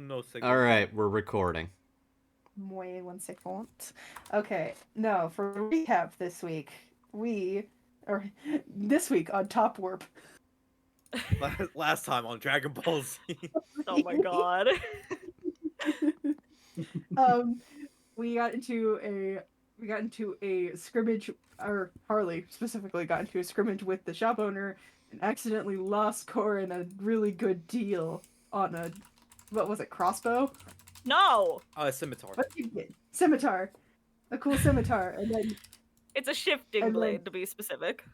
no signal. Alright, we're recording. Wait 1 second. Okay, no, for recap this week, this week on Top Warp. Last time on Dragon Ball Z. Oh my god. We got into a scrimmage, or Harley specifically got into a scrimmage with the shop owner and accidentally lost Corin a really good deal on a, what was it, crossbow? No! Scimitar. What did you get? Scimitar. A cool scimitar. And then It's a shifting And then- blade, to be specific.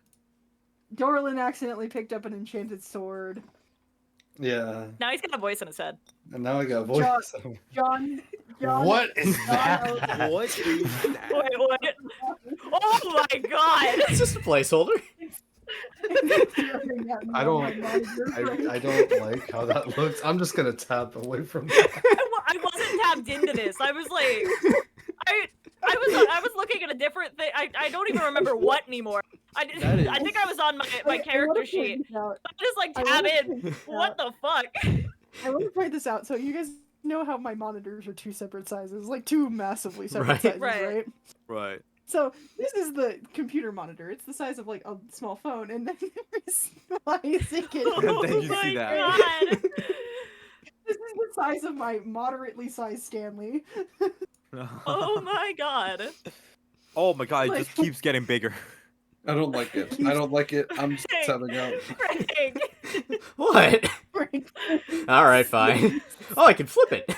Dorlin accidentally picked up an enchanted sword. Yeah, Now he's got a voice in his head. and now I got a voice. John What is that? What is that? Wait, what? Oh my god! It's just a placeholder. I don't like how that looks. I'm just gonna tap away from that. I wasn't tapped into this. I was like, I was looking at a different thing. I don't even remember what anymore. I think I was on my character sheet. I just like tab in. What the fuck? I want to point this out. So you guys know how my monitors are two separate sizes, like two massively separate Right. sizes, Right. right? Right. So this is the computer monitor. It's the size of like a small phone, and then there's why is it Oh Then you my see that. god! This is the size of my moderately sized Stanley. Oh my god! Oh my god, it just keeps getting bigger. I don't like it. I don't like it. I'm tapping out. Frank! What? Alright, fine. Oh, I can flip it.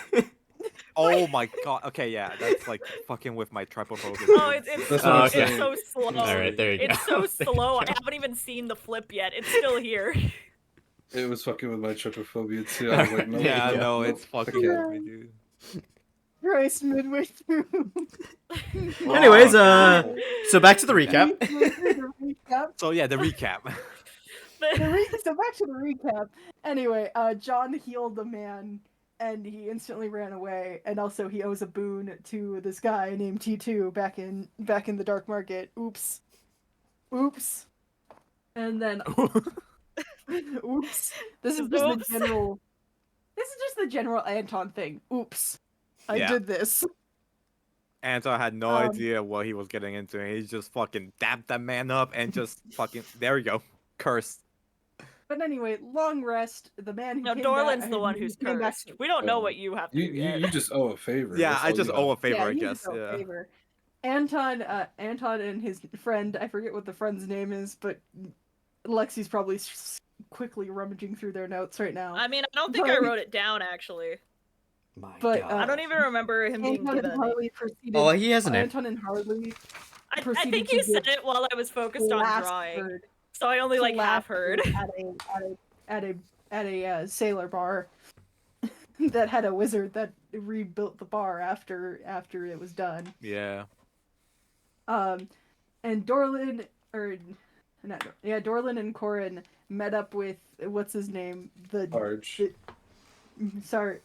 Oh my god. Okay, yeah, that's like fucking with my trypophobia. Oh, it's That's so, what I'm it's saying. so slow. Alright, there you It's go. so slow. I haven't even seen the flip yet. It's still here. It was fucking with my trypophobia too. I was like, no, Yeah, no, no, no, it's fucking okay. with me, dude. Christ, midway through. Anyways, so back to the recap. The recap. So yeah, the recap. So back to the recap. Anyway, John healed the man, and he instantly ran away. And also, he owes a boon to this guy named T2 back in the dark market. Oops. And then, oops. This is just Oops. the general. This is just the general Anton thing. Oops. I Yeah. did this. Anton had no idea what he was getting into. He just fucking dapped that man up and just fucking there we go. Cursed. But anyway, long rest. The man who No, came Dorlin's back, the one who who's came back cursed. We don't know what you have to do You yet. just owe a favor. Yeah, That's I all just you owe got. a favor, I you guess. just owe a Yeah. favor. Anton and his friend, I forget what the friend's name is, but Lexi's probably quickly rummaging through their notes right now. I mean, I don't think I wrote it down, actually. My But, God. I don't even remember him being Anton given and a name. Harley proceeded. Oh, he has a name. Anton and Harley I proceeded think to you said give it while I was focused on last drawing. word- So I only, like, half last heard. word at a sailor bar that had a wizard that rebuilt the bar after it was done. Yeah. And Dorlin and Corin met up with what's his name, Harge. sorry,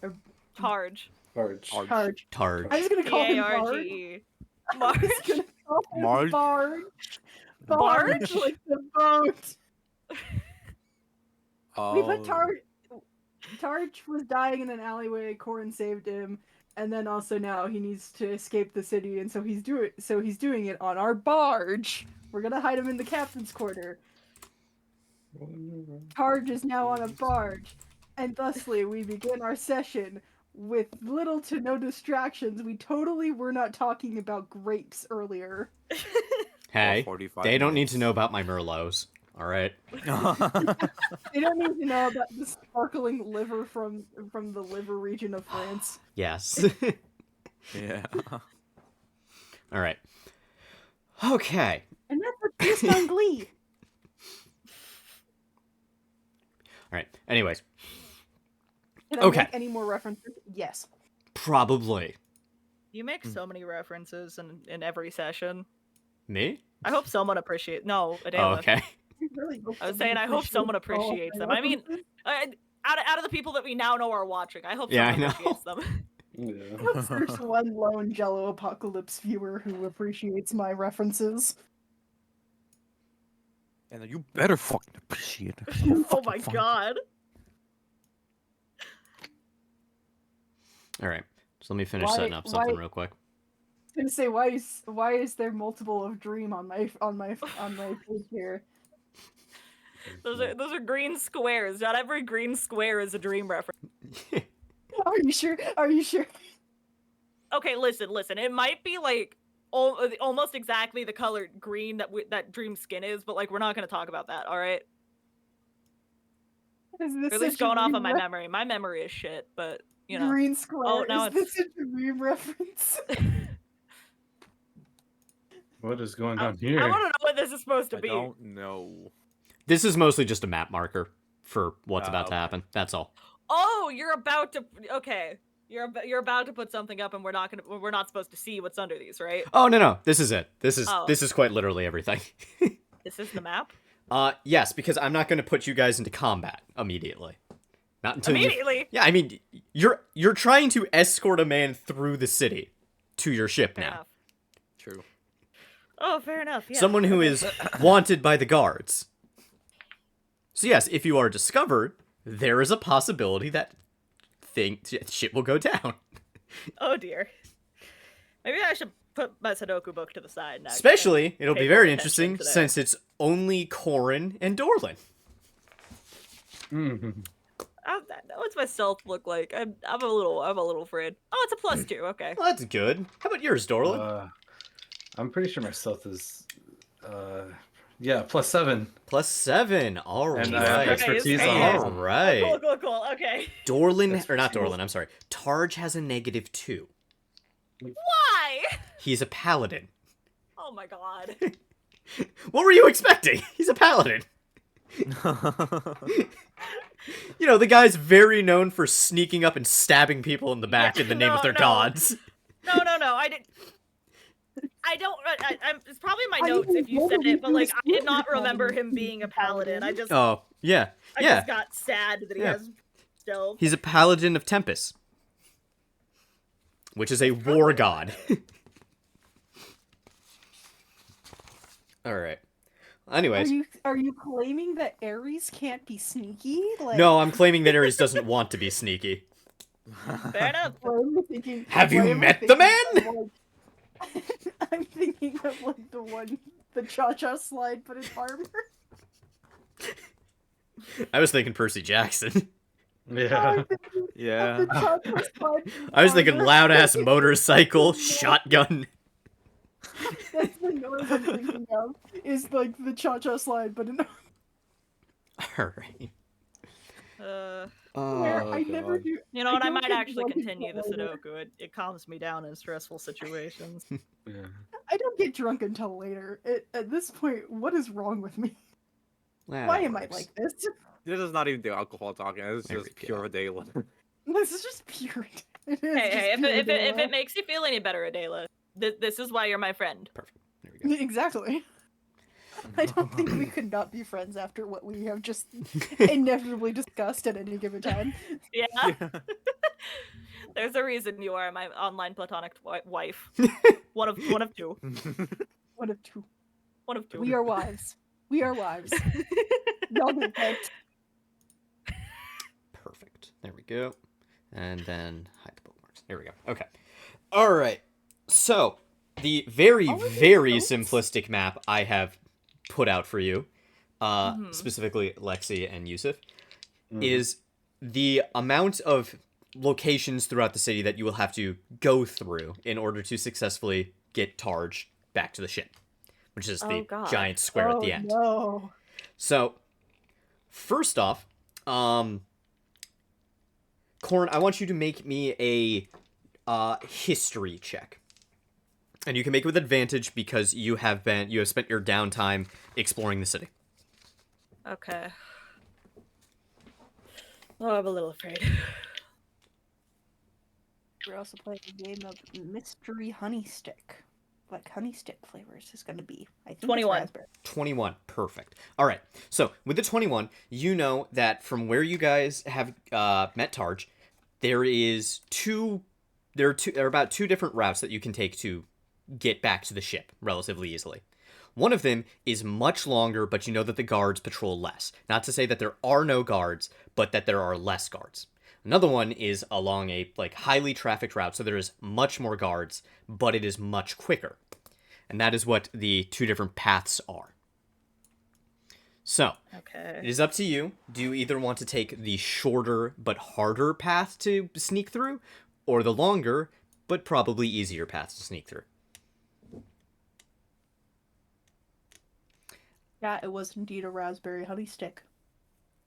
Harge. Harge. Harge. Targe. I was gonna call him Barge. T-A-R-G-E. I Marge? was gonna call him Marge? Barge. Barge? Like the boat. We put Oh. Targe was dying in an alleyway. Corin saved him, and then also now he needs to escape the city, and so he's doing it on our barge. We're gonna hide him in the captain's quarter. Targe is now on a barge, and thusly we begin our session with little to no distractions. We totally were not talking about grapes earlier. Hey, 45 they don't need minutes. to know about my Merlots. Alright? They don't need to know about the sparkling liver from the liver region of France. Yes. Yeah. Alright. Okay. And that's what's based on Glee. Alright. Anyways. Can I Okay. make any more references? Yes. Probably. You make so many references in every session. Me? I hope someone appreciates. No, Oh, Adela. okay. I was saying, I hope someone appreciates them. I mean, out of the people that we now know are watching, I hope Yeah, I someone know. appreciates them. Yeah. There's one lone Jello Apocalypse viewer who appreciates my references. And you better fucking appreciate it. Oh my god. All right. So let me finish Why- setting up something why- real quick. I was gonna say why is there multiple of dream on my page here? Those are green squares. Not every green square is a dream reference. Are you sure? Are you sure? Okay, listen. It might be like almost exactly the color green that Dream skin is, but like we're not gonna talk about that. All right. Is Or this at least such a going off dream of my memory. My memory is shit, but you know. green square? Oh, now is this a dream reference? What is going on I here? want to know what this is supposed to I be. don't know. This is mostly just a map marker for what's about to Okay. happen. That's all. Oh, you're about to. Okay, you're about to put something up, and we're not supposed to see what's under these, right? Oh no, this is it. This Oh. is quite literally everything. This is the map. Yes, because I'm not going to put you guys into combat immediately. Not until you. Immediately. Yeah, I mean, you're trying to escort a man through the city to your ship Fair now. enough. True. Oh, fair enough. Yeah. Someone who is wanted by the guards. So yes, if you are discovered, there is a possibility that shit will go down. Oh dear. Maybe I should put my Sudoku book to the side next. Especially, it'll be pay very more interesting attention today. since it's only Corin and Dorlin. Mhm. What's my stealth look like? I'm a little afraid. Oh, it's a +2. Okay. Well, that's good. How about yours, Dorlin? I'm pretty sure my stealth is, yeah, +7. +7. All right. And I have Okay, expertise okay. on All all. right. Cool. Okay. Dorlin, or not Expertise. Dorlin, I'm sorry. Targe has a -2. Why? He's a paladin. Oh my god. What were you expecting? He's a paladin. You know, the guy's very known for sneaking up and stabbing people in the back in the name of their no. gods. No. I don't. It's probably my I notes even if you told said him it, but like he I was did not paladin. remember him being a paladin. I just Oh, yeah. I Yeah. just got sad that he Yeah. has stealth. He's a paladin of Tempest, which is a war god. All right. Anyways, Are you claiming that Ares can't be sneaky? Like, no, I'm claiming that Ares doesn't want to be sneaky. Fair enough. why am I thinking- Have you why am I met the thinking man? of, like- I'm thinking of like the cha-cha slide, but in armor. I was thinking Percy Jackson. Yeah. I'm thinking of Yeah. the cha-cha slide in I was thinking armor. loud ass motorcycle, shotgun. That's the noise I'm thinking of. Is like the cha-cha slide, but in All right. where Oh, I never God. do. You know what? I don't might get actually drunk continue the until later. Sudoku. It calms me down in stressful situations. Yeah. I don't get drunk until later. At this point, what is wrong with me? Well, Why that am I works. like this? This is not even the alcohol talking. This is There just we go. pure Dayla. This is just pure. It is Hey, just if pure it Dayla. makes you feel any better, Adela, this is why you're my friend. Perfect. There we go. Exactly. I don't think we could not be friends after what we have just inevitably discussed at any given time. Yeah. There's a reason you are my online platonic wife. One of two. One of two. One of two. We are wives. We are wives. Y'all get picked. Perfect. There we go. And then hide the bookmarks. There we go. Okay. All right. So the very, All of these very notes? simplistic map I have put out for you, Mhm. specifically Lexi and Yusuf, Mhm. is the amount of locations throughout the city that you will have to go through in order to successfully get Targe back to the ship, which is the Oh, God. giant square at Oh, the end. no. So, first off, Corn, I want you to make me a history check. And you can make it with advantage because you have spent your downtime exploring the city. Okay. Oh, I'm a little afraid. We're also playing a game of mystery honey stick. Like honey stick flavors is gonna be. I think 21. It's raspberry. 21. Perfect. All right. So, with the 21, you know that from where you guys have met Targe, there are about two different routes that you can take to get back to the ship relatively easily. One of them is much longer, but you know that the guards patrol less. Not to say that there are no guards, but that there are less guards. Another one is along a like highly trafficked route, so there is much more guards, but it is much quicker. And that is what the two different paths are. So, Okay. it is up to you. Do you either want to take the shorter but harder path to sneak through, or the longer but probably easier path to sneak through? Yeah, it was indeed a raspberry honey stick.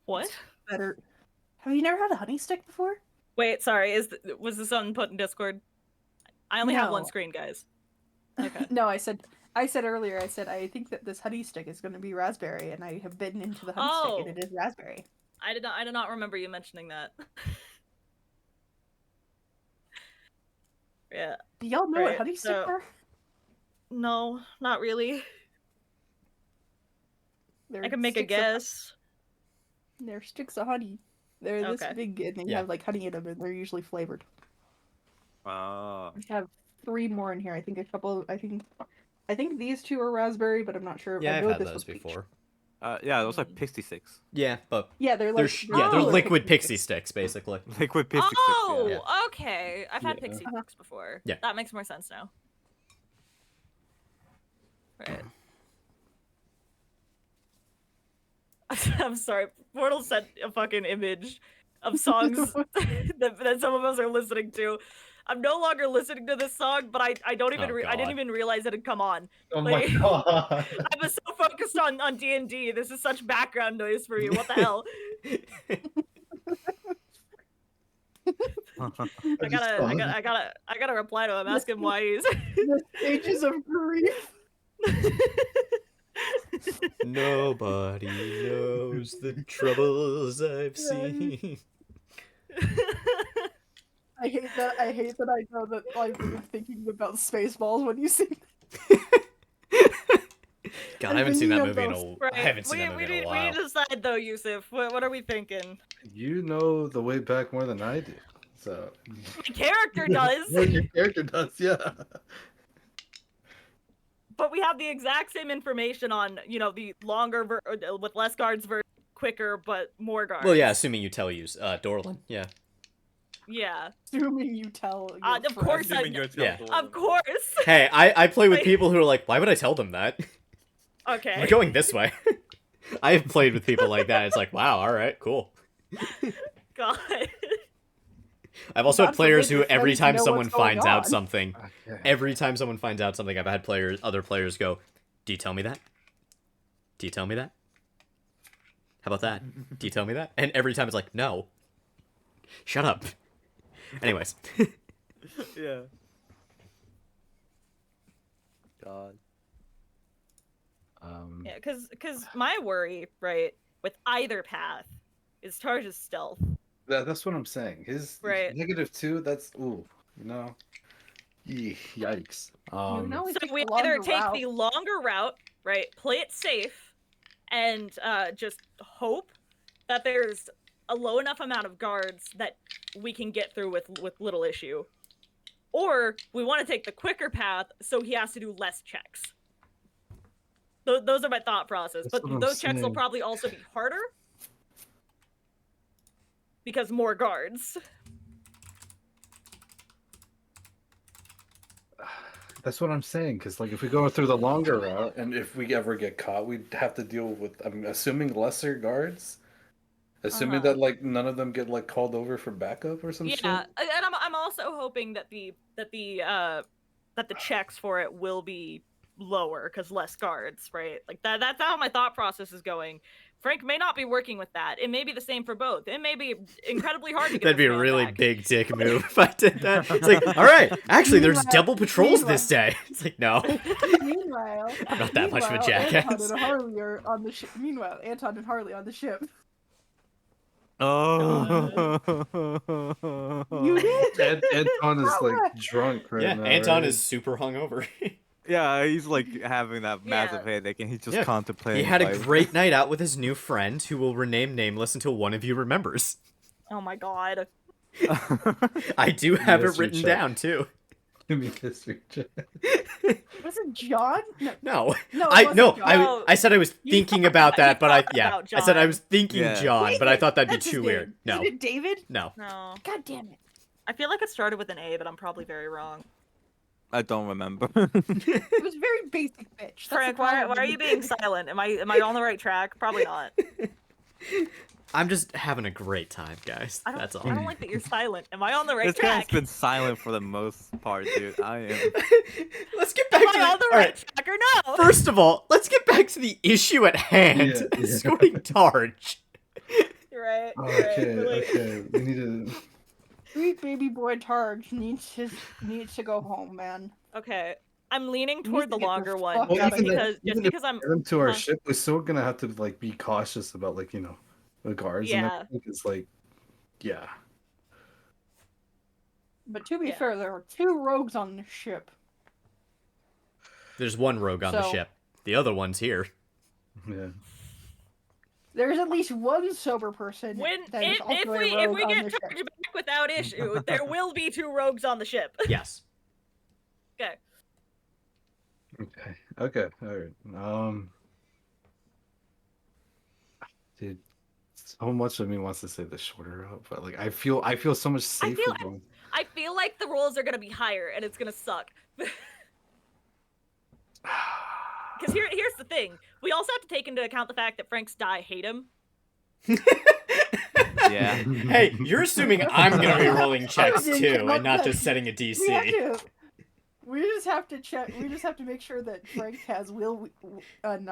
What? Better. Have you never had a honey stick before? Wait, sorry. Was this on put in Discord? I only have one No. screen, guys. Okay. No, I said earlier. I said I think that this honey stick is going to be raspberry, and I have bitten into the honey stick, and it is raspberry. I did not remember you mentioning that. Yeah. Do y'all know Right, what honey sticks so- are? No, not really. They're I can make a sticks of- guess. They're sticks of honey. They're this Okay. big, and they Yeah. have like honey in them, and they're usually flavored. Ah. I have 3 more in here. I think a couple. I think these 2 are raspberry, but I'm not sure. Yeah, I I've know had this those was peach. before. Yeah, those like pixie sticks. Yeah, but Yeah, they're they're like they're colored liquid pixie sticks, basically. Liquid pixie Oh, sticks. okay. I've had Yeah. pixie sticks before. Yeah. That makes more sense now. Right. I'm sorry. Portal sent a fucking image of songs that some of us are listening to. I'm no longer listening to this song, but I don't even Oh, I didn't God. even realize it had come on. Oh Like- my god. I was so focused on D&D. This is such background noise for you. What the hell? I gotta reply to him. Ask him why he's. The stages of grief. Nobody knows the troubles I've seen. I hate that. I hate that. I know that like you're thinking about Spaceballs when you sing. God, I haven't seen that Any of movie in those- I haven't seen that movie we in a need while. to decide though, Yusuf. What are we thinking? You know the way back more than I do. So My character does, Well, your character does, yeah. but we have the exact same information on the longer with less guards versus quicker but more guards. Well, yeah, assuming you tell use Dorlin. Yeah. Yeah. Assuming you tell. Your Of friend. course I- Assuming you're Yeah. Of course. Hey, I play with Wait. people who are like, why would I tell them that? Okay. We're going this way. I have played with people like that. It's like, wow, all right, cool. God. I've also had God players forbid who your every friends time know someone what's going finds out on. something, Okay. every time someone finds out something, I've had other players go, "Do you tell me that? Do you tell me that? How about that? Do you tell me that?" And every time it's like, "No. Shut up." Anyways, Yeah. God. Yeah, because my worry, right, with either path is Tarja's stealth. That's what I'm saying. His Right. -2, that's ooh, yikes. know, So take we the either longer take route. the longer route, right, play it safe, and just hope that there's a low enough amount of guards that we can get through with little issue. Or we want to take the quicker path so he has to do less checks. Those are my thought process. That's But what I'm those checks will saying. probably also be harder because more guards. That's what I'm saying, because like if we go through the longer route, and if we ever get caught, we'd have to deal with. I'm assuming lesser guards, assuming Uh-huh. that like none of them get like called over for backup or some shit. Yeah, and I'm also hoping that the checks for it will be lower because less guards, right? Like that's how my thought process is going. Frank may not be working with that. It may be the same for both. It may be incredibly hard to get. that'd this be a man really back. big dick move if I did that. It's like, all right, actually, there's Meanwhile- double patrols this day. It's like, no. Meanwhile, I'm not that much of a Anton jackass. and Harley are on the ship. Meanwhile, Anton and Harley on the ship. Oh. You did. Anton is like Alright. drunk right Yeah, now. Anton right? is super hungover. Yeah, he's like having that massive Yeah. headache, and he's just Yeah. contemplating. He had a life. great night out with his new friend, who will remain nameless until one of you remembers. Oh my god. I do have Yes, it written you check. down too. Give me history check. Was it John? No, No, no, it I wasn't no, John. I said I was You thinking thought about that, you but I thought yeah, about I said I John. was thinking Yeah. John, but I thought that'd be That's his too name. weird. No, Is it David? no. No. God damn it. I feel like it started with an A, but I'm probably very wrong. I don't remember. It was very basic bitch. That's the Frank, why problem are you being silent? Am I on the right track? Probably not. I'm just having a great time, guys. I don't That's all. I don't like that you're silent. Am I on the right This guy's track? been silent for the most part, dude. I am. Let's get back Am to I on the all right track or no? First of all, let's get back to the issue at hand. Yeah, yeah. Escorting Targe. You're right. Oh, You're right. okay, Really. okay. We need to. Sweet baby boy Targe needs to go home, man. Okay. I'm leaning He toward needs to the get the longer one fuck Well, out of even here. if, just even if because I'm we get them to our huh? ship, we're still gonna have to like be cautious about like the guards and Yeah. everything. It's like, yeah. But to be Yeah. fair, there are 2 rogues on the ship. There's one rogue on the So- ship. The other one's here. Yeah. There's at least one sober person When that is if also a we rogue on get the ship. Targe back without issue, there will be 2 rogues on the ship. Yes. Okay. Okay. Okay. All right. Dude, so much of me wants to say the shorter route, but like I feel so much safer feel- going. I feel like the rolls are gonna be higher and it's gonna suck. Because here's the thing. We also have to take into account the fact that Frank's die hate him. Yeah. Hey, you're assuming I'm gonna be rolling checks didn't too, come up and not with just that. setting a DC. We just have to check. We just have to make sure that Frank has Will Wheaton All locked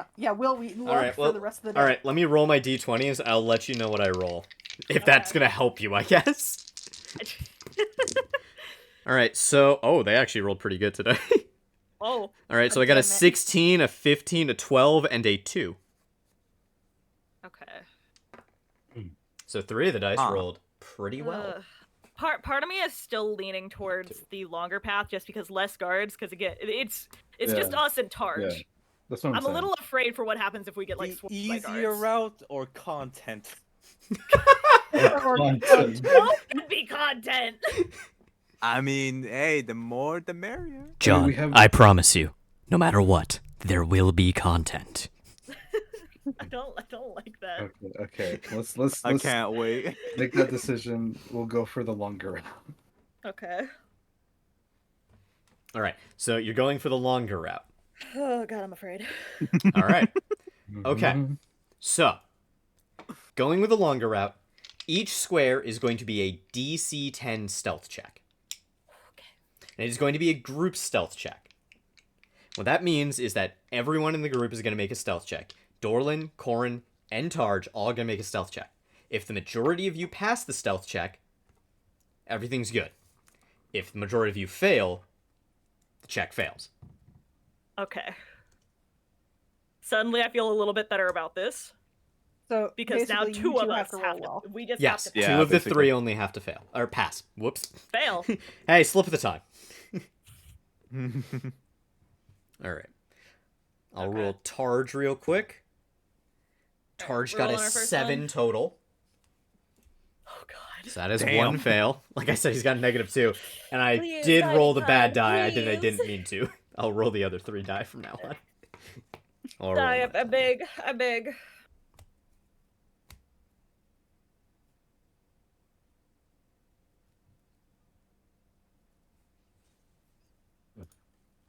right, for well, the rest of the day. all right. Let me roll my d20s. I'll let you know what I roll, if that's Okay. gonna help you, I guess. All right. So, they actually rolled pretty good today. Oh. All right. So God I got a damn it. 16, a 15, a 12, and a 2. Okay. So 3 of the dice Huh. rolled pretty well. Part of me is still leaning towards the longer path just because less guards. Because again, it's just Yeah. us and Targe. Yeah. That's what I'm I'm a saying. little afraid for what happens if we get like The swarmed by easier guards. route or content? Or- Content. Both could be content. I mean, hey, the more the merrier. John, we have- I promise you, no matter what, there will be content. I don't like that. Okay. Let's I can't wait. make that decision. We'll go for the longer route. Okay. All right. So you're going for the longer route. Oh god, I'm afraid. All right. Okay. Mhm. So, going with the longer route, each square is going to be a DC 10 stealth check. And it is going to be a group stealth check. What that means is that everyone in the group is going to make a stealth check. Dorlin, Corin, and Targe all going to make a stealth check. If the majority of you pass the stealth check, everything's good. If the majority of you fail, the check fails. Okay. Suddenly, I feel a little bit better about this So because now basically, you 2 of two us to have roll to. well. We just Yes, have to Yeah, 2 of the basically. 3 only have to fail. Or pass. Whoops. fail. Hey, slip of the tongue. All right. I'll Okay. roll Targe real quick. Targe got roll a on our first 7 one. total. Oh god. So that is Damn. 1 fail. Like I said, he's got a -2. And I Please, did roll the die, bad die. I please. didn't mean to. I'll roll the other 3 die from now on. I'll roll Die, one. I beg.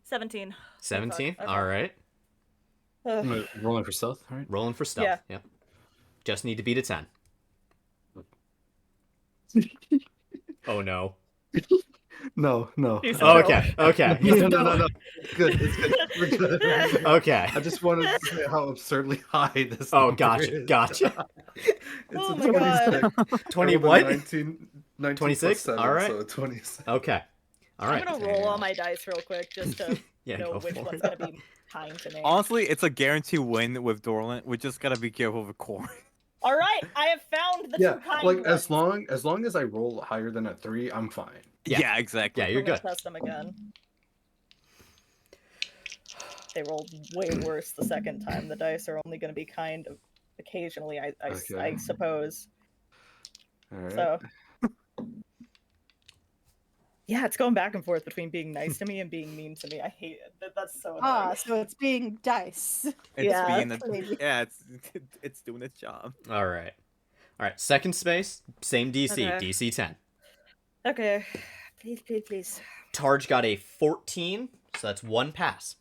17. 17? Okay. All right. Ugh. Rolling for stealth, all right? Rolling for stealth. Yeah. Yep. Just need to beat a 10. Oh no. No. He said Oh, no. okay. Okay. No. It's good. It's good. We're good. Okay. I just wanted to say how absurdly high this Oh, number gotcha. is. Gotcha. It's Oh a my God. 26. 20 I rolled a what? 19 plus 26? 7, All right. So 27. Okay. All right. I'm gonna roll all my dice real quick just to Yeah, know go which for one's it. gonna be kind to me. Honestly, it's a guaranteed win with Dorland. We just gotta be careful with Corin. All right, I have found the Yeah, two kind like ones. as long as I roll higher than a 3, I'm fine. Yeah. Yeah, exactly. Yeah, you're I'm gonna good. test them again. They rolled way worse the second time. The dice are only gonna be kind of occasionally, I Okay. suppose. All right. So Yeah, it's going back and forth between being nice to me and being mean to me. I hate it. That's so annoying. So it's being dice. It's Yeah. being Maybe. it's doing its job. All right. All right. Second space, same DC, Okay. DC 10. Okay. Please. Targe got a 14, so that's 1 pass.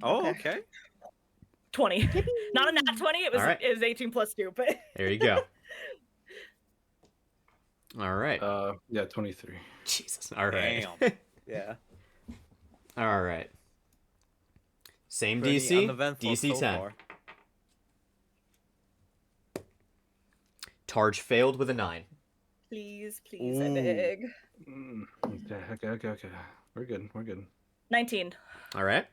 Oh, Okay. okay. 20. Not a nat 20. It was All right. 18 plus 2, but There you go. All right. Yeah, 23. Jesus. All right. Damn. Yeah. All right. Same Pretty DC, uneventful DC so 10. far. Targe failed with a 9. please, I Ooh. beg. Okay. We're good. 19. All right.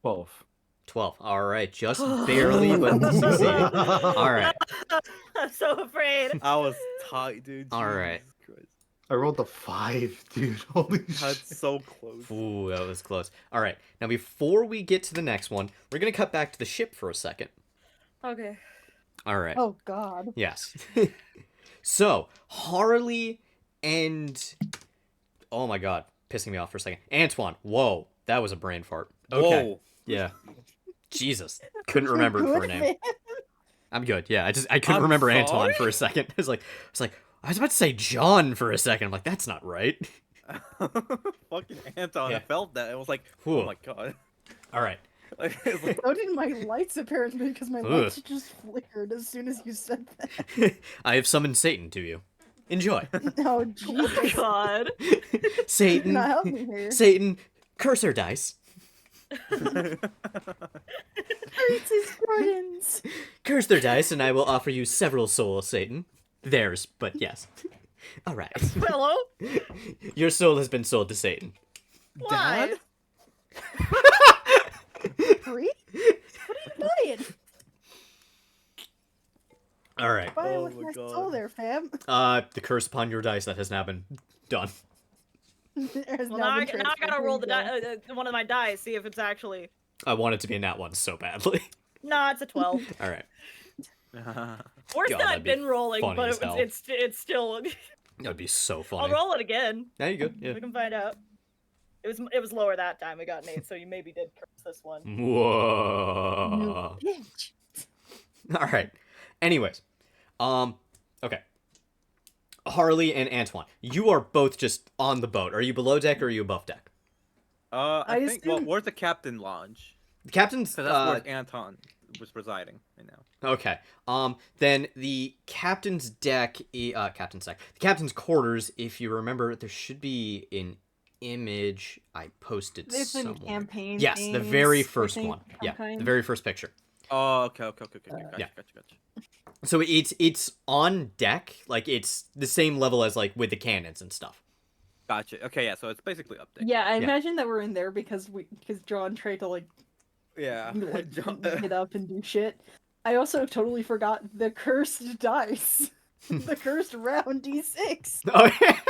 12. 12. All right. Just barely, but succeeded. All right. I'm so afraid. I was tight, dude. All right. Jesus Christ. I rolled a 5, dude. Holy shit. That's so close. Ooh, that was close. All right. Now, before we get to the next one, we're going to cut back to the ship for a second. Okay. All right. Oh God. Yes. So, Harley and... Oh my god. Pissing me off for a second. Antoine. Whoa. That was a brain fart. Okay. Whoa. Yeah. Jesus. Couldn't remember it for a Good, name. man. I'm good. Yeah, I couldn't I'm remember Antoine sorry? for a second. I was about to say John for a second. I'm like, that's not right. Fucking Anton, Yeah. I felt that. It was like, Ooh. oh my god. All right. Like, it's like, So did my lights apparently because my Ugh. lights just flickered as soon as you said that. I have summoned Satan to you. Enjoy. Oh Oh Jesus! god. Satan. Not help me here. Satan. Cursor dice. Princess Gordons. Curse their dice, and I will offer you several souls, Satan. Theirs, but yes. All right. Hello? Your soul has been sold to Satan. Why? Free? What are you buying? All right. Buying Oh with my my God. soul there, fam. The curse upon your dice that has now been done. Well, now I gotta roll the one of my dice, see if it's actually. I want it to be a nat one so badly. No, it's a 12. All right. Worse God, than that'd I've be been rolling, funny but as hell. it's still. That would be so I'll funny. roll it again. There you go. Yeah. We can find out. It was lower that time. We got an 8, so you maybe did curse this one. Whoa. Bitch. All right. Anyways, okay. Harley and Antoine, you are both just on the boat. Are you below deck or are you above deck? I think. Well, assume- where's the captain lounge? The captain's. Because that's where Anton was residing right now. Okay. Then the captain's deck, captain's deck, the captain's quarters. If you remember, there should be an image I posted It's in somewhere. campaign. Yes, the things, very I first think, one. Yeah, the sometimes. very first picture. Oh, okay. Gotcha. Yeah. Gotcha. So it's on deck, like it's the same level as like with the cannons and stuff. Gotcha. Okay, yeah. So it's basically up there. Yeah, I imagine that we're in there because John tried to like Yeah. get up and do shit. I also totally forgot the cursed dice. The cursed round d6. Oh yeah.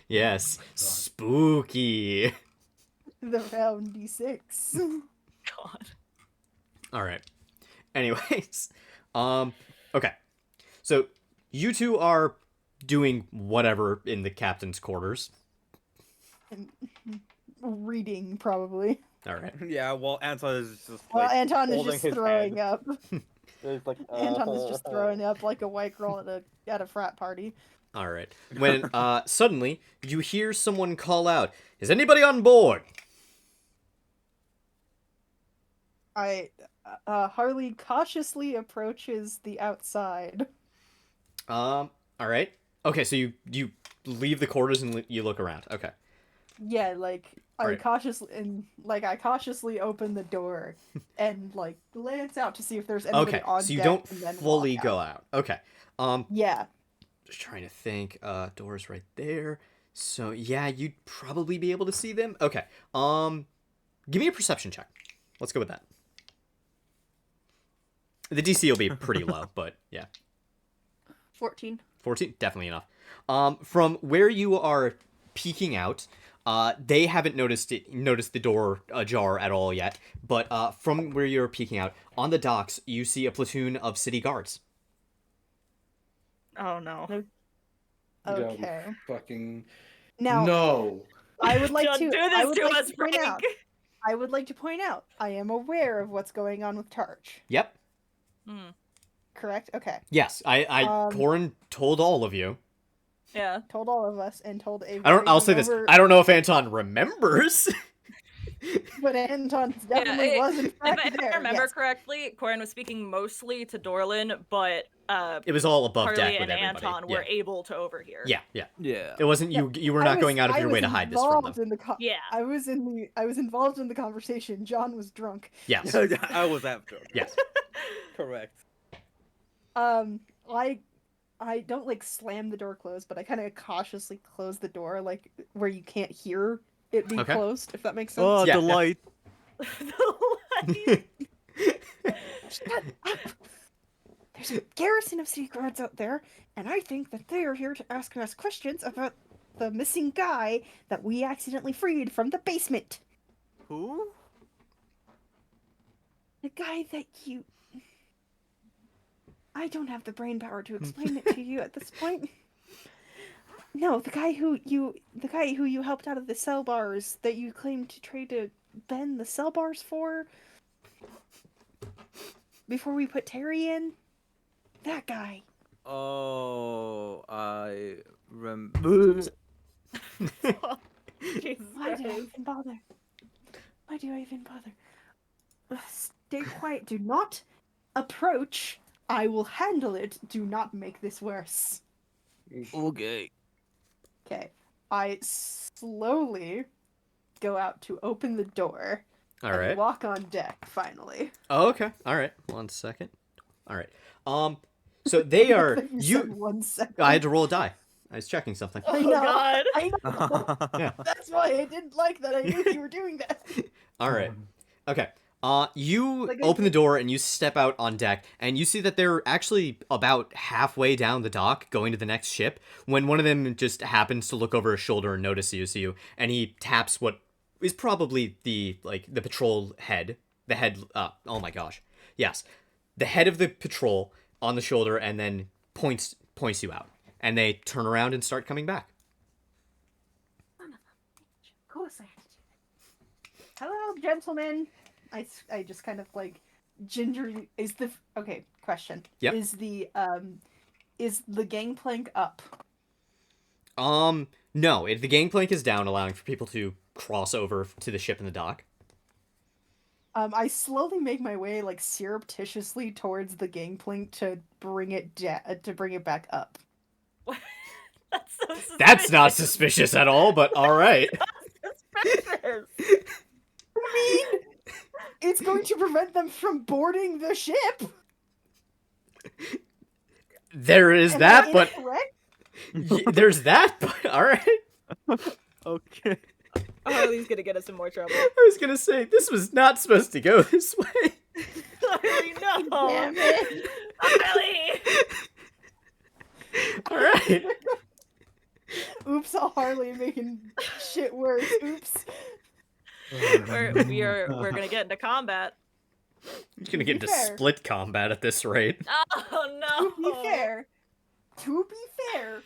Yes, spooky. The round d6. God. All right. Anyways, okay. So you two are doing whatever in the captain's quarters. And reading probably. All right. Yeah. Well, Anton is just. Well, Like, Anton is holding just his throwing hand. up. He's like, Anton is just throwing up like a white girl at a frat party. All right. When suddenly you hear someone call out, "Is anybody on board?" Harley cautiously approaches the outside. All right. Okay, so you leave the quarters and you look around. Okay. Yeah, like I Right. cautiously open the door and like glance out to see if there's anybody Okay. on So you deck don't and then fully walk go out. out. Okay. Yeah. Just trying to think. Doors right there. So yeah, you'd probably be able to see them. Okay. Give me a perception check. Let's go with that. The DC will be pretty low, but yeah. 14. 14, definitely enough. From where you are peeking out, they haven't noticed the door ajar at all yet. But from where you're peeking out, on the docks, you see a platoon of city guards. Oh no. You gotta be Okay. fucking Now, no. I would like Don't to. do I this would to like us, to point Frank. out. I would like to point out. I am aware of what's going on with Targe. Yep. Hmm. Correct. Okay. Yes. Corin told all of you. Yeah. Told all of us and told a. I'll say this. I don't know if Anton remembers. But Anton Yeah, definitely was in fact if there. I remember Yes. correctly, Corin was speaking mostly to Dorlin, but It was all above Harley deck with and everybody. Anton were able to overhear. Yeah, yeah. Yeah. It wasn't you. You were not going out of your way to hide this from them. Yeah. I was involved in the conversation. John was drunk. Yes. I was after. Yes. Correct. I don't like slam the door closed, but I kind of cautiously close the door, like where you can't hear it be Okay. closed, if that makes sense. Oh, Yeah, the yeah. light. Shut up! There's a garrison of city guards out there, and I think that they are here to ask us questions about the missing guy that we accidentally freed from the basement. Who? The guy that you... I don't have the brain power to explain it to you at this point. No, the guy who you helped out of the cell bars that you claimed to trade to Ben the cell bars for before we put Terry in. That guy. Oh, I remember. Jesus Why do I Christ. even bother? Why do I even bother? Stay quiet. Do not approach. I will handle it. Do not make this worse. Okay. Okay. I slowly go out to open the door All and right. walk on deck, finally. Oh, okay. All right. 1 second. All right. So they are You said 1 second. I had to roll a die. I was checking something. I Oh know. God. I know. Yeah. That's why I didn't like that. I knew you were doing that. All right. Okay. You Like, open the door and you step out on deck, and you see that they're actually about halfway down the dock, going to the next ship. When one of them just happens to look over his shoulder and notices you, and he taps what is probably the patrol head, the head. Oh my gosh, yes, the head of the patrol on the shoulder, and then points you out, and they turn around and start coming back. Of course I have to do that. Hello, gentlemen. I just kind of like gingerly okay, question. Yep. Is the gangplank up? No, the gangplank is down, allowing for people to cross over to the ship in the dock. I slowly make my way like surreptitiously towards the gangplank to bring it back up. That's so suspicious. That's not suspicious at all, but all right. Suspicious. I mean, it's going to prevent them from boarding the ship. There is Am that, I but incorrect? there's that, but all right. Okay. Harley's gonna get us in more trouble. I was gonna say this was not supposed to go this way. Harley, no. Damn it. Harley. All right. Oops, all Harley making shit worse. Oops. We're gonna get into combat. You're gonna get into fair. split combat at this rate. Oh no. To be fair,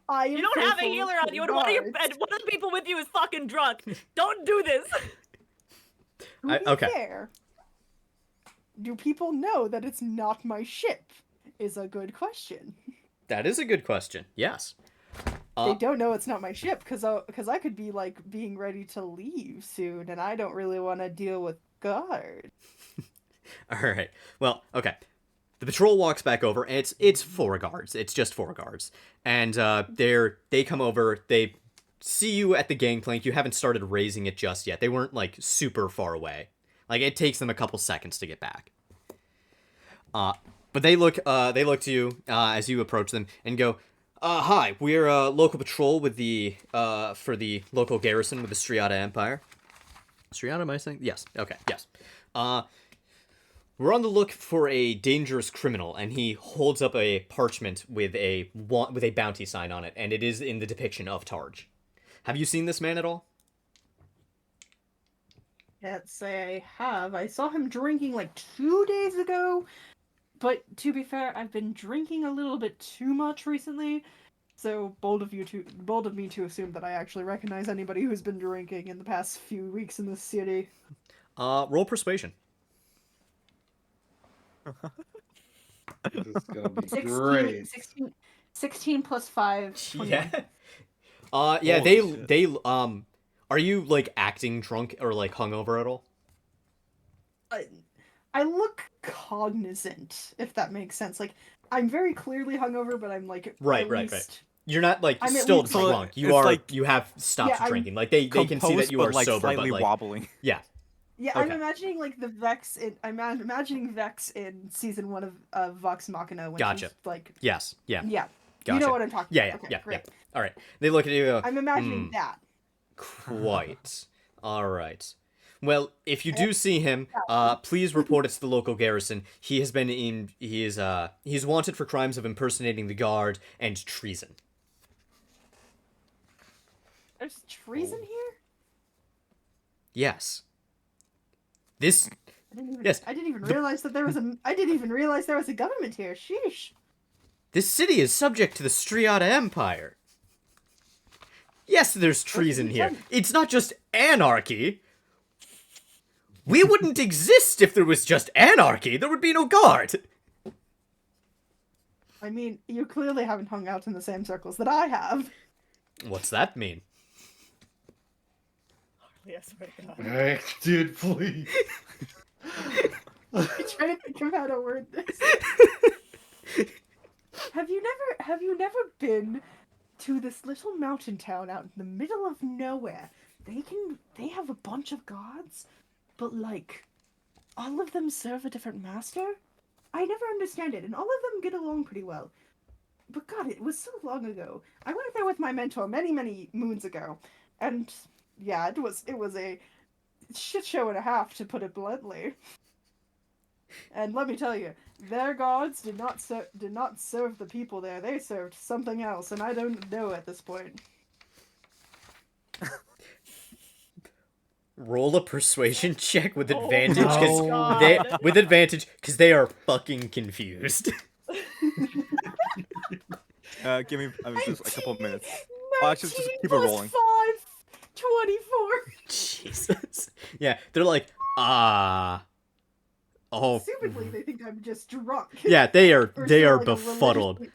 I am You don't have a faithful healer to on you, and one of guards. the people with you is fucking drunk. Don't do this. To be okay. fair, do people know that it's not my ship? Is a good question. That is a good question. Yes. They don't know it's not my ship because I could be like being ready to leave soon, and I don't really want to deal with guards. All right. Well, okay. The patrol walks back over, and it's 4 guards. It's just 4 guards, and they come over. They see you at the gangplank. You haven't started raising it just yet. They weren't like super far away. Like it takes them a couple seconds to get back. But they look to you as you approach them and go, "Hi, we're local patrol with the for the local garrison with the Striata Empire." Striata, am I saying? Yes. Okay. Yes. We're on the look for a dangerous criminal, and he holds up a parchment with a bounty sign on it, and it is in the depiction of Targe. Have you seen this man at all? Can't say I have. I saw him drinking like 2 days ago, but to be fair, I've been drinking a little bit too much recently, So bold of me to assume that I actually recognize anybody who's been drinking in the past few weeks in this city. Roll persuasion. This is gonna be 16, great. 16 plus 5, 21. Yeah. Holy shit. they are you like acting drunk or like hungover at all? I look cognizant, if that makes sense. Like, I'm very clearly hungover, but I'm like Right, at right, least... You're not like I'm at still least, drunk. You it's are like- you have stopped Yeah, I'm drinking. Like they can see that you Composed, are but, like, sober, slightly but like wobbling. yeah. Yeah, I'm Okay. imagining like the Vex in imagining Vex in season 1 of Vox Machina when Gotcha. she's like Yes. Yeah. yeah. Gotcha. You know what I'm talking Yeah, about. yeah, Okay, yeah, great. yeah. All right. They look at you and go, I'm imagining that. quite. All right. Well, if you do see him, please report it to the local garrison. He has been he's wanted for crimes of impersonating the guard and treason. There's treason here? Yes. This I didn't even realize that there was a government here. Sheesh. this city is subject to the Striata Empire. Yes, there's treason here. It's not just anarchy. We wouldn't exist if there was just anarchy. There would be no guard. I mean, you clearly haven't hung out in the same circles that I have. What's that mean? Yes, my God. Hey, dude, please. I'm trying to think of how to word this. Have you never been to this little mountain town out in the middle of nowhere? They have a bunch of gods, but like all of them serve a different master? I never understand it, and all of them get along pretty well. But God, it was so long ago. I went there with my mentor many, many moons ago, and yeah, it was a shit show and a half, to put it bluntly. And let me tell you, their gods did not serve the people there. They served something else, and I don't know at this point. Roll a persuasion check with Oh advantage, my because God. they are fucking confused. Give me just a couple of minutes. 19 Oh, actually, just keep it plus rolling. 5, 24. Jesus. Yeah, they're like, oh, Assumedly, they think I'm just drunk. yeah, they are Or they still, are like, a befuddled.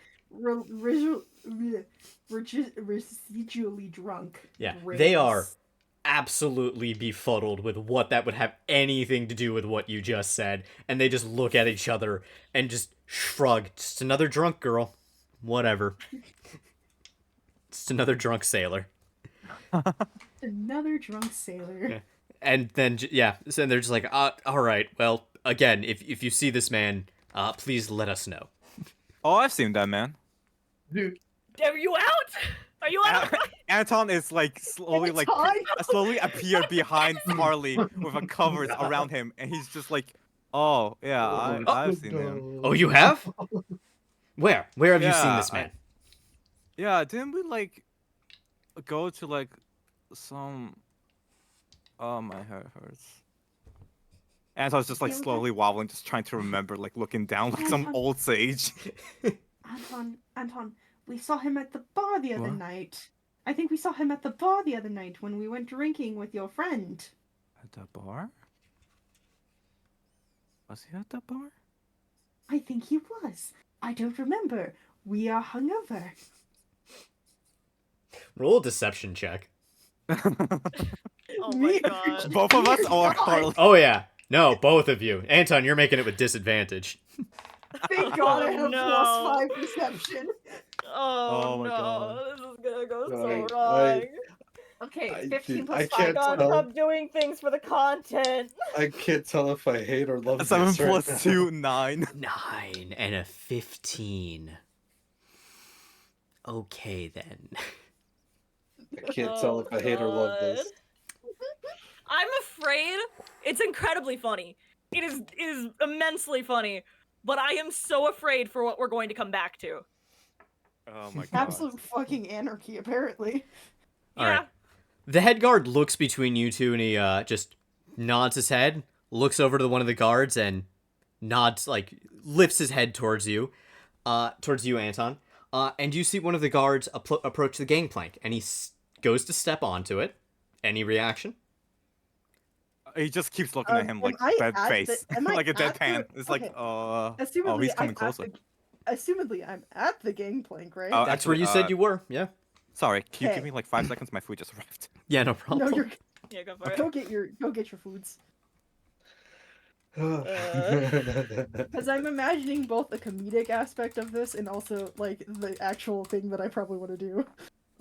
Residually drunk. Yeah, race. they are absolutely befuddled with what that would have anything to do with what you just said, and they just look at each other and just shrug. Just another drunk girl. Whatever. Just another drunk sailor. Another drunk sailor. Yeah. And then, so they're just like, all right, well, again, if you see this man, please let us know. Oh, I've seen that man. Dude, Are you out? Are you out? Anton is like slowly appeared behind Marley with a covers around him, and he's just like, "Oh yeah, I've seen him." Oh, you have? Where have you seen Yeah, this man? Yeah, didn't we like go to like some? Oh, my head hurts. Anton's just like Yeah, we slowly wobbling, just trying to remember, like looking down like some old sage. Anton, we saw him at the bar the other What? night. I think we saw him at the bar the other night when we went drinking with your friend. At the bar? Was he at the bar? I think he was. I don't remember. We are hungover. Roll a deception check. Oh my God. Both of us, or God. Oh yeah, no, both of you. Anton, you're making it with disadvantage. Thank God I Oh, have no. +5 perception. Oh, Oh my no, God. this is gonna go so I- wrong. Okay, 15 dude, plus I 5. can't God, tell. stop doing things for the content. I can't tell if I hate or love 7 this right plus now. 2, 9. 9 and a 15. Okay then. I can't tell if I hate or love this. I'm afraid it's incredibly funny. It is immensely funny, but I am so afraid for what we're going to come back to. Oh my God. Absolute fucking anarchy, apparently. All Yeah. right. The head guard looks between you two and he just nods his head, looks over to one of the guards and nods, like lifts his head towards you, Anton. And you see one of the guards approach the gangplank, and he goes to step onto it. Any reaction? He just keeps looking at him like am I dead at face, am I like a at deadpan. the- It's like, okay. oh, Assumedly, he's coming I'm closer. Assumedly, I'm at the gangplank, right? Oh, That's where actually, you said you were. Yeah. Sorry, can you give Okay. me like 5 seconds? My food just arrived. Yeah, no problem. No, you're Yeah, go for it. go get your foods. Because I'm imagining both the comedic aspect of this and also like the actual thing that I probably want to do.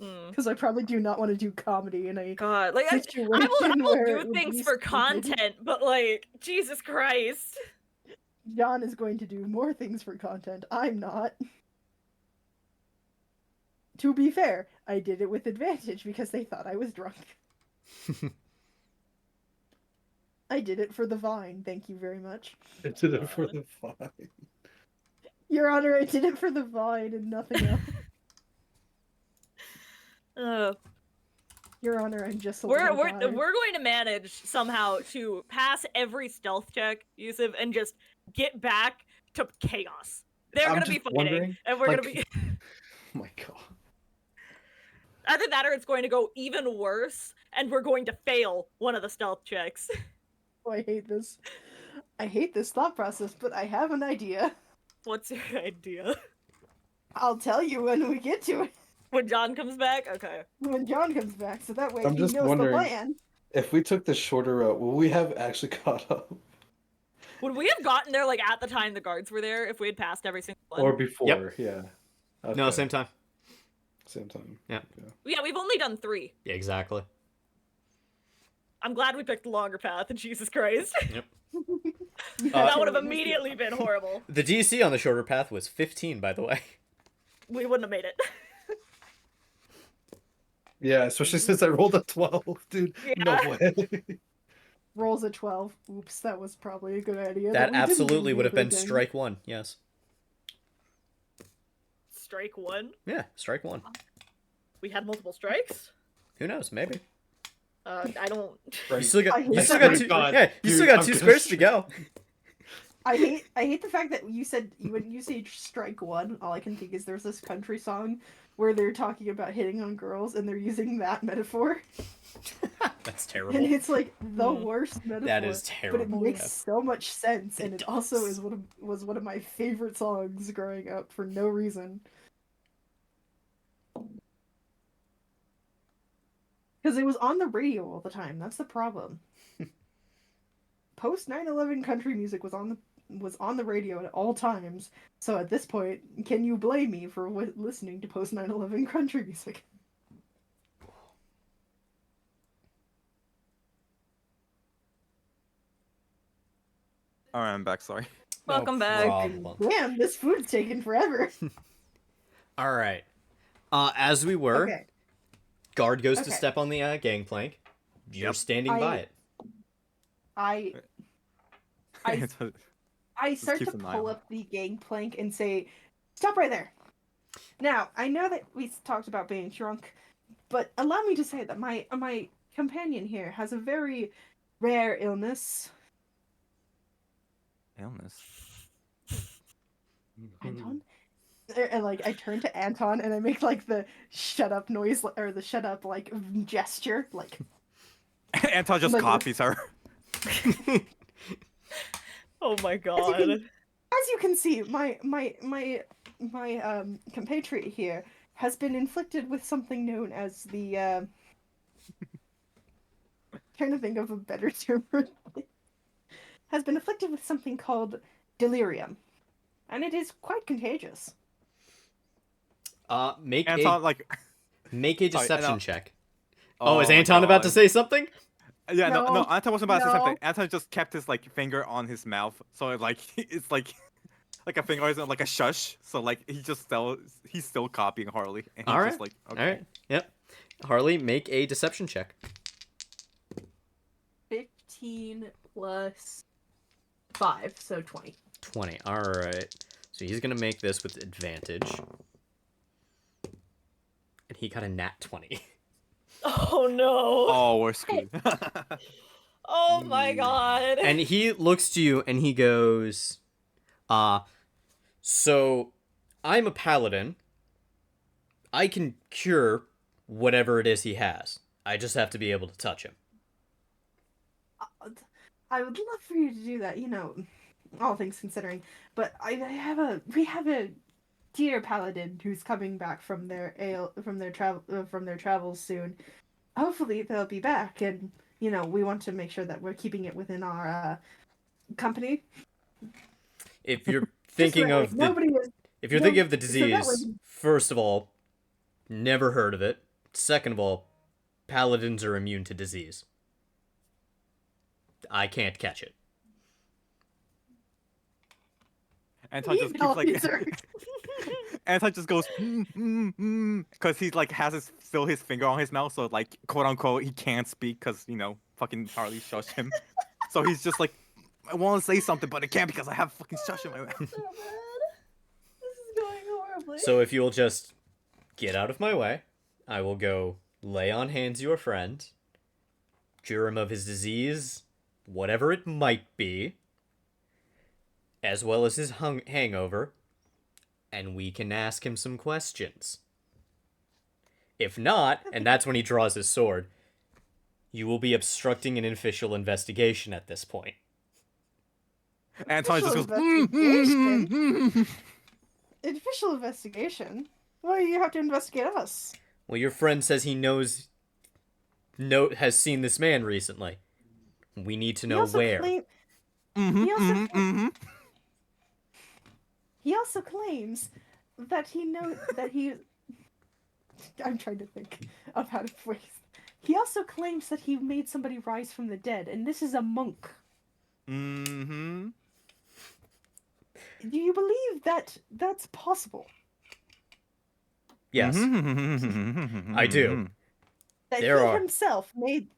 Mm. Because I probably do not want to do comedy in a God, like I situation will where it do would things be for stupid. content, but like Jesus Christ. John is going to do more things for content. I'm not. To be fair, I did it with advantage because they thought I was drunk. I did it for the vine, thank you very much. I did it for the fun. Your Honor, I did it for the vine and nothing else. Your Honor, I'm just a We're little we're guy. we're going to manage somehow to pass every stealth check, Yusuf, and just get back to chaos. They're I'm gonna be just fighting, wondering, and we're like- gonna be. Oh my god. Either that, or it's going to go even worse, and we're going to fail one of the stealth checks. Oh, I hate this. I hate this thought process, but I have an idea. What's your idea? I'll tell you when we get to it. When John comes back? Okay. When John comes back, so that way I'm he just knows wondering- the plan. If we took the shorter route, will we have actually caught up? Would we have gotten there like at the time the guards were there if we had passed every single one? Or before, yeah. No, Okay. same time. Same time. Yeah. Okay. Yeah, we've only done 3. Yeah, exactly. I'm glad we picked the longer path, and Jesus Christ. Yep. That would have immediately been horrible. The DC on the shorter path was 15, by the way. We wouldn't have made it. Yeah, especially since I rolled a 12, dude. No Yeah. way. Rolls a 12. Oops, that was probably a good idea. That we didn't absolutely do would have been anything. strike 1. Yes. Strike 1. Yeah, strike 1. We had multiple strikes. Who knows? Maybe. I don't. You still got. I You hate still that. got two. God, Yeah, you dude, still got I'm 2 gonna squares to go. I hate the fact that you said when you say strike 1, all I can think is there's this country song where they're talking about hitting on girls and they're using that metaphor. That's terrible. And it's like the Mm. worst metaphor. That is But it terrible. makes yeah. so much sense, and It it also does. was one of my favorite songs growing up for no reason. Because it was on the radio all the time. That's the problem. Post 9/11 country music was on the radio at all times. So at this point, can you blame me for listening to post 9/11 country music? Alright, I'm back. Sorry. Welcome No back. problem. Damn, this food's taking forever. All right. As we were, Okay. guard goes to Okay. step on the gangplank. You're Yep. standing by it. I start keep to an eye pull on up the gangplank and say, "Stop right there." Now, I know that we talked about being drunk, but allow me to say that my companion here has a very rare illness. Illness. Anton? And like I turn to Anton and I make like the shut up noise or the shut up like gesture, like Anton just Like- copies her. Oh my As god. you can see, my compatriot here has been inflicted with something known as the trying to think of a better term for it. Has been afflicted with something called delirium. And it is quite contagious. Make Anton, a like, make a Sorry, deception Anton- check. Oh, is my Anton about to God. say something? Yeah, no, No, Anton wasn't about to say no. something. Anton just kept his like finger on his mouth, so it, like it's like a finger isn't like a shush. So like he's still copying Harley. And he's All just right. like, okay. All right. Yep. Harley, make a deception check. 15 plus 5, so 20. 20. All right. So he's gonna make this with advantage, and he got a nat 20. Oh no. Oh, we're screwed. Oh my god. And he looks to you and he goes, so I'm a paladin, I can cure whatever it is he has. I just have to be able to touch him. I would love for you to do that, all things considering. But we have a dear paladin who's coming back from their travels soon. Hopefully they'll be back, and we want to make sure that we're keeping it within our company. If you're thinking of the disease, first of all, never heard of it. Second of all, paladins are immune to disease. I can't catch it. Anton just keeps like Anton just goes because he's like has his finger on his mouth, so like quote unquote he can't speak because fucking Harley shushed him. So he's just like, I want to say something, but I can't because I have fucking shush in my mouth. So bad. This is going horribly. So if you'll just get out of my way, I will go lay on hands your friend, cure him of his disease, whatever it might be, as well as his hangover, and we can ask him some questions. If not, and that's when he draws his sword, you will be obstructing an official investigation at this point. Anton just goes, Official investigation? Why do you have to investigate us? Well, your friend says he has seen this man recently. We need to know where. He also claims that he I'm trying to think of how to phrase. He also claims that he made somebody rise from the dead, and this is a monk. Mm-hmm. Do you believe that that's possible? Yes, I do. That himself made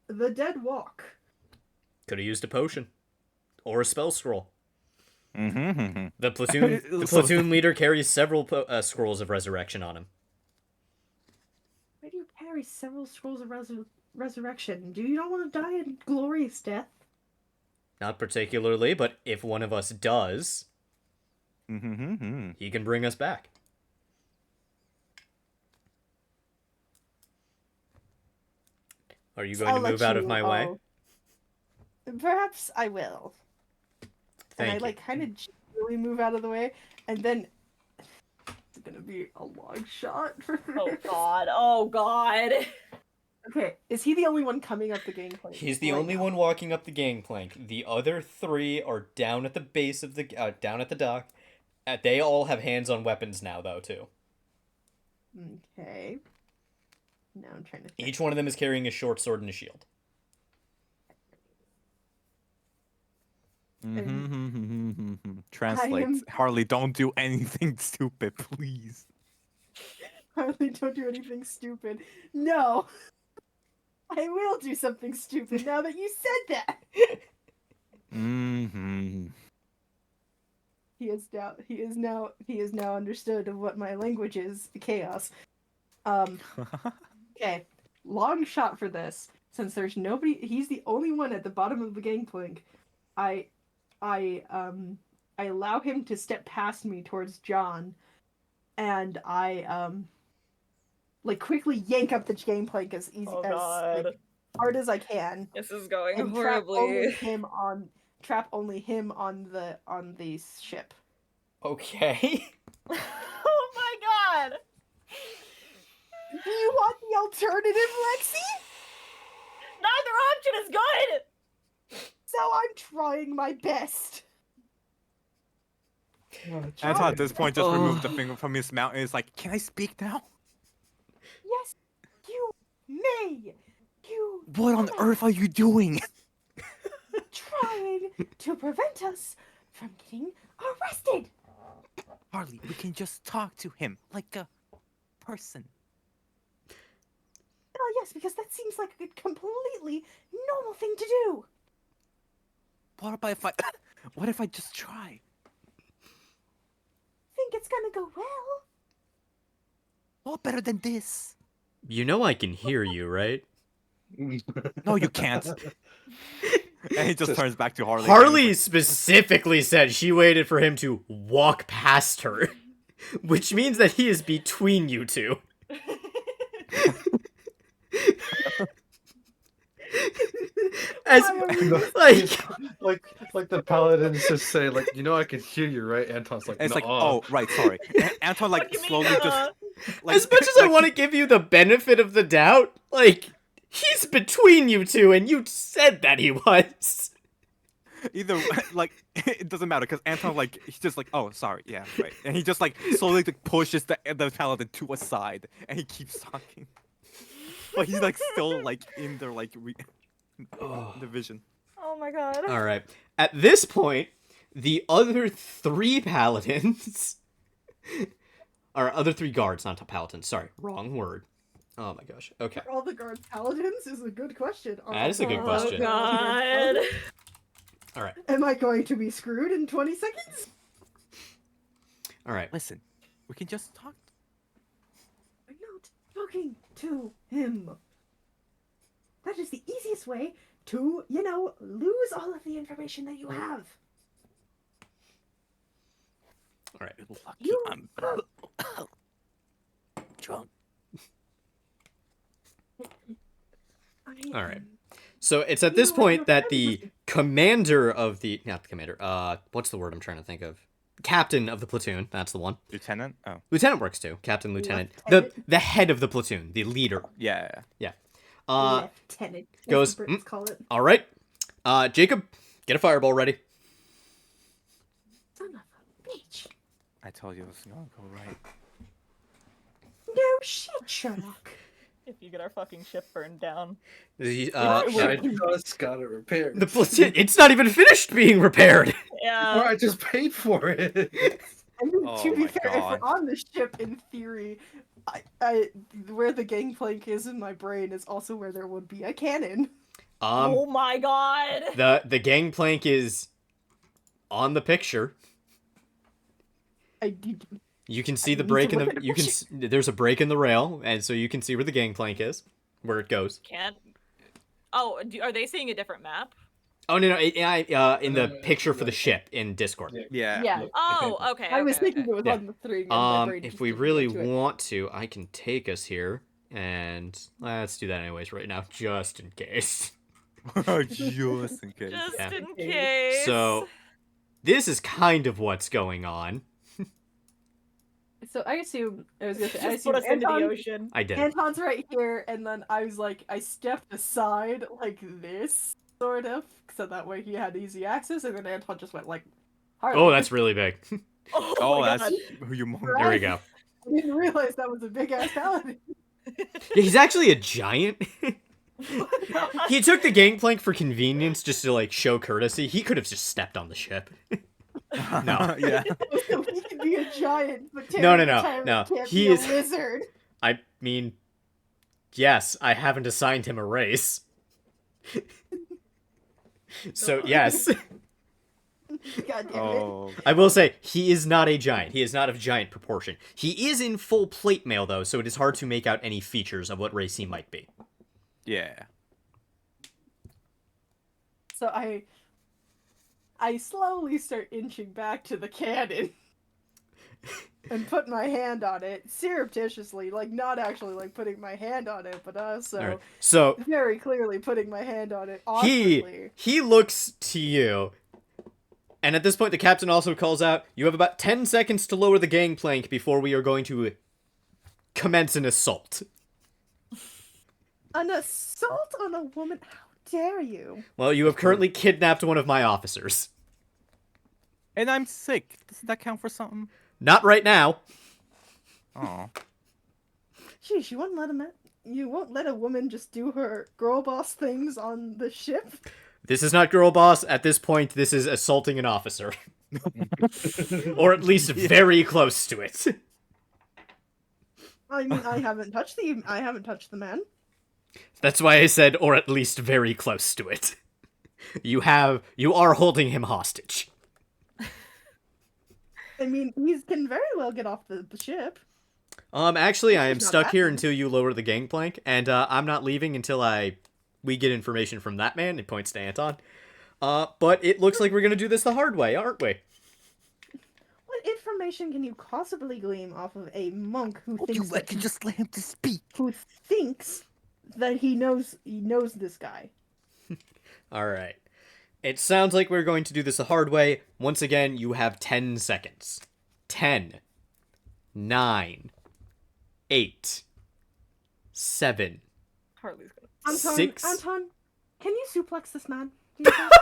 the dead walk. Could have used a potion or a spell scroll. Mm-hmm. The platoon leader carries several scrolls of resurrection on him. Why do you carry several scrolls of resurrection? Do you not want to die a glorious death? Not particularly, but if one of us does, he can bring us back. Are you going to move out of my way? Perhaps I will. Thank and I you. kind of really move out of the way, and then it's gonna be a long shot for this. Oh god. Okay, is he the only one coming up the gangplank? He's the only one walking up the gangplank. The other three are down at the base of the down at the dock. They all have hands on weapons now, though, too. Okay. Now I'm trying to think. Each one of them is carrying a short sword and a shield. Translate. Harley, don't do anything stupid, please. Harley, don't do anything stupid. No. I will do something stupid now that you said that. He is now understood of what my language is, chaos. Okay. Long shot for this. Since there's nobody, he's the only one at the bottom of the gangplank. I allow him to step past me towards John, and I quickly yank up the gangplank as hard as I can. This is going and horribly. Trap only him on the ship. Okay. Oh my god! Do you want the alternative, Lexi? Neither option is good! So I'm trying my best. Anton at this point just removed the finger from his mouth and is like, can I speak now? Yes, you may. What on earth are you doing? Trying to prevent us from getting arrested. Harley, we can just talk to him like a person. Oh yes, because that seems like a completely normal thing to do. What if I just try? Think it's gonna go well? What better than this? You know I can hear you, right? No, you can't. And he just turns back to Harley. Harley specifically said she waited for him to walk past her. which means that he is between you two. As like the paladins just say, like, I can hear you, right? Anton's like, it's like, "Nuh-uh." oh, right, sorry. Anton like What do you mean, slowly just like, as much as I want to give you the benefit of the doubt, like, he's between you two, and you said that he was. either like it doesn't matter because Anton like he's just like, oh, sorry, yeah, right, and he just like slowly like, pushes the paladin to a side, and he keeps talking, but he's like still like in their like the vision. Oh my god. All right. At this point, the other 3 paladins, or other 3 guards, not paladins. Sorry, wrong word. Oh my gosh. Okay. Are all the guards paladins is a good question. That is a good Oh question. god. All right. Am I going to be screwed in 20 seconds? All right. Listen, we can just talk. I'm not talking to him. That is the easiest way to, lose all of the information that you have. All right. Lucky You- I'm drunk. All right. So it's at this point that the commander of not the commander, what's the word I'm trying to think of? Captain of the platoon, that's the one. Lieutenant? Oh, Lieutenant works too. Captain, lieutenant. Lieutenant. The head of the platoon, the leader. yeah. Lieutenant, as goes, the Brits call it. All right. Jacob, get a fireball ready. Son of a bitch. I told you it was gonna go right. No shit, Sherlock. If you get our fucking ship burned down. The, I just got it repaired. the platoon, it's not even finished being repaired. Or Yeah. I just paid for it. I mean, Oh to be my fair, God. if we're on the ship, in theory, I where the gangplank is in my brain is also where there would be a cannon. Oh my god. The gangplank is on the picture. You can see the need break to in look the at a you can picture. there's a break in the rail, and so you can see where the gangplank is, where it goes. Can't. Oh, are they seeing a different map? Oh no, in the picture for the ship in Discord. Yeah. Yeah. Oh, okay. I was okay, thinking okay. it was Yeah. on the thing. And my brain If just we didn't really get to it. want to, I can take us here, and let's do that anyways right now, just in case. Just in case. Just Yeah. in case. So, this is kind of what's going on. So I assume I was gonna say, I Just put assume us into the Anton, ocean. I did. Anton's right here, and then I was like, I stepped aside like this, sort of, so that way he had easy access, and then Anton just went like, hard. Oh, that's really big. Oh, my that's God. humongous. There we go. I didn't realize that was a big ass paladin. Yeah, he's actually a giant. He took the gangplank for convenience, just to like show courtesy. He could have just stepped on the ship. No. Yeah. So he can be a giant, but No, Terry no, the Tyrant no. can't He be is- a lizard. I mean, yes, I haven't assigned him a race. So yes, God damn it. Oh. I will say he is not a giant. He is not of giant proportion. He is in full plate mail though, so it is hard to make out any features of what race he might be. Yeah. So I slowly start inching back to the cannon and put my hand on it surreptitiously, like not actually like putting my hand on it, but also All right. So very clearly putting my hand on it awkwardly. he looks to you, and at this point the captain also calls out, "You have about 10 seconds to lower the gangplank before we are going to commence an assault." An assault on a woman? How dare you? Well, you have currently kidnapped one of my officers. And I'm sick. Doesn't that count for something? Not right now. Oh. Sheesh, you won't let a woman just do her girl boss things on the ship? This is not girl boss. At this point, this is assaulting an officer. Or at least very close to it. I mean, I haven't touched the man. That's why I said, or at least very close to it. You are holding him hostage. I mean, he can very well get off the ship. Actually, I am He's not stuck here bad. until you lower the gangplank, and I'm not leaving until we get information from that man. It points to Anton. But it looks like we're gonna do this the hard way, aren't we? What information information can you possibly glean off of a monk who thinks that just let him to speak. who thinks that he knows this guy? All right. It sounds like we're going to do this the hard way. Once again, you have 10 seconds. 10, 9, 8, 7, Harley's gonna. Anton, 6. Anton, can you suplex this man? Do you think?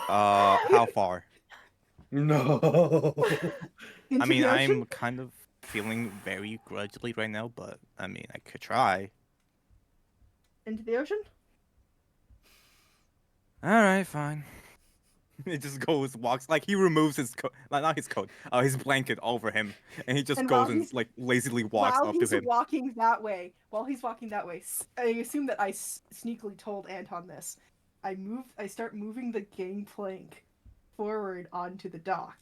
How far? No. Into I mean, the ocean? I'm kind of feeling very grudgingly right now, but I mean, I could try. Into the ocean? All right, fine. It just goes, walks like he removes his coat, not his coat, his blanket over him, and he just And goes while and he's- like lazily walks While up to he's him. walking that way, I assume that I sneakily told Anton this. I start moving the gangplank forward onto the dock.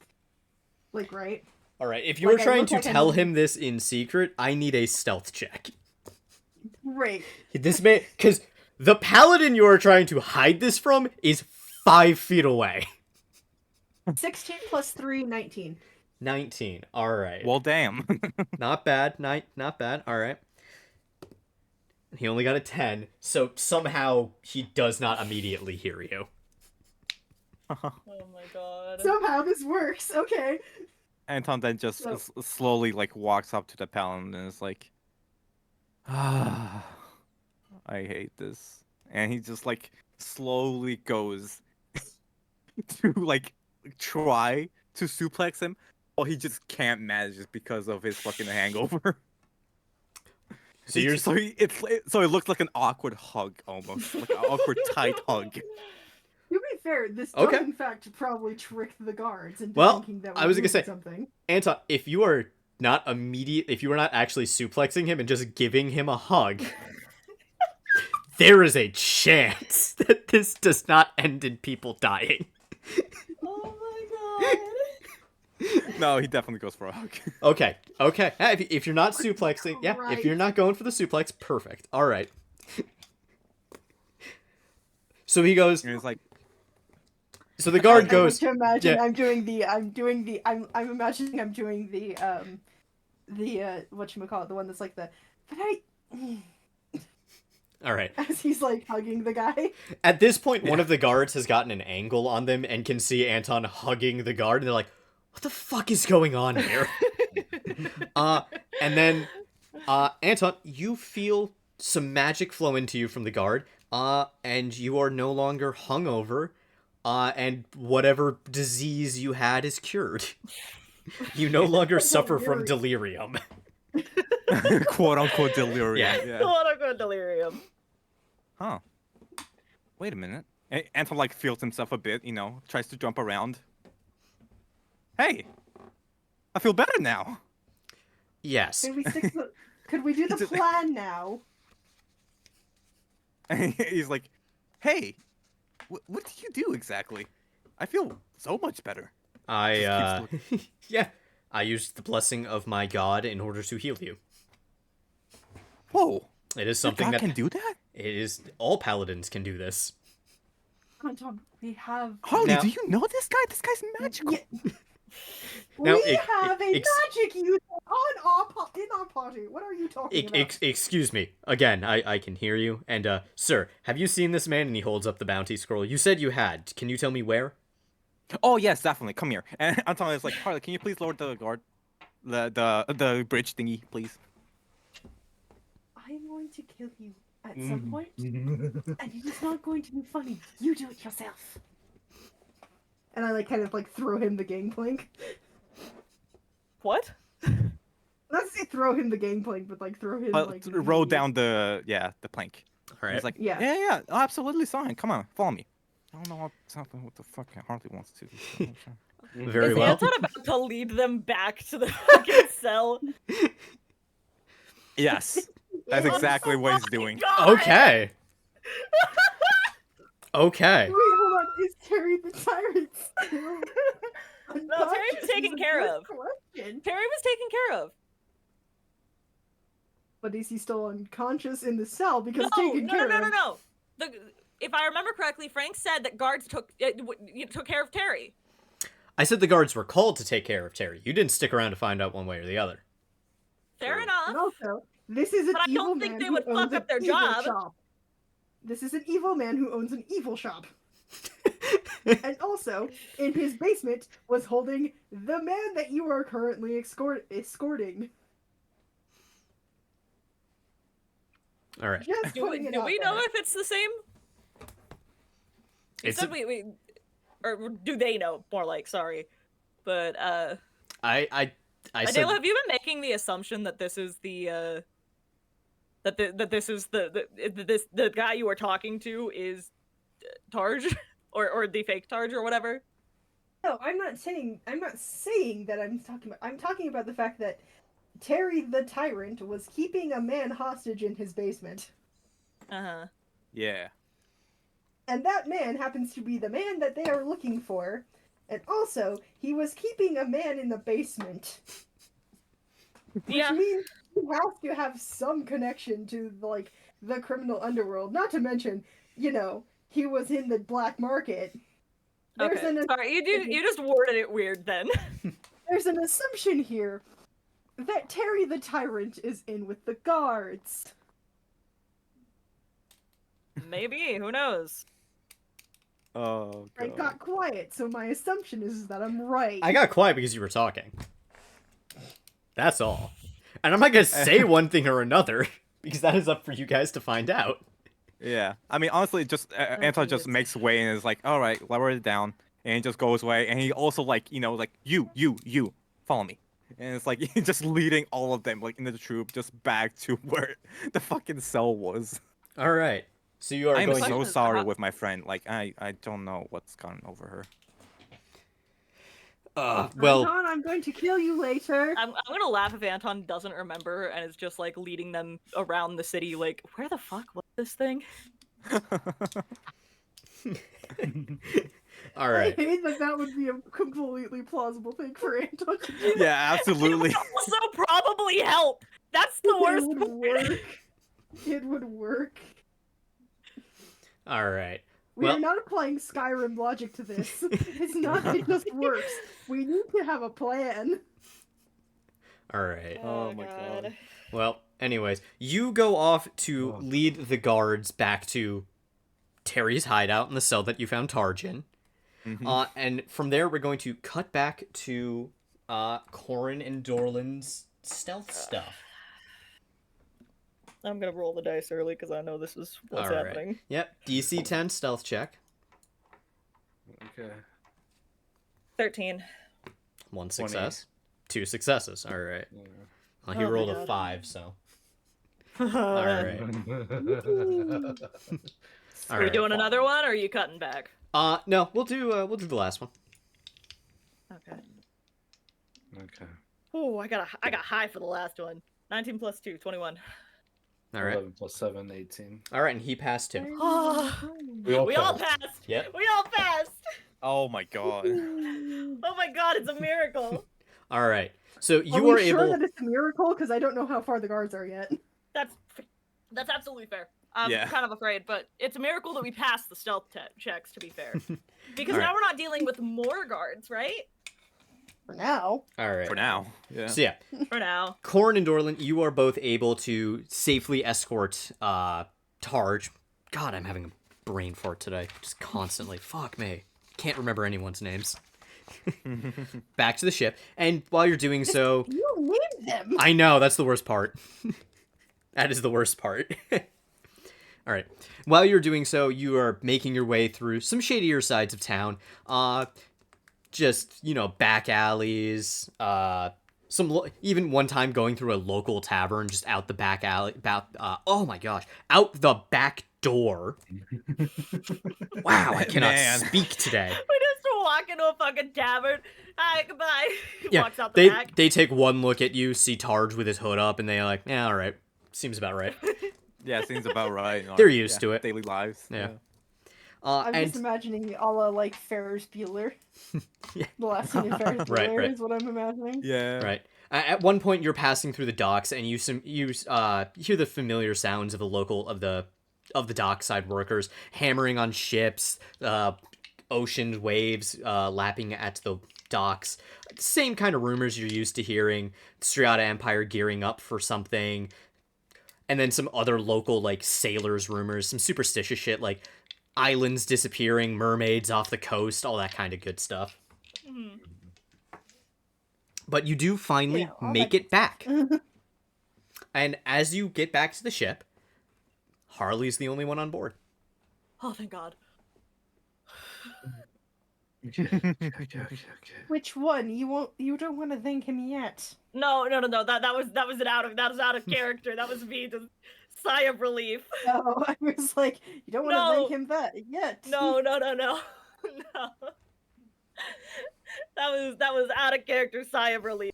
Like, right? All right. If you Like, were I trying look to like I'm tell moving- him this in secret, I need a stealth check. Great. This may, because the paladin you are trying to hide this from is 5 feet away. 16 plus 3, 19. 19. All right. Well, damn. Not bad. Not bad. All right. He only got a 10, so somehow he does not immediately hear you. Oh my god. Somehow this works. Okay. Anton then just So- slowly like walks up to the paladin and is like, "Ah, I hate this," and he just like slowly goes to like try to suplex him, but he just can't manage it because of his fucking hangover. So you're so it looks like an awkward hug almost, like an awkward tight hug. To be fair, this does Okay. in fact probably trick the guards into Well, thinking that I was gonna we're say- doing something. Anton, if you are not actually suplexing him and just giving him a hug, there is a chance that this does not end in people dying. Oh my god. No, he definitely goes for a hug. Okay. If you're not suplexing, yeah, if Right. you're not going for the suplex, perfect. All right. So he goes. And it's like, So the guard I goes. like to imagine yeah. I'm imagining I'm doing the whatchamacallit, the one that's like the but I All right. as he's like hugging the guy. At this point, one of the guards has gotten an angle on them and can see Anton hugging the guard, and they're like, "What the fuck is going on here?" And then, Anton, you feel some magic flow into you from the guard, and you are no longer hungover, and whatever disease you had is cured. You no longer suffer from delirium. quote unquote delirium. Yeah. Quote unquote delirium. Huh. Wait a minute. Anton like feels himself a bit, tries to jump around. Hey, I feel better now. Yes. Could we do the Just- plan now? And he's like, hey, what did you do exactly? I feel so much better. I yeah. I used the blessing of my god in order to heal you. Whoa. It is Your something god that can do that? it is all paladins can do this. Anton, we have Harley, Now- do you know this guy? This guy's magical. Yeah. Now, we have a ex- magic user in our party. What are you talking about? Excuse me. Again, I can hear you. And sir, have you seen this man? And he holds up the bounty scroll. You said you had. Can you tell me where? Oh yes, definitely. Come here. And Anton is like, Harley, can you please lower the guard, the bridge thingy, please? I'm going to kill you at Mm. some point, and it is not going to be funny. You do it yourself. And I like kind of like throw him the gangplank. What? Not say throw him the gangplank, but like throw him like Roll down the plank. All And right. He's like, Yeah. yeah, oh, absolutely fine. Come on, follow me. I don't know what the fuck Harley wants to do. Very Is well. Anton about to lead them back to the fucking cell? Yes, that's exactly what he's doing. God! Okay. Okay. Wait, hold on. Is Terry the tyrant still? No, Terry was unconscious? taken Is a care good of. question. Terry was taken care of. But is he still unconscious in the cell because No, taken no, care no, no, of? no, no. If I remember correctly, Frank said that guards took care of Terry. I said the guards were called to take care of Terry. You didn't stick around to find out one way or the other. Fair And enough. also, this is an But I evil don't think man they who would owns fuck up an their evil job. shop. This is an evil man who owns an evil shop. And also, in his basement was holding the man that you are currently escorting. All right. Just Do putting it do out we know there. if it's the same? You It's said or do they know? More like, sorry, but I said Adele, have you been making the assumption that this is the that this is the guy you were talking to is Tarj or the fake Tarj or whatever? No, I'm not saying that I'm talking about the fact that Terry the Tyrant was keeping a man hostage in his basement. Uh-huh. Yeah. And that man happens to be the man that they are looking for. And also, he was keeping a man in the basement. Which Yeah. means he has to have some connection to, like, the criminal underworld. Not to mention, he was in the black market. Okay. Sorry, you just worded it weird then. There's an assumption here that Terry the Tyrant is in with the guards. Maybe, who knows? Oh, I God. got quiet, so my assumption is that I'm right. I got quiet because you were talking. That's all. And I'm not gonna say one thing or another because that is up for you guys to find out. Yeah. I mean, honestly, just Anton just makes way and is like, all right, lower it down. And he just goes away. And he also, like, you, follow me. And it's like, he's just leading all of them, like, in the troop, just back to where the fucking cell was. All right. So you are I'm going so to... sorry with my friend. Like, I don't know what's gone over her. Well... Anton, I'm going to kill you later. I'm gonna laugh if Anton doesn't remember and is just, like, leading them around the city, like, where the fuck was this thing? All right. I hate that would be a completely plausible thing for Anton to do. Yeah, absolutely. It would also probably help! That's the worst It would part. work. It would work. All right. We Well- are not applying Skyrim logic to this. It's not, it just works. We need to have a plan. All right. Oh my God. Well, anyways, you go off to lead the guards back to Terry's hideout in the cell that you found Tarj in. Mhm. And from there, we're going to cut back to Corin and Dorland's stealth stuff. I'm gonna roll the dice early because I know this is what's All right. happening. Yep, DC 10 stealth check. Okay. 13. 1 success. 2 successes. All right. Yeah. Well, he Oh my rolled a God. 5, so. All right. All Are we right. doing another one, or are you cutting back? No, we'll do the last one. Okay. Okay. Oh, I got high for the last one. 19 plus 2, 21. All right. 11 plus 7, 18. All right, and he passed too. We all We all passed. passed. Yep. We all passed. Oh my God. Oh my God, it's a miracle. All right. So Are you we are sure able. that it's a miracle? Because I don't know how far the guards are yet. That's absolutely fair. I'm Yeah. kind of afraid, but it's a miracle that we passed the stealth checks, to be fair. Because All right. now we're not dealing with more guards, right? For now. All right. For now. Yeah. So yeah, For now. Corn and Dorland, you are both able to safely escort Tarj. God, I'm having a brain fart today. Just constantly. Fuck me. Can't remember anyone's names. Back to the ship. And while you're doing so... You named them! I know, that's the worst part. That is the worst part. All right. While you're doing so, you are making your way through some shadier sides of town. Just, back alleys. Even one time going through a local tavern just out the back alley. Oh my gosh. Out the back door. Wow, I cannot Man. speak today. We just walk into a fucking tavern. Hi, goodbye. Yeah, Walks out the back. they take one look at you, see Tarj with his hood up, and they're like, yeah, all right. Seems about right. Yeah, seems about right. They're used to it. Daily lives. Yeah. I'm And just imagining a la, like, Ferris Bueller. Yeah. The last scene in Ferris Right, Bueller right. is what I'm imagining. Yeah. right. At one point, you're passing through the docks, and you hear the familiar sounds of the dockside workers hammering on ships, ocean waves lapping at the docks. Same kind of rumors you're used to hearing. Strata Empire gearing up for something. And then some other local, like, sailors rumors. Some superstitious shit, like islands disappearing, mermaids off the coast, all that kind of good stuff. Mhm. But you do finally all make that it back. And as you get back to the ship, Harley's the only one on board. Oh, thank God. Okay. Which one? You don't want to thank him yet. No. That was out of character. That was me. Just sigh of relief. Oh, I was like, you don't want to thank him yet. No. No. That was out of character. Sigh of relief.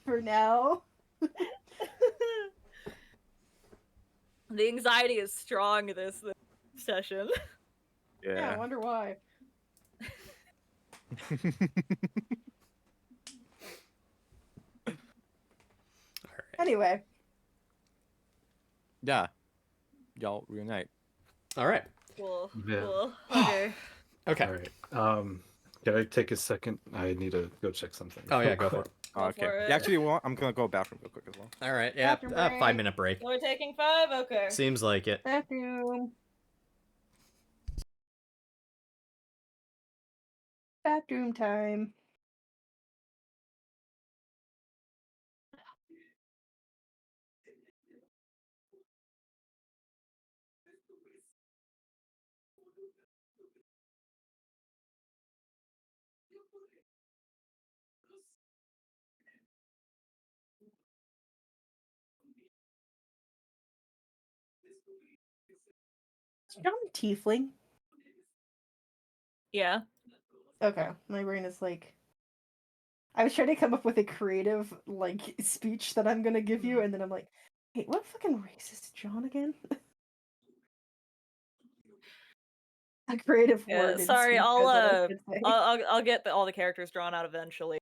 For now. The anxiety is strong this session. Yeah, I wonder why. Anyway. Yeah. Y'all reunite. All right. Cool. Yeah. Cool. Okay. Okay. All right. Can I take a second? I need to go check something. Oh, yeah, go for it. Oh, okay. for it. Yeah, actually, I'm gonna go bathroom real quick as well. All right. Yeah, Bathroom break. 5-minute break. We're taking 5? Okay. Seems like it. Bathroom. Bathroom time. Is John tiefling? Yeah. Okay, my brain is like... I was trying to come up with a creative, like, speech that I'm gonna give you, and then I'm like, wait, what fucking race is John again? A creative word. Sorry, speech I'll is what I should say. I'll get all the characters drawn out eventually.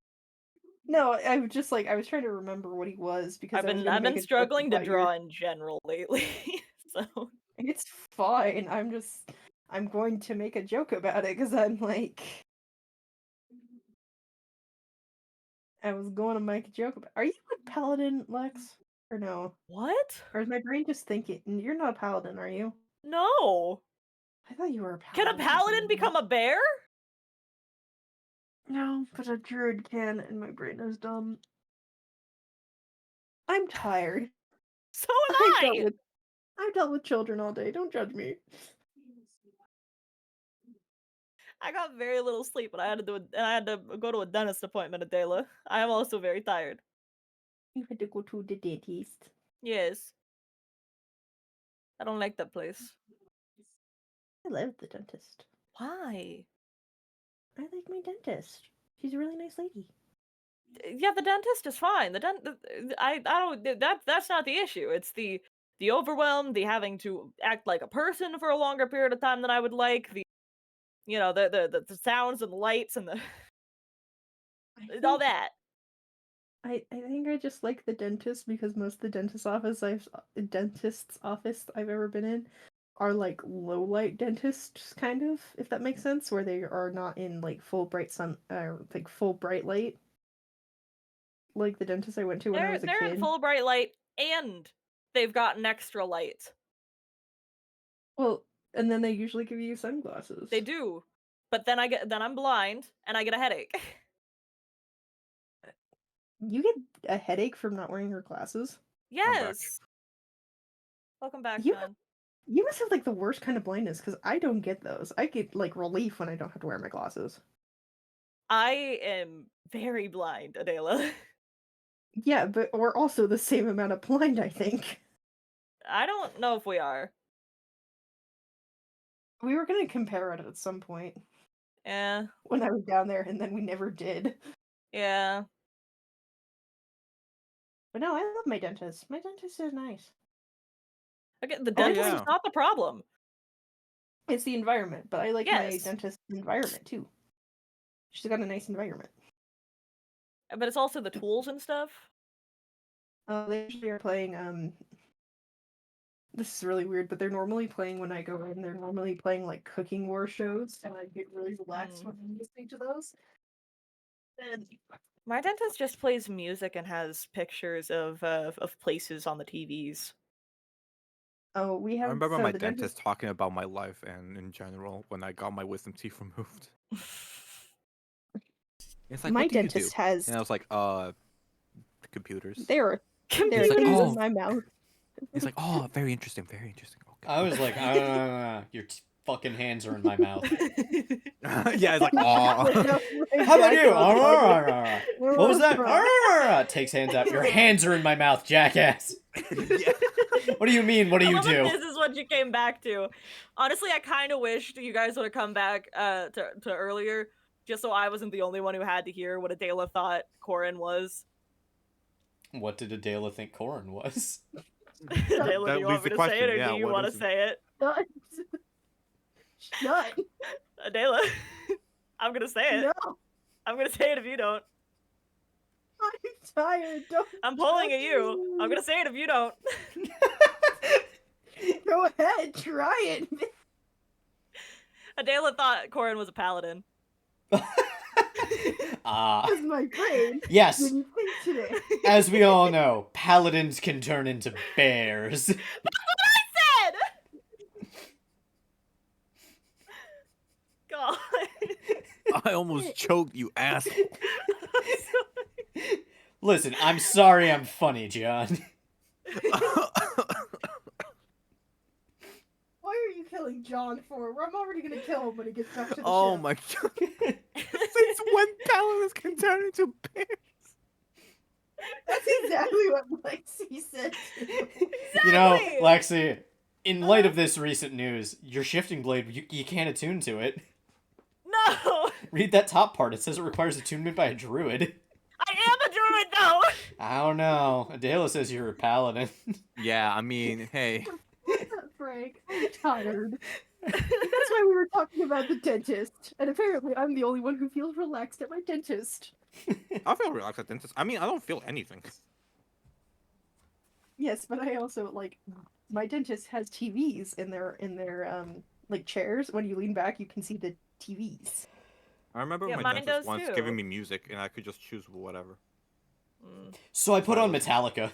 No, I was just like, I was trying to remember what he was because I've I was been gonna I've make been a joke struggling to about draw in general lately. So It's fine. I'm going to make a joke about it because I'm like, I was going to make a joke about. Are you a paladin, Lex, or no? what? Or is my brain just thinking you're not a paladin? Are you? No. I thought you were a Can paladin. a paladin become a bear? No, but a druid can, and my brain is dumb. I'm tired. So am I. I've dealt with children all day. Don't judge me. I got very little sleep, and I had to go to a dentist appointment, Adela. I am also very tired. You had to go to the dentist. Yes. I don't like that place. I love the dentist. Why? I like my dentist. She's a really nice lady. Yeah, the dentist is fine. I don't that's not the issue. It's the overwhelm, the having to act like a person for a longer period of time than I would like, the the sounds and the lights and the all that. I think I just like the dentist because most of the dentist's office I've ever been in are like low light dentists, kind of, if that makes sense, where they are not in like full bright sun like full bright light. Like the dentist I went to when I was a They're kid. in full bright light and they've got an extra light. Well, and then they usually give you sunglasses. They do. But then I'm blind and I get a headache. You get a headache from not wearing your glasses? Yes. Welcome back, You John. You must have like the worst kind of blindness because I don't get those. I get like relief when I don't have to wear my glasses. I am very blind, Adela. Yeah, but we're also the same amount of blind, I think. I don't know if we are. We were gonna compare it at some point Yeah. when I was down there, and then we never did. Yeah. But no, I love my dentist. My dentist is nice. Okay, the Oh, dentist yeah. is not the problem. It's the environment, but I like my Yes. dentist's environment too. She's got a nice environment. But it's also the tools and stuff. They usually are playing this is really weird, but they're normally playing when I go in. They're normally playing like cooking war shows, and I get really relaxed when I'm listening to those. And My dentist just plays music and has pictures of places on the TVs. oh, we I have remember so my the dentist talking about my life and in general when I got my wisdom teeth removed. It's like, my what do you dentist do? has And I was like, computers. there are It's like, things oh. in my mouth. It's like, oh, very interesting, very interesting. Okay. I was like, your fucking hands are in my mouth. Yeah, it's like, oh. How about you? What was that? Takes hands out. Your hands are in my mouth, jackass. Yeah. What do you mean? What do you love do? that this is what you came back to. Honestly, I kind of wished you guys would have come back to earlier, just so I wasn't the only one who had to hear what Adela thought Corin was. What did Adela think Corin was? Adela, do you want me to say it, or Yeah, do you what want to is it? say it? Shut. Adela, I'm gonna say it. No, I'm gonna say it if you don't. I'm tired. Don't. I'm pulling at you. I'm gonna say it if you don't. Go ahead, try it. Adela thought Corin was a paladin. That's my brain. Yes. Didn't think today. As we all know, paladins can turn into bears. That's what I said! God. I almost choked, you asshole. Listen, I'm sorry I'm funny, John. Why are you killing John for? I'm already gonna kill him when he gets back to the Oh ship. my god. Since when paladins can turn into bears? That's exactly what Lexi said too. You know, Exactly! Lexi, in light of this recent news, your shifting blade, you can't attune to it. No! Read that top part. It says it requires attunement by a druid. I am a druid, though! I don't know. Adela says you're a paladin. Yeah, I mean, hey. Frank, I'm tired. That's why we were talking about the dentist. And apparently I'm the only one who feels relaxed at my dentist. I feel relaxed at dentist. I mean, I don't feel anything. Yes, but I also like my dentist has TVs in their like chairs. When you lean back you can see the TVs. I remember Yeah, my mine dentist does once too. giving me music and I could just choose whatever. So I put on Metallica.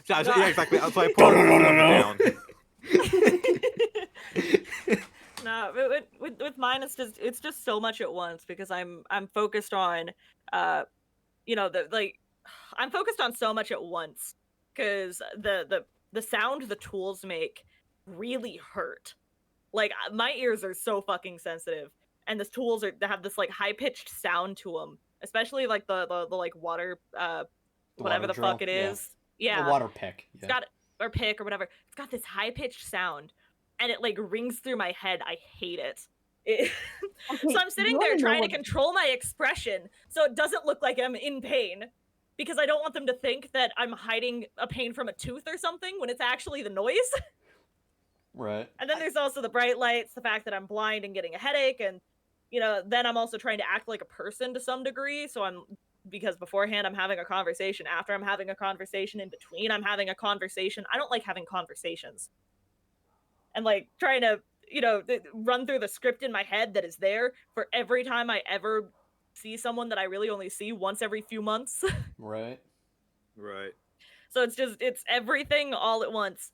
Yeah, exactly. So I put it down. No, with mine it's just so much at once because I'm focused on I'm focused on so much at once because the sound the tools make really hurt. Like my ears are so fucking sensitive, and the tools they have this like high pitched sound to them, especially like the like water whatever water the drill, fuck it yeah. is. Yeah. The water pick. It's Yeah. got or pick or whatever. It's got this high pitched sound, and it like rings through my head. I hate it. Okay, So I'm sitting you there wanna know trying to what- control my expression so it doesn't look like I'm in pain, because I don't want them to think that I'm hiding a pain from a tooth or something when it's actually the noise. Right. And then there's also the bright lights, the fact that I'm blind and getting a headache, and then I'm also trying to act like a person to some degree. So because beforehand I'm having a conversation, after I'm having a conversation, in between I'm having a conversation. I don't like having conversations. And like trying to, run through the script in my head that is there for every time I ever see someone that I really only see once every few months. Right. Right. So it's everything all at once.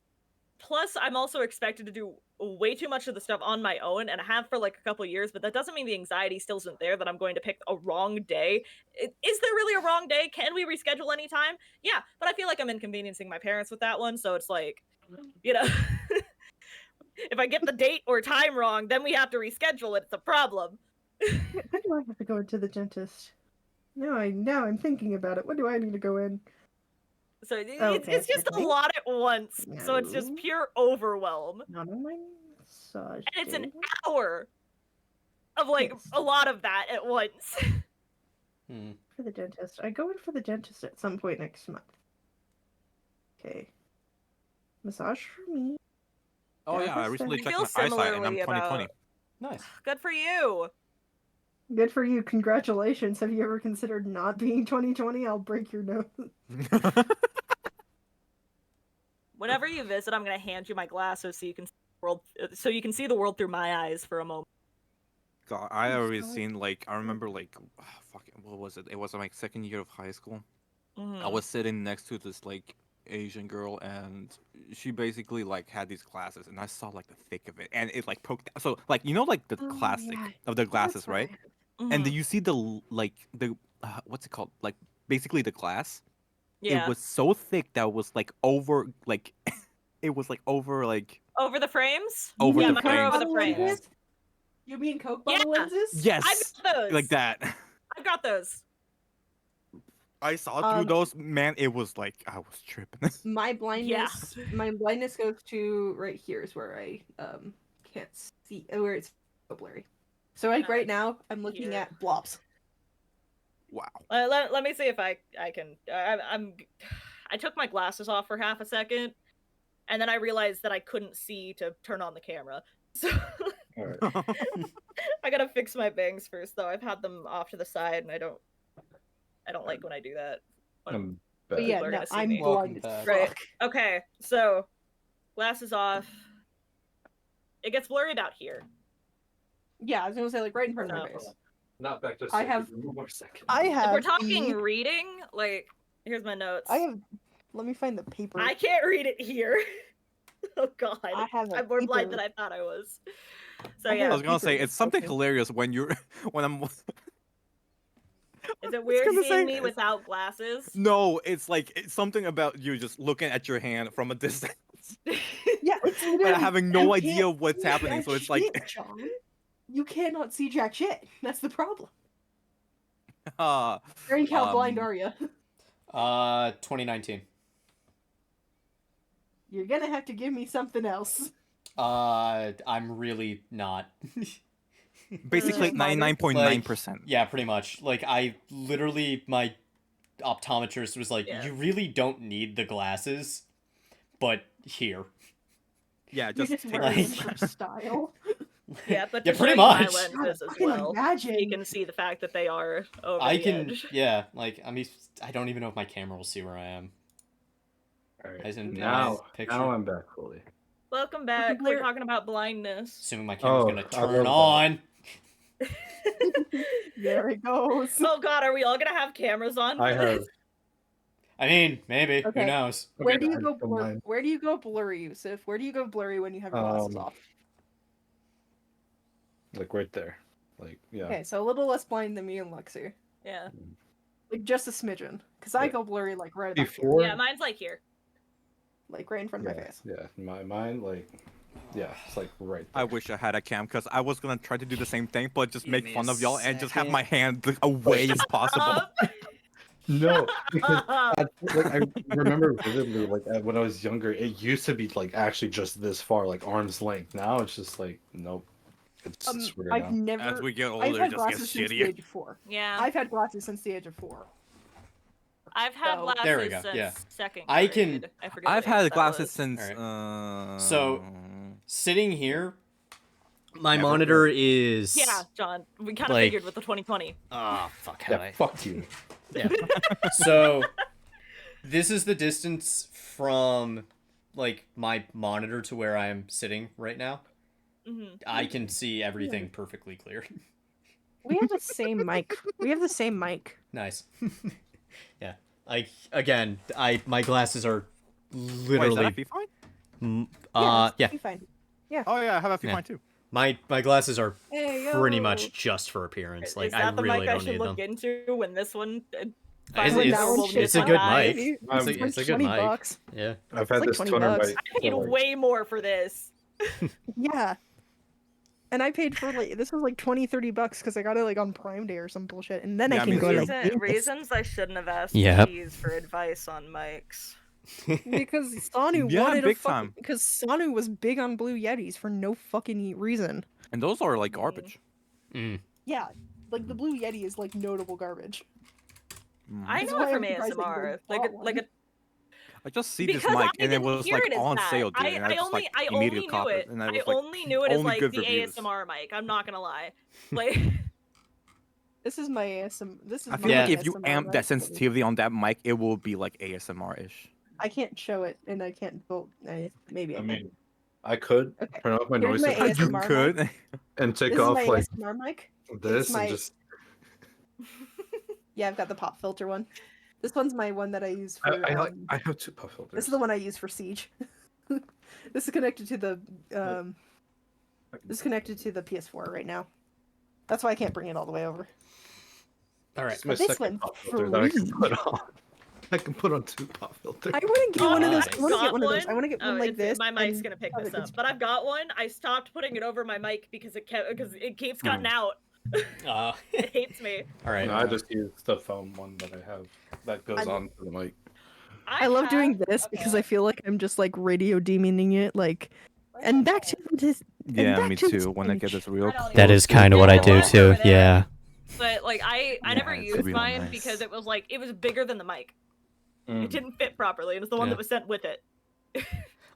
Plus, I'm also expected to do way too much of the stuff on my own, and I have for like a couple years, but that doesn't mean the anxiety still isn't there that I'm going to pick a wrong day. Is there really a wrong day? Can we reschedule anytime? Yeah, but I feel like I'm inconveniencing my parents with that one, so it's like, if I get the date or time wrong, then we have to reschedule it. It's a problem. When do I have to go into the dentist? Now I'm thinking about it. When do I need to go in? So it's just a okay. lot at once. So it's just No. pure overwhelm. Not on my massage. And it's an day. hour of like Yes. a lot of that at once. For the dentist. I go in for the dentist at some point next month. Okay. Massage for me. Oh yeah, I That's recently fine. checked Feel my eyesight and I'm similarly 20/20. Nice. Good for you. Good for you. Congratulations. Have you ever considered not being 20/20? I'll break your nose. Whenever you visit, I'm gonna hand you my glasses so you can see the world, see the world through my eyes for a moment. God, I already seen like I remember like fucking what was it? It was like second year of high school. I was sitting next to this like Asian girl, and she basically like had these glasses, and I saw like the thick of it, and it like poked. So like like the classic of the glasses, right? And then you see the like the what's it called? Like basically the glass. Yeah. It was so thick that it was like over like it was like over like over the frames. over Yeah, the mine are frames. over the frames. You mean Coke bottle Yeah. lenses? Yes, I got those. like that. I got those. I saw through those. Man, it was like I was tripping. My blindness, my blindness goes to right here is where I can't see, where it's so blurry. So like right now, I'm looking at blobs. Wow. Let me see if I can. I took my glasses off for half a second, and then I realized that I couldn't see to turn on the camera. So I gotta fix my bangs first, though. I've had them off to the side, and I don't like when I do that. But yeah, no, I'm blind as fuck. Right. Okay, so glasses off. It gets blurry about here. Yeah, I was gonna say like right in front of my face. Not back to I have. one more second. I have. If we're talking reading, like here's my notes. I have. Let me find the paper. I can't read it here. Oh god. I have. I'm more blind than I thought I was. So yeah. I was gonna say it's something hilarious when you're when I'm. Is it weird seeing me without glasses? No, it's like it's something about you just looking at your hand from a distance. Yeah, it's literally, but having no idea what's happening, so it's like John, you cannot see jack shit. That's the problem. Frank, how blind are you? 2019. You're gonna have to give me something else. I'm really not. Basically 99.9%. Yeah, pretty much. Like I literally, my optometrist was like, "You really don't need the glasses, but here." Yeah, just take like for style. Yeah, but yeah, pretty much. My lenses as well. Imagine. You can see the fact that they are over I the can, edge. yeah. Like I mean, I don't even know if my camera will see where I am. All right. As in, Now I'm back fully. Welcome back. We're talking about blindness. Assuming my camera's gonna turn on. There it goes. Oh god, are we all gonna have cameras on? I have. I mean, maybe. Okay. Who knows? Where do you go blurry? Where do you go blurry, Yusuf? Where do you go blurry when you have your glasses off? Like right there. Like yeah. Okay, so a little less blind than me and Lexi. Yeah. Like just a smidgen, because I go blurry like right about Before. here. Yeah, mine's like here. Like right in front of my face. Yeah, mine like. Yeah, it's like right I there. wish I had a cam because I was gonna try to do the same thing, but just make fun of y'all and just have second. my hand away as possible. No, because I remember vividly, like when I was younger, it used to be like actually just this far, like arm's length. Now it's just like nope. It's weird I've now. As we get I've older, it had just glasses gets since the shittier. age of 4. Yeah. I've had glasses since the age of 4. I've had So- glasses There we go, since yeah. second I grade. can- I forget I've what age had that glasses was. since. So, sitting here, my Never monitor is. Yeah, John. We kind of like- figured with the 2020. Oh fuck! Yeah, fuck you. Yeah. So, this is the distance from, like, my monitor to where I am sitting right now. Mm-hmm. I can see everything perfectly clear. We have the same mic. We have the same mic. Nice. Yeah. Like again, my glasses are Wait, is literally. that FP fine? Yeah. Be fine. Oh yeah, I have FP Yeah. fine too. My glasses are Hey, pretty yo. much just for appearance. Like Is that I the really mic I don't should need look them. into when this one? It's, When that one it's, shits it's a on good my mic. eye. It's It's a like good 20 mic. bucks. Yeah. I've had like this 20 toner bucks. mic. I paid for, like, way more for this. Yeah. And I paid for like this was like 20-30 bucks because I got it like on Prime Day or some bullshit, and then Yeah, I can me go too. like this. Reasons I shouldn't have asked Yep. Cheese for advice on mics. Because Sanu Yeah, wanted big a fucking time. because Sanu was big on Blue Yetis for no fucking reason. And those are like garbage. Mm. Yeah, like the Blue Yeti is like notable garbage. I That's know why it from I'm surprised that you ASMR. bought Like a one. I just see this because mic I and it didn't was hear like it as on that. sale, dude. And I just like I immediately only caught knew it. it. And I I was like, only knew it as only like good the reviews. ASMR mic. I'm not gonna lie. Like This is my ASM. This is I my feel like if you ASMR amp that mic. sensitivity on that mic, it will be like ASMR-ish. I can't show it, and I can't vote. Maybe I I can. mean, I could Okay. turn off my Here's noise my suppressor You ASMR could. and take This is off my like ASMR mic. this my- and just. Yeah, I've got the pop filter one. This one's my one that I use for. I have 2 pop filters. This is the one I use for Siege. This is connected to the This is connected to the PS4 right now. That's why I can't bring it all the way over. All right. It's my This second one's pop filter that I can free. put on. I can put on 2 pop filters. I want to get Oh, one of those. nice. I want to get Got one of those. I one? want to get one like this. My mic's and gonna pick have this it up, but I've got one. I stopped putting it over my mic because it keeps cutting out. It hates me. All right. No, I just use the phone one that I have that goes on to the mic. I love doing have- this because okay. I feel like I'm just like radio demoning it, like. And back to this. and Yeah, back me to too. When I get Spanish. this real I don't That even- is kind of what I do Yeah, too. over there. Yeah. But like I never Yeah, it's used real mine nice. because it was bigger than the mic. Mm. It didn't fit properly. It was the one Yeah. that was sent with it.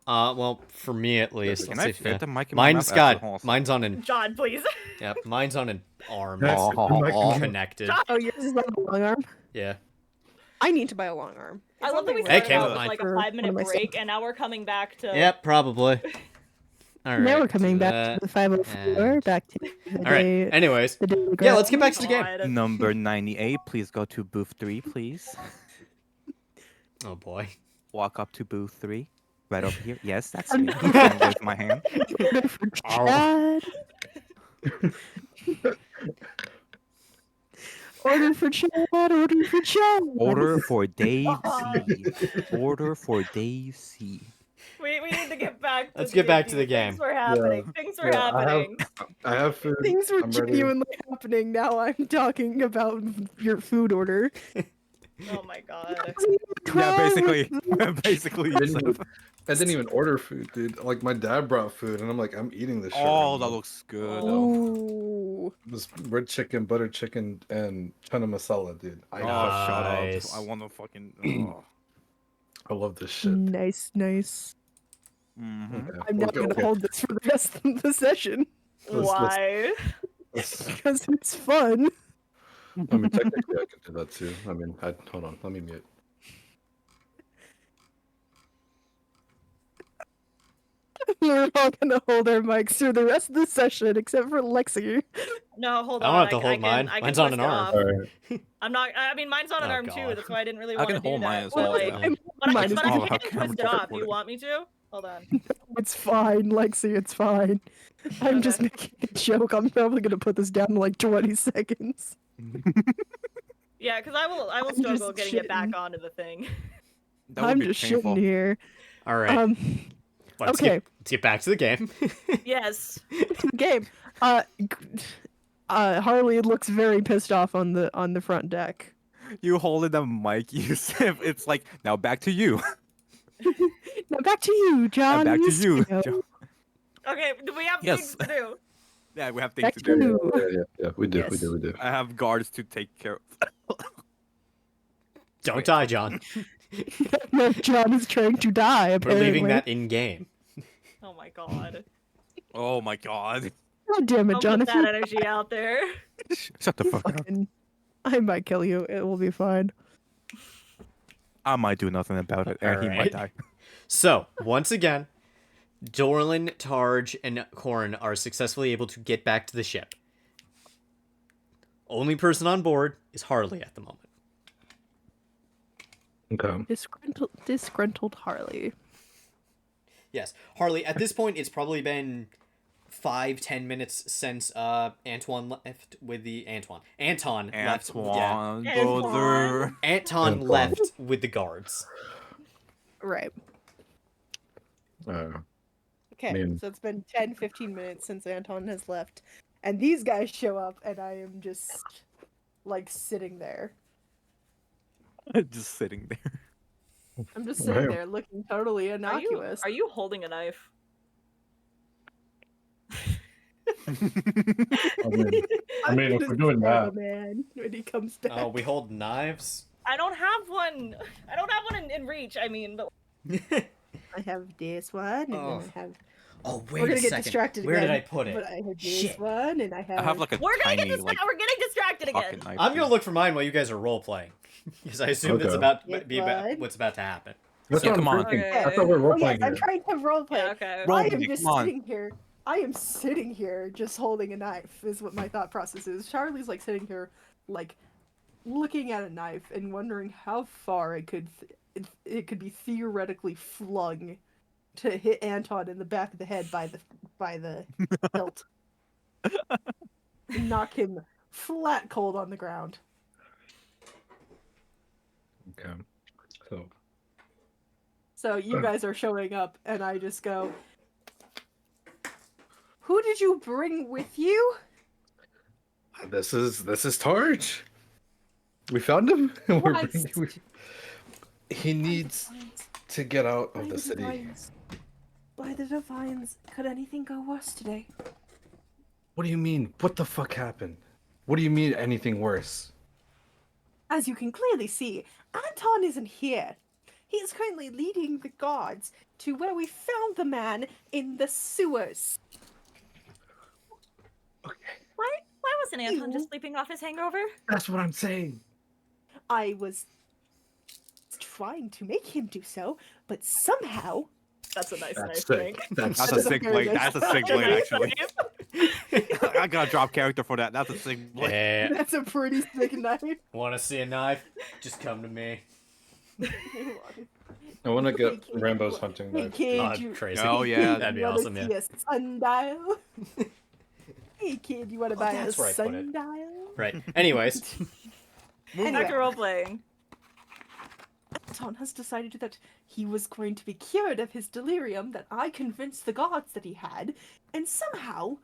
Well, for me at least. Can let's I see if- fit the mic in my Mine's mouth? got. That's Mine's on an. John, please. Yeah. Mine's on an arm. Yes, It's the mic all is- connected. Oh, yours is on a long arm. Yeah. I need to buy a long arm. I love that we It's Hey, started came out with with mine. like for a one 5-minute of my break, sons. and now we're coming back to. Yep. Probably. All right. Now we're coming do back that. to the 504. and- Back to the All right. day. Anyways. The day Yeah. Let's get back to the game. God. Number 98, please go to booth 3, please. Oh boy. Walk up to booth 3. Right over here. Yes, that's I'm me. not- And with my hand. Ow. Order for Chad. Order for Chad. Order for Dave C. Order for Dave C. We need to get back. To Let's the get back to game. the game. Things were happening. Things were Yeah, I have- happening. I have food. Things were I'm ready. genuinely happening. Now I'm talking about your food order. Oh my god. Yeah, basically. Basically. I didn't even order food, dude. Like my dad brought food, and I'm like, I'm eating this shit. Oh, right that now. looks good. Ooh. This red chicken, butter chicken, and chana masala, dude. Oh, I shut Nice. up. I want to fucking. Oh. I love this shit. Nice, nice. Mhm. Okay, I'm not okay, going to okay. hold this for the rest of the session Why? because it's fun. I mean, technically, I could do that too. I mean, hold on, let me mute. We're all going to hold our mics through the rest of the session except for Lexi. No, hold I on. don't have to hold can, mine. I can Mine's on twist an it arm. off. All right. I'm not. I mean, mine's on an Oh, arm too. God. That's why I didn't really I want can to do hold that. mine as But, well, like, yeah. but I Mine can, is but I all can camera twist it off. Do recorded. you want me to? Hold on. It's fine, Lexi, it's fine. I'm just making a joke. I'm probably going to put this down in like 20 seconds. Yeah, because I will I'm struggle just getting it back shitting. onto the thing. That would I'm be just painful. shitting here. All right. Let's okay. get back to the game. Yes. Game. Harley looks very pissed off on the front deck. You holding the mic, Yusuf. It's like, now back to you. Now back to you, Now John. back to you. Mosquito. Jo- Okay. Do we have Yes. things to do? Yeah, we have things Back to to do. you. Yeah, we do, we Yes. do, we do. I have guards to take care of. Don't die, John. No, John is trying to die. We're Apparently. leaving that in game. Oh my god. Oh my god. God damn it, Don't John. put If that you energy out there. Shut the fuck up. fucking, I might kill you. It will be fine. I might do nothing about it, and he might die. So, once again, Dorlin, Targe, and Corrin are successfully able to get back to the ship. Only person on board is Harley at the moment. Okay. Disgruntled Harley. Yes, Harley, at this point, it's probably been 5-10 minutes since Anton left with the Anton left. Yeah, Antoine, Antoine. brother. Anton left with the guards. Right. Okay, mean- so it's been 10-15 minutes since Anton has left. And these guys show up, and I am just, like, sitting there. Just sitting there. I'm just sitting Right. there looking totally innocuous. Are you holding a knife? I mean, if we're doing that, Man, when he comes back. Oh, we hold knives? I don't have one. I don't have one in reach. I mean, but I have this one, and Oh. then I have. Oh, We're wait a gonna get second. distracted Where again. did I put But it? I have this Shit. one, and I have. I have like a we're gonna tiny get like we're getting distracted again. pocket knife. I'm gonna look for mine while you guys are role playing, because I assume that's Okay. about Get be about one. what's about to happen. That's Yeah, what come I'm on. thinking. Okay. That's what we're role Oh yes, playing I'm here. trying to roleplay. Yeah, okay. Roll I am play, just come on. sitting here. I am sitting here just holding a knife is what my thought process is. Charlie's like sitting here like looking at a knife and wondering how far it could it could be theoretically flung to hit Anton in the back of the head by the hilt. And knock him flat cold on the ground. Okay. So So you guys are showing up and I just go, "Who did you bring with you?" this is Targe. We found him. What? He needs to get out By of the the city. divines. By the divines, could anything go worse today? What do you mean? What the fuck happened? What do you mean anything worse? As you can clearly see, Anton isn't here. He is currently leading the guards to where we found the man in the sewers. Okay, Why wasn't Anton Ew. just sleeping off his hangover? that's what I'm saying. I was trying to make him do so, but somehow... That's a nice That's thing. sick. That's That's That's a sick very blade. nice. That's a sick blade, actually. I gotta drop character for that. That's a sick blade. Yeah. That's a pretty sick knife. Want to see a knife? Just come to me. I want to Hey, get kid, Rambo's hunting Hey knife. kid, Oh, you... crazy. Oh, yeah. That'd be you wanna awesome, yeah. see a sundial? Hey kid, you wanna buy a that's where I put it. sundial? Right. Anyways. Anyway. Back to role playing. Anton has decided that he was going to be cured of his delirium that I convinced the gods that he had, and somehow,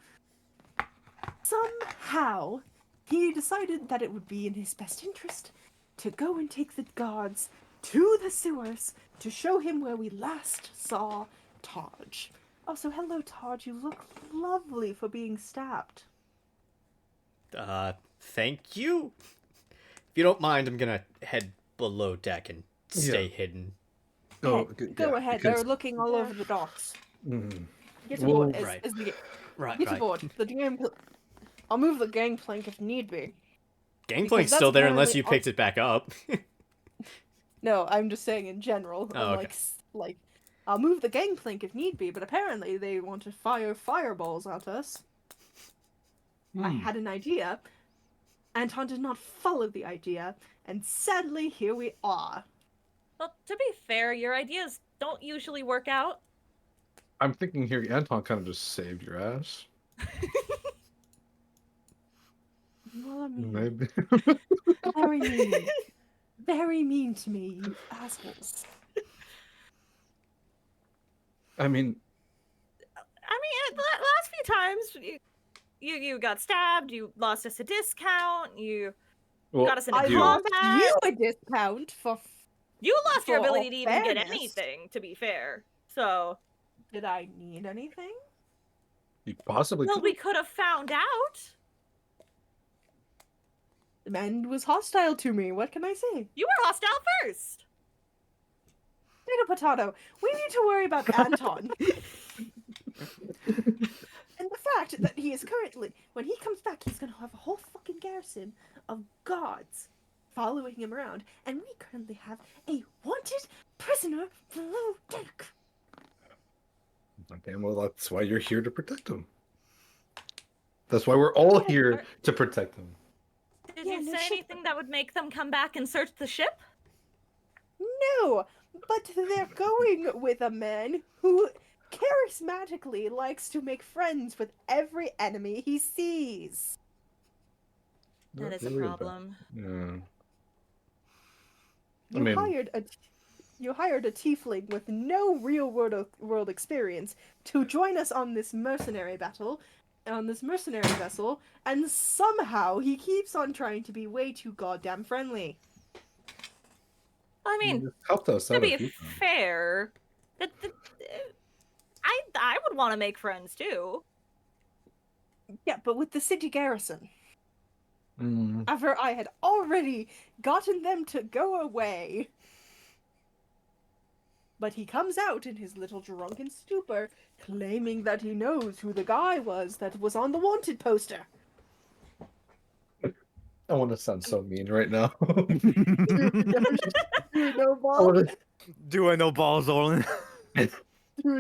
he decided that it would be in his best interest to go and take the gods to the sewers to show him where we last saw Taj. Also, hello Taj, you look lovely for being stabbed. Thank you. If you don't mind, I'm gonna head below deck and stay hidden. Go ahead, they're looking all over the docks. Get aboard Right. Right, Get right. aboard. I'll move the gangplank if need be. Gangplank's that's still there unless apparently you picked it back up. No, I'm just saying in general. Oh, I'm okay. like, I'll move the gangplank if need be, but apparently they want to fire fireballs at us. I had an idea. Anton did not follow the idea, and sadly, here we are. Well, to be fair, your ideas don't usually work out. I'm thinking here, Anton kind of just saved your ass. Well, I mean, Maybe. very mean. Very mean to me, you assholes. I mean, The last few times you got stabbed, you lost us a discount, you well, got us in a I you- lost combat. you a discount for... You lost your For ability to even get fairness. anything, to be fair. So, Did I need anything? you possibly well, could. we could have found out. The man was hostile to me, what can I say? You were hostile first. Potato, we need to worry about Anton. And the fact that he is currently, when he comes back, he's gonna have a whole fucking garrison of guards following him around, and we currently have a wanted prisoner below deck. Okay, well, that's why you're here to protect him. That's why we're all Yeah, here to protect him. Did Yeah, you no say shit. anything that would make them come back and search the ship? No, but they're going with a man who charismatically likes to make friends with every enemy he sees. That is a Really bad. problem. Yeah. I You mean- hired a tiefling with no real world experience to join us on this mercenary vessel, and somehow he keeps on trying to be way too goddamn friendly. I You mean, just helped us to out a be few times. fair, I would want to make friends too. Yeah, but with the city garrison, Mm. after I had already gotten them to go away. But he comes out in his little drunken stupor, claiming that he knows who the guy was that was on the wanted poster. I want to sound so mean right now. You know, I Bob? want to Doing no balls, Olin. Dude,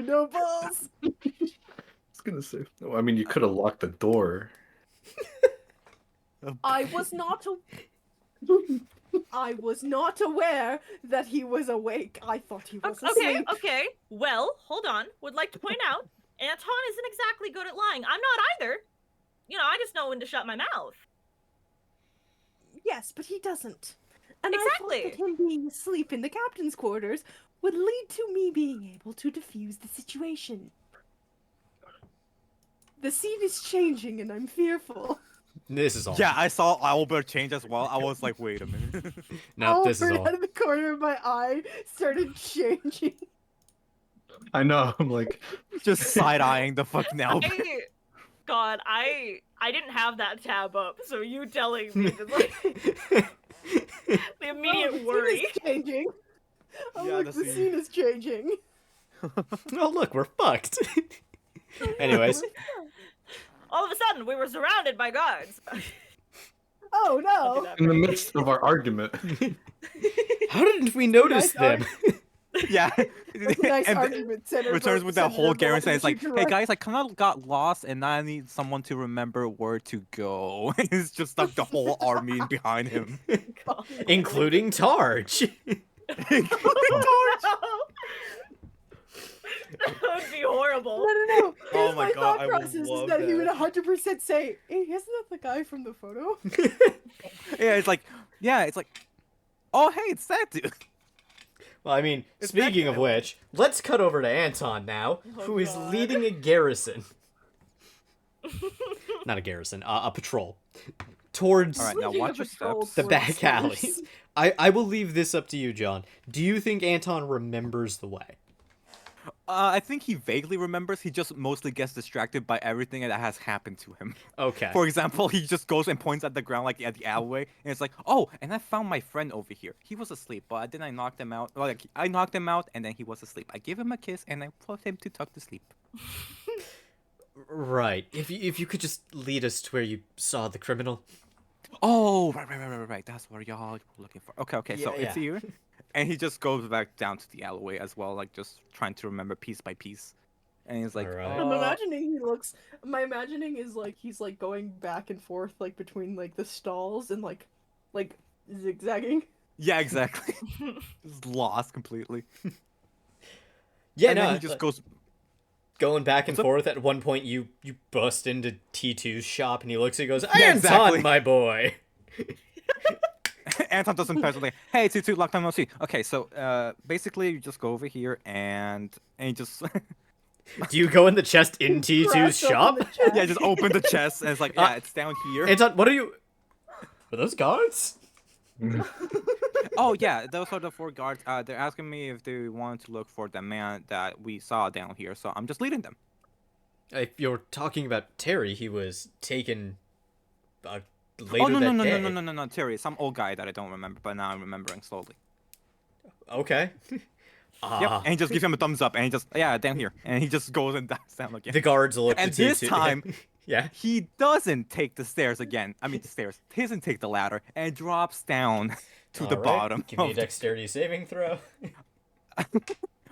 no balls. I was gonna say. No, I mean, you could have locked the door. I was not. I was not aware that he was awake. I thought he was Okay, asleep. okay. Well, hold on. Would like to point out, Anton isn't exactly good at lying. I'm not either. You know, I just know when to shut my mouth. Yes, but he doesn't. And Exactly. I thought that him being asleep in the captain's quarters would lead to me being able to defuse the situation. The scene is changing, and I'm fearful. This is all. Yeah, I saw Albert change as well. I was like, wait a minute. No, this is Albert all. out of the corner of my eye started changing. I know. I'm like, Just side-eyeing the fucking Albert. God, I didn't have that tab up, so you telling me just like the immediate worry. The scene is changing. Oh, Yeah, look, the the scene. scene is changing. Oh, look, we're fucked. Anyways, All of a sudden, we were surrounded by guards. Oh I'll do no. that in the for you. midst of our argument. how didn't we notice Nice them? Yeah. That's a nice And argument. Center returns vote, with that Senator whole vote, Garen saying, it's like, Richard hey Rush. guys, I kind of got lost and now I need someone to remember where to go. It's just like the whole army behind him. God. Including Targe. That would be horrible. No. Oh Here's my my God, thought I would process is love that he that. would 100% say, hey, isn't that the guy from the photo? Yeah, it's like, oh hey, it's that dude. Well, I mean, It's speaking that of guy. which, let's cut over to Anton now, Oh, who is God. leading a garrison. Not a garrison, a patrol. Towards All right, now Leading watch a your patrol steps. the towards back source. alley. I will leave this up to you, John. Do you think Anton remembers the way? I think he vaguely remembers. He just mostly gets distracted by everything that has happened to him. Okay. For example, he just goes and points at the ground, like at the alleyway, and it's like, oh, and I found my friend over here. He was asleep, but then I knocked him out. Well, like, I knocked him out, and then he was asleep. I gave him a kiss, and I put him to tuck to sleep. Right. If you could just lead us to where you saw the criminal. Oh, right. That's what y'all were looking for. Okay. So Yeah, it's here, and he just goes back down to the alleyway as well, like just trying to remember piece by piece. And he's like, Alright. I'm imagining my imagining is like he's like going back and forth like between like the stalls and like zigzagging. yeah, exactly. Just lost completely. Yeah, And no, then he just goes. going back and What's up? forth. At one point, you bust into T2's shop, and he looks and goes, Yeah, Anton, exactly. my boy. Anton doesn't pass like, hey, Tutu, long time no see. Okay, so basically you just go over here and you just Do you go in the chest in T2's Press open shop? the chest. yeah, just open the chest and it's like, yeah, it's down here. Anton, what are you... Are those guards? Oh yeah, those are the 4 guards. They're asking me if they want to look for the man that we saw down here, so I'm just leading them. If you're talking about Terry, he was taken later Oh no, that day. no, Terry, some old guy that I don't remember, but now I'm remembering slowly. Okay. Yep, Ah. and he just gives him a thumbs up, and he just, yeah, down here, and he just goes and dives down again. The guards look And to this T2. time, yeah. he doesn't take the stairs again. I mean, the stairs. He doesn't take the ladder and drops down to the Alright, bottom. Give me a of the- dexterity saving throw.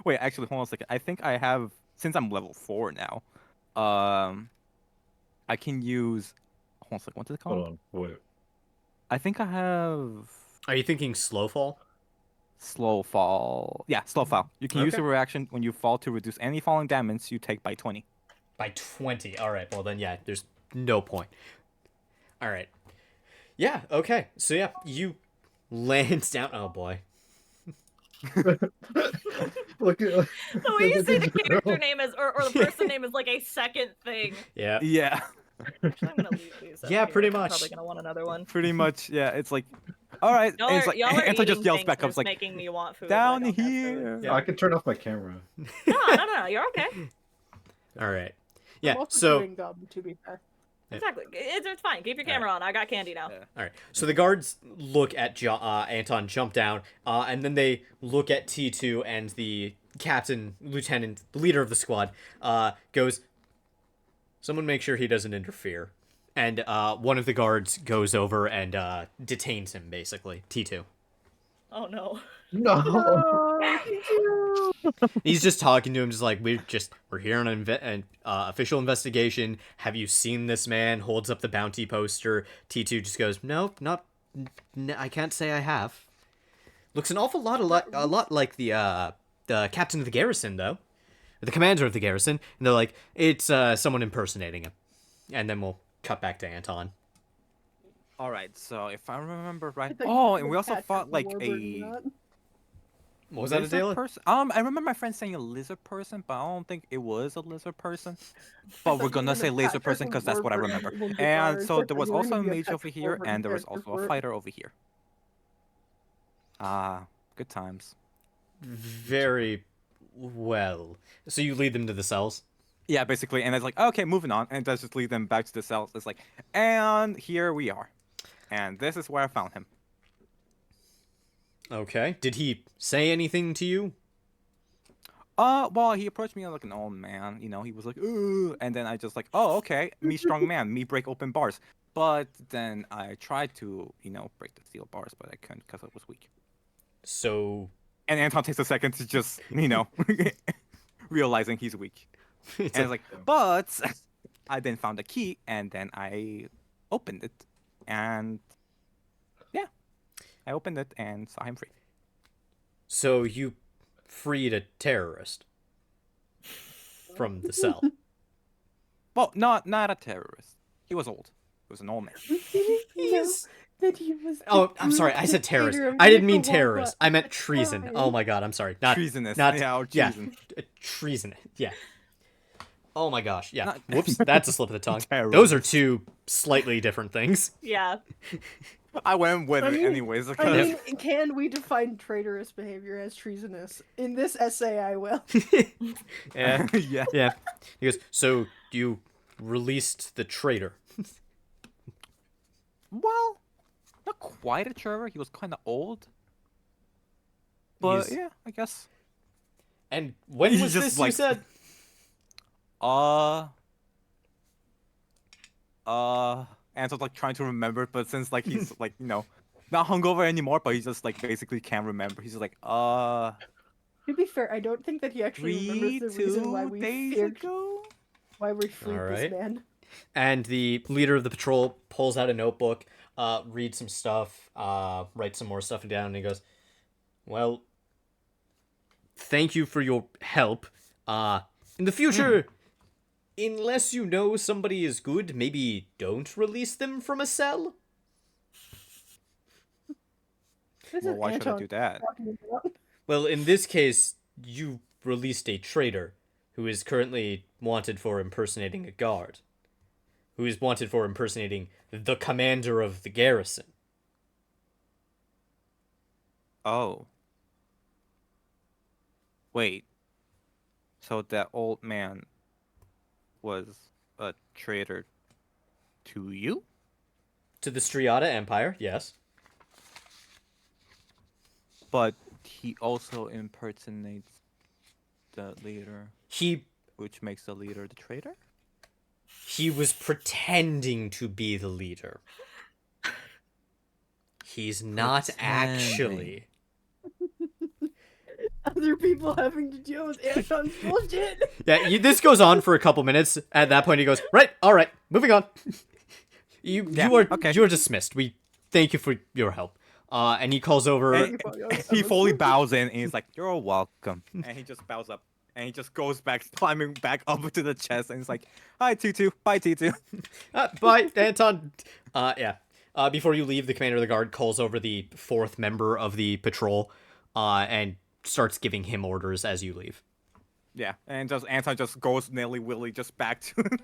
Wait, actually, hold on a second. I think I have, since I'm level 4 now, I can use. Hold on a second. What's it called? Hold on, wait. I think I have Are you thinking slow fall? slow fall. Yeah, slow fall. You can use Okay. a reaction when you fall to reduce any falling damage you take by 20. By 20. Alright, well then, yeah, there's no point. Alright. Yeah, okay. So, yeah, you land down. Oh, boy. Look at The way you say the character name is, or the person name is like a second thing. Yeah. Yeah, Actually, I'm gonna leave these. up Yeah, here. pretty I'm much. probably gonna want another one. pretty much. Yeah, it's like, all right. Y'all and it's are, like, y'all are Anton just eating yells things back up. that's It's like, making me want food. down but I don't have food. here. Yeah. I can turn off my camera. No, you're okay. Alright. I'm Yeah, also so... chewing gum, to be fair. Exactly. It's fine. Keep your camera on. I got candy now. Alright, so the guards look at Anton jump down, and then they look at T2, and the captain, lieutenant, the leader of the squad, goes, someone make sure he doesn't interfere. And one of the guards goes over and detains him, basically. T2. Oh no. No. He's just talking to him, just like we're here on an official investigation. Have you seen this man? Holds up the bounty poster. T2 just goes, nope, not. I can't say I have. Looks an awful lot like the captain of the garrison, though, or the commander of the garrison. And they're like, it's someone impersonating him. And then we'll cut back to Anton. All right, so if I remember right, oh, and we also fought like What was that, Adela? person? I remember my friend saying a lizard person, but I don't think it was a lizard person. But we're gonna say lizard person because that's what I remember. And so there was also a mage over here, and there was also a fighter over here. Ah, good times. Very well. So you lead them to the cells? Yeah, basically, and it's like, okay, moving on, and it just lead them back to the cells. It's like, and here we are, and this is where I found him. Okay. Did he say anything to you? Well, he approached me like an old man. You know, he was like, ooh, and then I just like, oh, okay, me strong man, me break open bars. But then I tried to, you know, break the steel bars, but I couldn't because I was weak. So. And Anton takes a second to just, you know, realizing he's weak. And it's like, but I then found the key, and then I opened it, and yeah, I opened it and saw him free. So you freed a terrorist from the cell. Well, not a terrorist. He was old. He was an old man. He's... That he was I'm sorry. I said terrorist. dictator of I didn't mean Nicaragua terrorist. I meant treason. time. Oh my god. I'm sorry. Not treasonous. Not yeah, or yeah. treason. Treason. Yeah. Oh my gosh. Yeah. Not- Whoops. That's a slip of the tongue. Terrorist. Those are two slightly different things. Yeah. I went with I it mean- anyways. I Because mean, can we define traitorous behavior as treasonous? In this essay, I will. Yeah. yeah. Yeah. He goes, so you released the traitor. Well, not quite a traitor. He was kind of old. But He's- yeah, I guess. And when He's was just this, like- you said? Anton's like trying to remember, but since like he's like, you know, not hungover anymore, but he just like basically can't remember. He's just like, To be fair, I don't think that he actually remembers the reason why 2 we days feared, ago. why we freed Alright. this man. And the leader of the patrol pulls out a notebook, reads some stuff, writes some more stuff down, and he goes, well, thank you for your help. In the future, unless you know somebody is good, maybe don't release them from a cell? This Well, is why should I Anton do that? talking about. Well, in this case, you released a traitor who is currently wanted for impersonating a guard. Who is wanted for impersonating the commander of the garrison. Oh. Wait. So that old man was a traitor to you? To the Striata Empire, yes. But he also impersonates the leader, He which makes the leader the traitor? was pretending to be the leader. He's not actually. Other people having to deal with Anton's bullshit. Yeah, this goes on for a couple minutes. At that point, he goes, right, all right, moving on. You are dismissed. We thank you for your help. And he calls over. And he fully bows in and he's like, you're welcome. And he just bows up. And he just goes back, climbing back up to the chest, and he's like, hi, T2. Bye, T2. Bye, Anton. Yeah. Before you leave, the commander of the guard calls over the fourth member of the patrol, and starts giving him orders as you leave. Yeah, and Anton just goes nilly-willy just back to...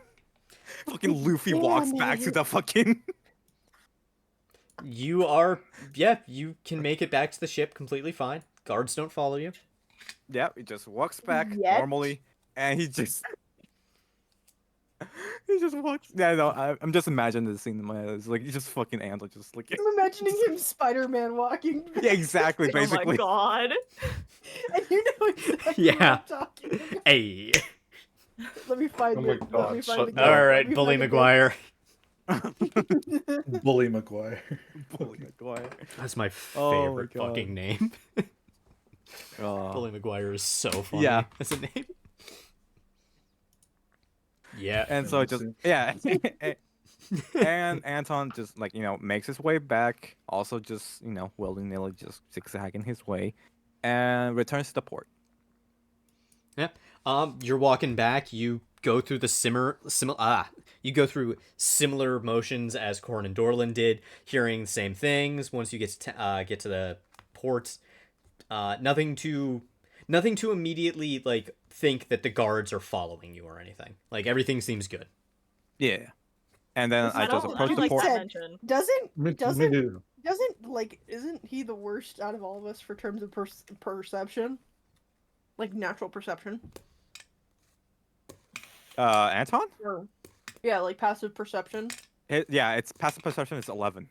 fucking Luffy walks back to the fucking... You can make it back to the ship completely fine. Guards don't follow you. Yeah, he just walks back Yet? normally, and he just... he just walks... Yeah, no, I'm just imagining the scene in my head. It's like, he's just fucking Anton just like... I'm imagining him Spider-Man walking. Yeah, exactly, Oh my basically. god. And you know exactly Yeah. what I'm talking about. Hey. Let me find Oh my it. Let God, me shut find the up. All quote. right, Let me Bully find the McGuire. Bully McGuire. Bully McGuire. That's my Oh my favorite God. fucking name. Bully McGuire is so funny. Yeah. As a name. Yeah. And so it just and Anton just like makes his way back, also just willy-nilly just zigzagging his way, and returns to the port. Yeah. You're walking back. You go through the you go through similar motions as Corn and Dorlin did, hearing the same things. Once you get to the port, nothing to immediately like think that the guards are following you or anything. Like everything seems good. Yeah. And then I just approach the like port. that. Me Isn't he the worst out of all of us for terms of perception? Like natural perception? Anton? Or, yeah, like passive perception. Yeah, its passive perception is 11.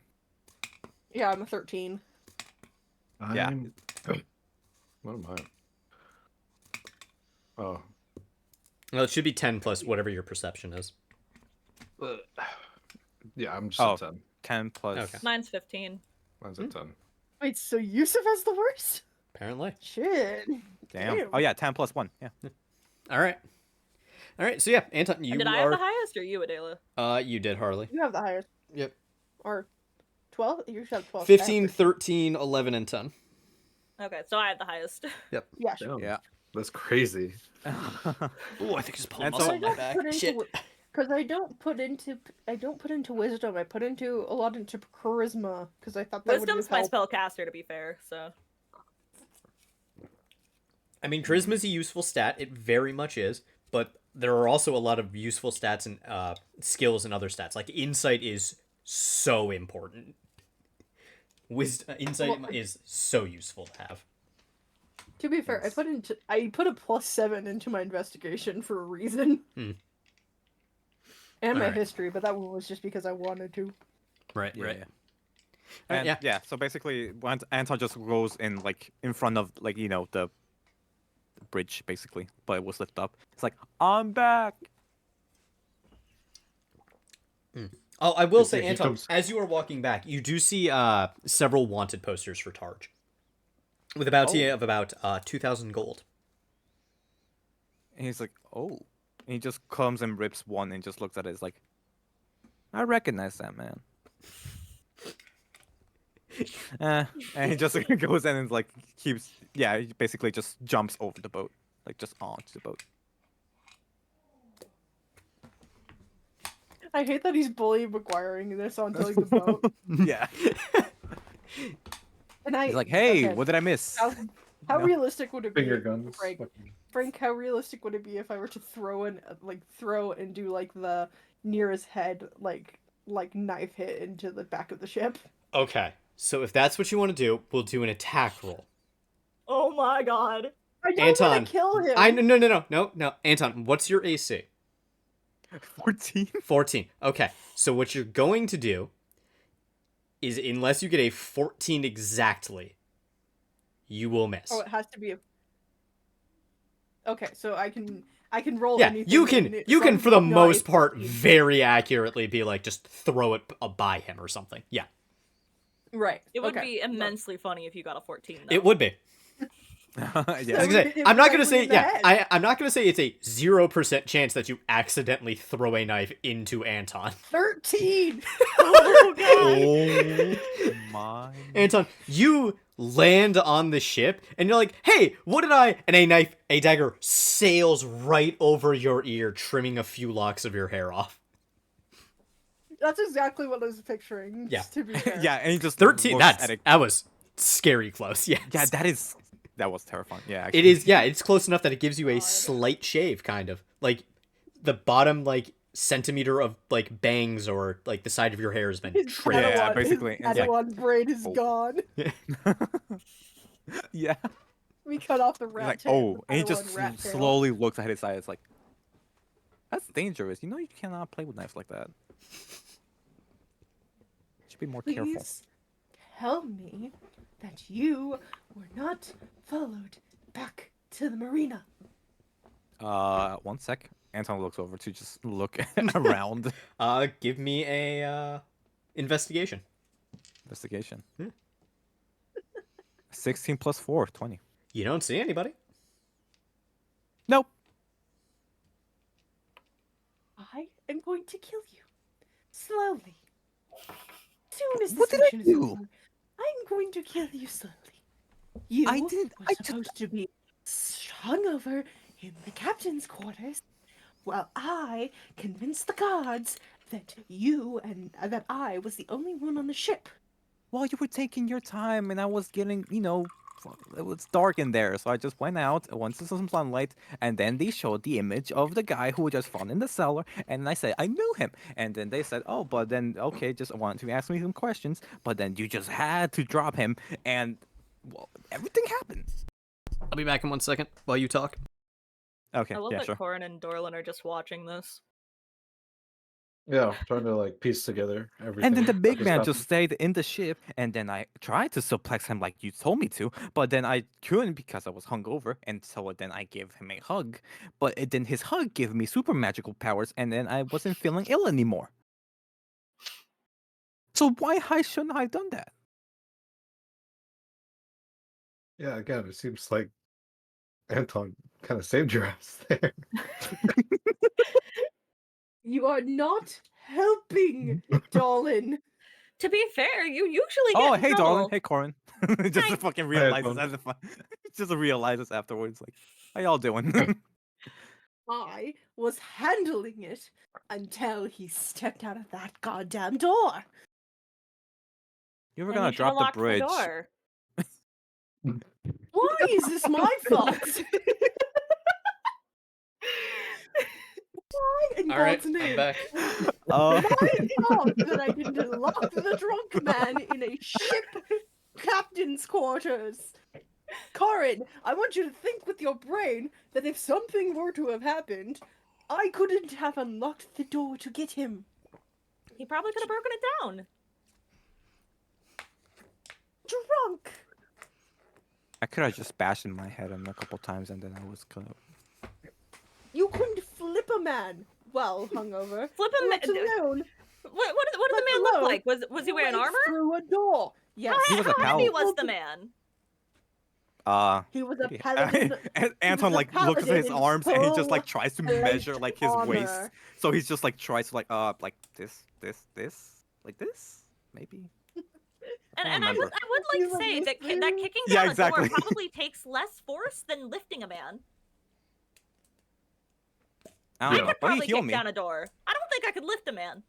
Yeah, I'm a 13. Yeah. What am I? Oh. Well, it should be 10 plus whatever your perception is. Yeah, I'm just at 10. 10 plus. Okay. Mine's 15. Mine's at 10. Wait, so Yusuf has the worst? Apparently. Shit. Damn. Oh yeah, 10 plus 1. Yeah. All right. So yeah, Anton, you Did I have the highest or you, Adela? You did, Harley. You have the highest. Yep. Or 12? You should have 12. 15, 13, 11, and 10. Okay, so I had the highest. Yep. Yeah, sure. Damn, Yeah. That's crazy. Oh, I think it's pulling And muscle so- on my back. Shit. Because I don't put into wisdom. I put into a lot into charisma because I thought that would Wisdom's my help. spellcaster, to be fair, so. I mean, charisma is a useful stat. It very much is, but there are also a lot of useful stats and skills and other stats. Like insight is so important. Insight is so useful to have. To be fair, I put a +7 into my investigation for a reason. And my Alright. history, but that one was just because I wanted to. Right. Yeah. Right. And yeah. so basically, when Anton just goes in in front of the bridge basically, but it was lifted up. It's like, I'm back. Oh, I will Is say, it- he Anton, comes- as you are walking back, you do see several wanted posters for Targe, with a bounty of about 2,000 gold. And he's like, oh. And he just comes and rips one and just looks at it. It's like, I recognize that man. And he just goes in and he basically just jumps over the boat, just onto the boat. I hate that he's bully McGuiring this on telling the boat. Yeah. And He's like, hey, okay, what did I miss? How No. realistic would it be? Finger guns. Frank, how realistic would it be if I were to throw and do the nearest head knife hit into the back of the ship? Okay, so if that's what you want to do, we'll do an attack roll. Oh my god. I don't Anton, want to kill him. No. Anton, what's your AC? 14. 14. Okay, so what you're going to do is, unless you get a 14 exactly, you will miss. Oh, it has to be a. Okay, so I can roll. Yeah, anything you can from for the most knife. part very accurately be like, just throw it by him or something. Yeah, Right. It would okay. be immensely funny if you got a 14, though. it would be. Yeah. I was So gonna say, it I'm not would gonna be say in the yeah. head. I'm not gonna say it's a 0% chance that you accidentally throw a knife into Anton. 13. Oh god. Oh my. Anton, you land on the ship and you're like, hey, what did I? And a dagger sails right over your ear, trimming a few locks of your hair off. That's exactly what I was picturing. Yeah. To be fair. Yeah, and he just 13. looks at it. That was scary close. Yes. Yeah, that was terrifying. Yeah, actually. It is. Yeah, it's close enough that it gives you a God. slight shave, kind of like the bottom centimeter of bangs or the side of your hair has been His trimmed. Yeah, Padawan- basically, His it's like- Padawan braid is Oh. gone. Yeah. We cut off the He's rat like, tail. oh, the and he Padawan just rat tail. slowly looks at his side. It's like, that's dangerous. You know, you cannot play with knives like that. Should be more careful. Please tell me that you were not followed back to the marina. 1 sec. Anton looks over to just look around. Give me a investigation. Investigation. Hmm. 16 plus 4, 20. You don't see anybody. Nope. I am going to kill you. Slowly. Soon as What this did I mission is do? over, I'm going to kill you slowly. You I didn't- were I just- supposed to be hungover in the captain's quarters, while I convinced the guards that you and that I was the only one on the ship. Well, you were taking your time, and I was getting, it was dark in there, so I just went out, wanted some sunlight, and then they showed the image of the guy who was just found in the cellar, and I said, I knew him. And then they said, oh, but then, okay, just wanted to ask me some questions, but then you just had to drop him, and, well, everything happened. I'll be back in 1 second while you talk. Okay, I love yeah, that sure. Corin and Dorlin are just watching this. Yeah, trying to like piece together everything. And then the that big man happened. just stayed in the ship, and then I tried to suplex him like you told me to, but then I couldn't because I was hungover, and so then I gave him a hug, but then his hug gave me super magical powers, and then I wasn't feeling ill anymore. So why shouldn't I have done that? Yeah, again, it seems like Anton kind of saved your ass there. You are not helping, Dolan. To be fair, you usually get Oh, in hey, trouble. darling. Hey, Corin. Just Hi. fucking Hi, realizes Anton. just realizes afterwards, like, how y'all doing? I was handling it until he stepped out of that goddamn door. You were And gonna you should've drop the locked bridge. door. Why is this my fault? Why in All right, God's name? I'm back. Oh. My fault that I didn't lock the drunk man in a ship captain's quarters. Corin, I want you to think with your brain that if something were to have happened, I couldn't have unlocked the door to get him. He probably could have broken it down. Drunk. I could have just bashed in my head a couple times, and then I was gonna. You couldn't flip a man while hungover. Flip him. Let alone What did the Let man look alone like? Was he wearing break armor? through a door. Yes. He was a How heavy paladin. was the man? He was a pretty- paladin. Anton was a like looks at his paladin in arms and he just like full tries to plate measure like his waist. armor. So he's just like tries to like this, like this, maybe. And I remember. would You like say that understand? that kicking Yeah, down exactly. a door probably takes less force than lifting a man. I I don't know. could But he probably healed kick me. down a door. I don't think I could lift a man.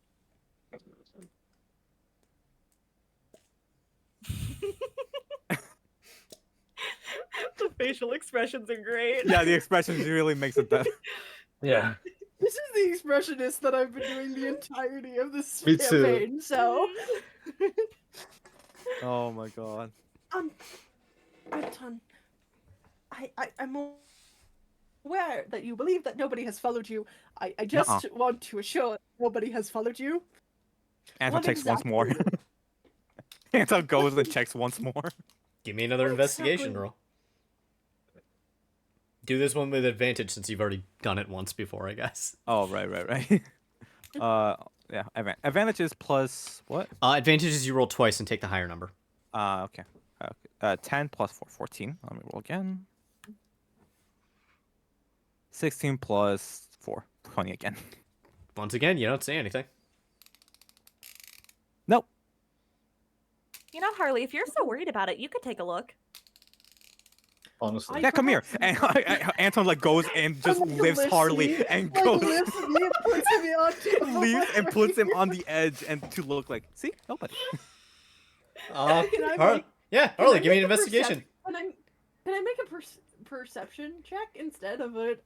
The facial expressions are great. Yeah, the expressions really makes it better. Yeah. This is the expressionist that I've been doing the entirety of this Me too. campaign, so. Oh my god. Anton, I'm aware that you believe that nobody has followed you. I just want to assure that nobody has followed you. Anton What checks once more. exactly? Anton goes and checks once more. Give me another What investigation exactly? roll. Do this one with advantage since you've already done it once before, I guess. Oh right. Yeah. Advantages plus what? Advantage is you roll twice and take the higher number. Okay. 10 plus 4, 14. Let me roll again. 16 plus 4, 20 again. Once again, you don't say anything. Nope. You know, Harley, if you're so worried about it, you could take a look. Honestly. Yeah, come here. And Anton like goes and just Like, lifts lifts Harley me, and like, goes lifts me and puts me onto leaves and puts him on the edge and to look like, see, nobody. Can I make- Yeah, Can Harley, I give me an make a investigation. Can I make a perception check instead of a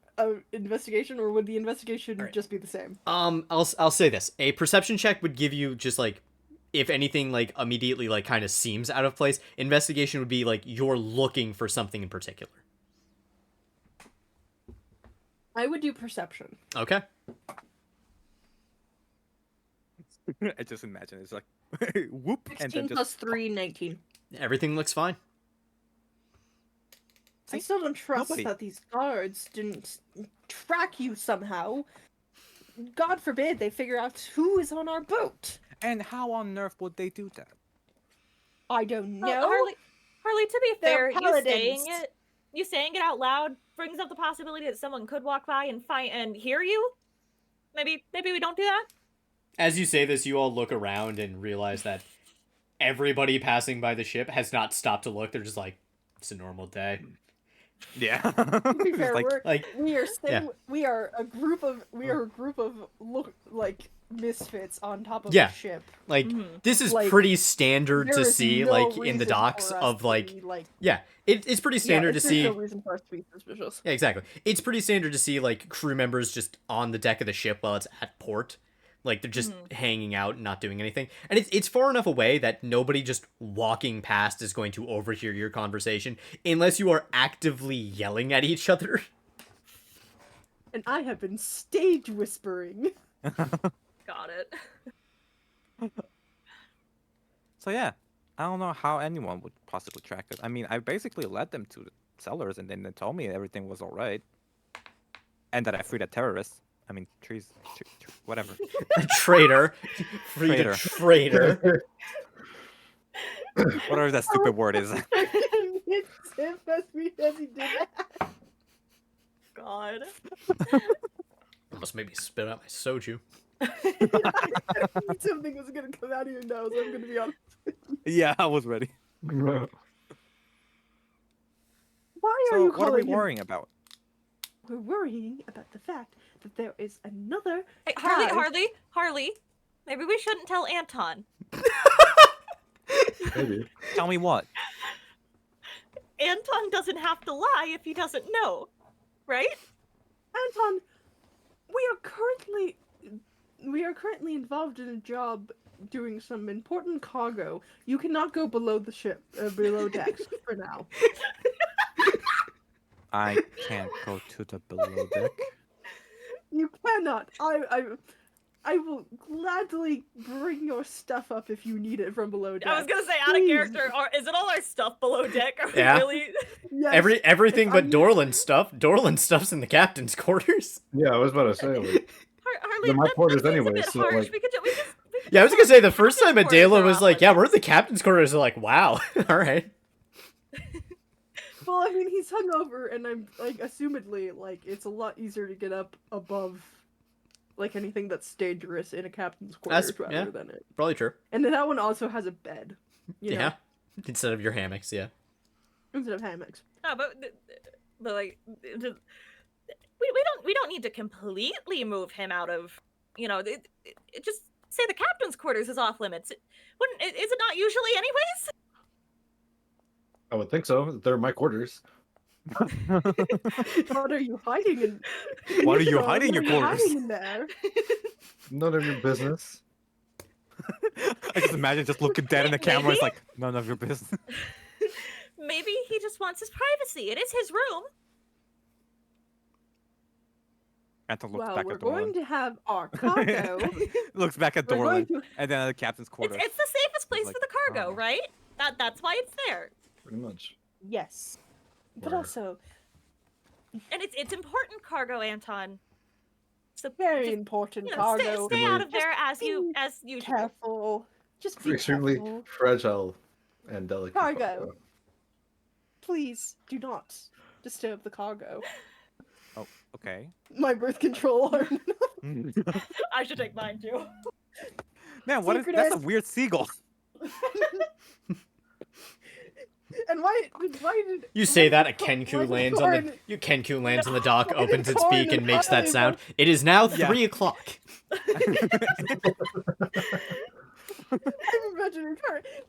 investigation, or would the investigation Alright. just be the same? I'll say this. A perception check would give you just like, if anything, like immediately like kind of seems out of place. Investigation would be like you're looking for something in particular. I would do perception. Okay. I just imagine it's like whoop and 16 then just plus 3, 19. Everything looks fine. I still don't trust nobody- that these guards didn't track you somehow. God forbid they figure out who is on our boat. And how on earth would they do that? I don't know. Well, Harley, to be They're fair, you saying paladins. it you saying it out loud brings up the possibility that someone could walk by and hear you. Maybe we don't do that. As you say this, you all look around and realize that everybody passing by the ship has not stopped to look. They're just like, it's a normal day. Yeah. To be fair, we are a group of misfits on top of Yeah. a ship. Like, this is pretty standard there to is see, no like, in the reason docks for us of, to like... be, like Yeah, it's pretty standard to see... There's no reason for us to be suspicious. Yeah, exactly. It's pretty standard to see, like, crew members just on the deck of the ship while it's at port. Like, they're just hanging out and not doing anything. And it's far enough away that nobody just walking past is going to overhear your conversation unless you are actively yelling at each other. And I have been stage whispering. Got it. So yeah, I don't know how anyone would possibly track it. I mean, I basically led them to the cellars, and then they told me everything was all right, and that I freed a terrorist. I mean, whatever. A traitor. Freed a traitor. Whatever that stupid word is. It's him as he did that. God. Almost made me spit out my soju. Something was gonna come out of your nose, I'm gonna be honest. Yeah, I was ready. Why are So you what are we calling him? worrying about? We're worrying about the fact that there is another Hey, guy. Harley. Maybe we shouldn't tell Anton. Maybe. Tell me what? Anton doesn't have to lie if he doesn't know, right? Anton, we are currently involved in a job doing some important cargo. You cannot go below the ship, below decks for now. I can't go to the below deck. You cannot. I will gladly bring your stuff up if you need it from below deck. I was gonna say, out of character, is it all our stuff below deck? Are we Yeah. really? Yes. Everything If but I'm- Dorland stuff. Dorland stuff's in the captain's quarters. Yeah, I was about to say, like, Harley, They're my quarters that seems anyway, a bit so, harsh. like- We could Yeah, I was gonna say, the first time Captain's quarters Adela are was off like, yeah, we're limits. the captain's quarters. They're like, wow. Alright. Well, I mean, he's hungover, and I'm like, assumedly, like, it's a lot easier to get up above, like, anything that's dangerous in a captain's quarters rather than it. Probably true. And then that one also has a bed. You know, Yeah. Instead of your hammocks, yeah. instead of hammocks. No, but like, we don't need to completely move him out of, just say the captain's quarters is off limits. Is it not usually anyways? I would think so. They're my quarters. What are you hiding in? What are you What hiding in your are you quarters? hiding in there? None of your business. I just imagine just looking dead in the camera. It's like none of your business. Maybe he just wants his privacy. It is his room. Anton looks Well, back we're at going Dorland. to have our cargo. Looks back at We're going Dorland, to- and then at the captain's quarters. It's the safest place like, for the cargo, oh. right? That's why it's there. Pretty much. Yes, but Where? also And it's important cargo, Anton. So very just, important stay, cargo. stay out of Just there as be usual. Careful. Just be Extremely careful. fragile and delicate. Cargo. Please do not disturb the cargo. Oh, okay. My birth control arm. I should take mine too. Man, what is Secret that's a ass- weird seagull. And why did You say that, a Michael Kenku lands on the... Corn- Kenku lands on the dock, Why did opens its Corn beak, and makes that finally sound. It is now Yeah. 3 o'clock. I'm imagining